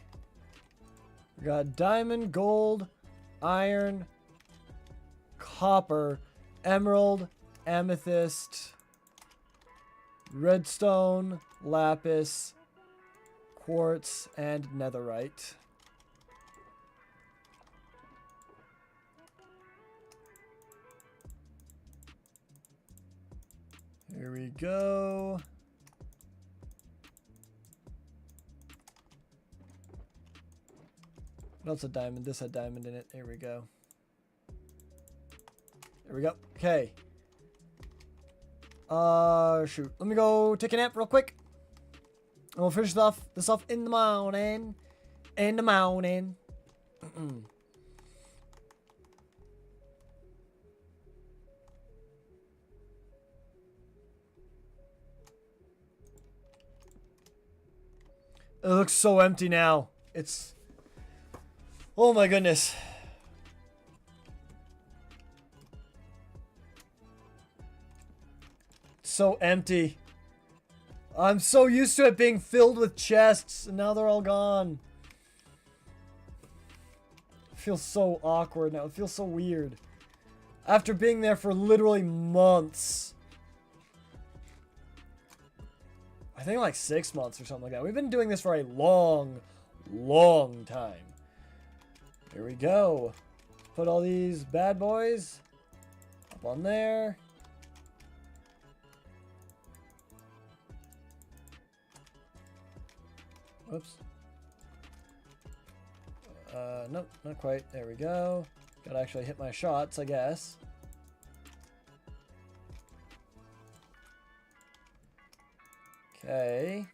We got diamond, gold, iron, copper, emerald, amethyst, redstone, lapis, quartz, and netherite. Here we go. What else had diamond? This had diamond in it. Here we go. There we go. Okay. Shoot. Let me go take a nap real quick. And we'll finish this off in the morning. In the morning. It looks so empty now. It's Oh my goodness. It's so empty. I'm so used to it being filled with chests, and now they're all gone. It feels so awkward now. It feels so weird. After being there for literally months. I think like 6 months or something like that. We've been doing this for a long, long time. Here we go. Put all these bad boys up on there. Whoops. Nope, not quite. There we go. Gotta actually hit my shots, I guess. Okay.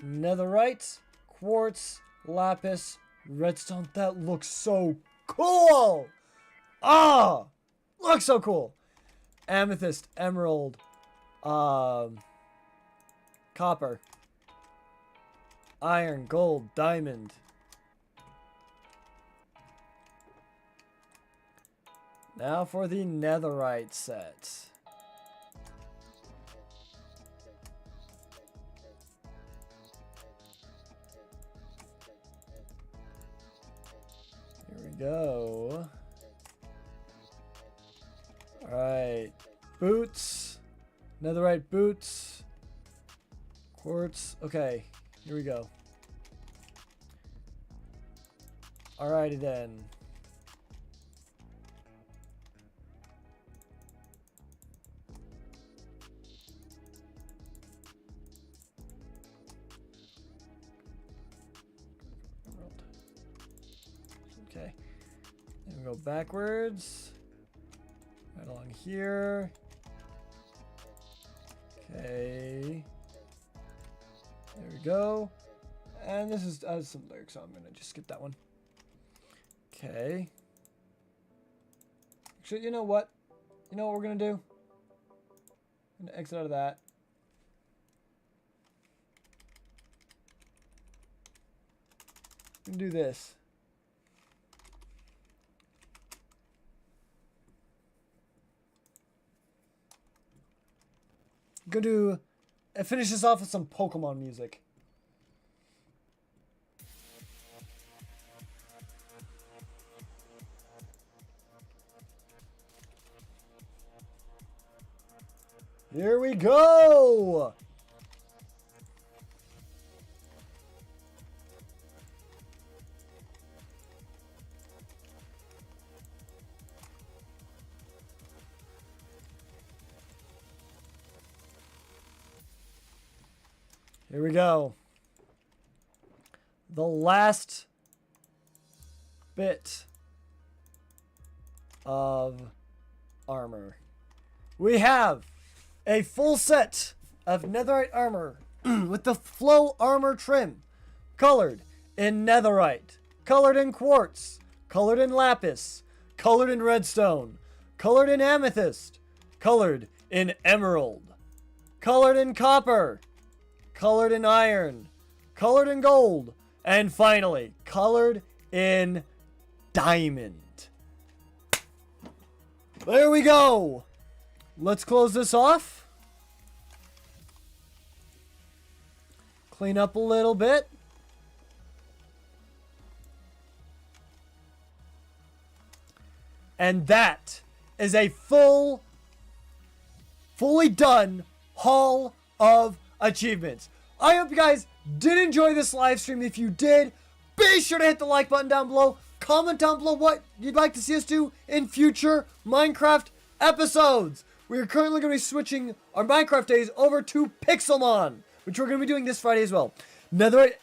Netherite, quartz, lapis, redstone. That looks so cool! Ah! Looks so cool! Amethyst, emerald, copper, iron, gold, diamond. Now for the netherite set. Here we go. Alright. Boots. Netherite boots. Quartz. Okay. Here we go. Alrighty then. Okay. Then we go backwards. Right along here. Okay. There we go. And this is some lyrics, so I'm going to just skip that one. Okay. Actually, you know what? You know what we're going to do? I'm going to exit out of that. I'm going to do this. I'm going to finish this off with some Pokemon music. Here we go! Here we go. The last bit of armor. We have a full set of netherite armor with the flow armor trim, colored in netherite, colored in quartz, colored in lapis, colored in redstone, colored in amethyst, colored in emerald, colored in copper, colored in iron, colored in gold, and finally, colored in diamond. There we go. Let's close this off. Clean up a little bit. And that is a fully done haul of achievements. I hope you guys did enjoy this live stream. If you did, be sure to hit the like button down below. Comment down below what you'd like to see us do in future Minecraft episodes. We are currently going to be switching our Minecraft days over to Pixelmon, which we're going to be doing this Friday as well. Netherite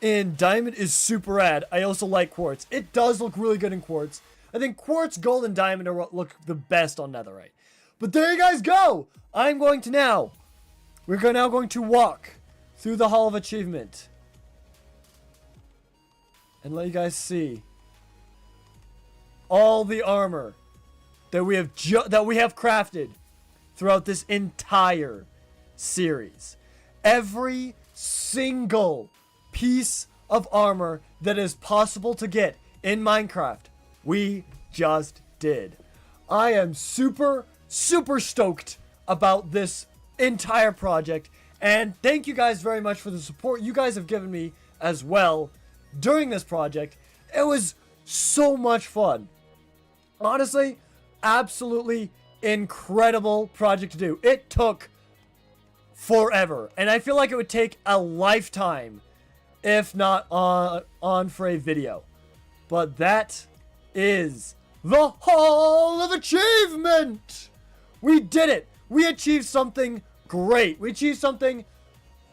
in diamond is super rad. I also like quartz. It does look really good in quartz. I think quartz, gold, and diamond are what look the best on netherite. But there you guys go. I'm going to now. We're now going to walk through the Hall of Achievement and let you guys see all the armor that we have crafted throughout this entire series. Every single piece of armor that is possible to get in Minecraft, we just did. I am super stoked about this entire project, and thank you guys very much for the support you guys have given me as well during this project. It was so much fun. Honestly, absolutely incredible project to do. It took forever, and I feel like it would take a lifetime if not on for a video. But that is the Hall of Achievement. We did it. We achieved something great. We achieved something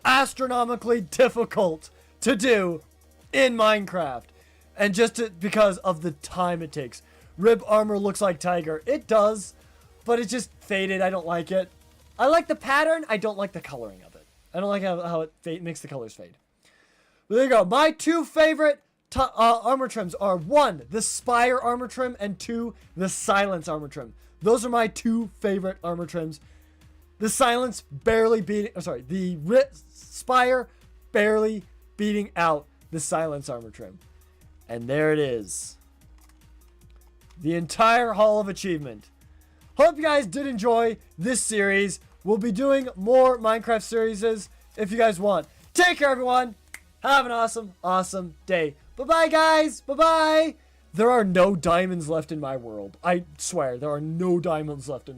astronomically difficult to do in Minecraft, and because of the time it takes. Rib armor looks like tiger. It does, but it's just faded. I don't like it. I like the pattern. I don't like the coloring of it. I don't like how it makes the colors fade. But there you go. My two favorite armor trims are 1, the Spire armor trim, and 2, the Silence armor trim. Those are my two favorite armor trims. The Silence barely beating, the Spire barely beating out the Silence armor trim. And there it is. The entire Hall of Achievement. Hope you guys did enjoy this series. We'll be doing more Minecraft series if you guys want. Take care, everyone. Have an awesome day. Bye-bye, guys. Bye-bye. There are no diamonds left in my world. I swear, there are no diamonds left in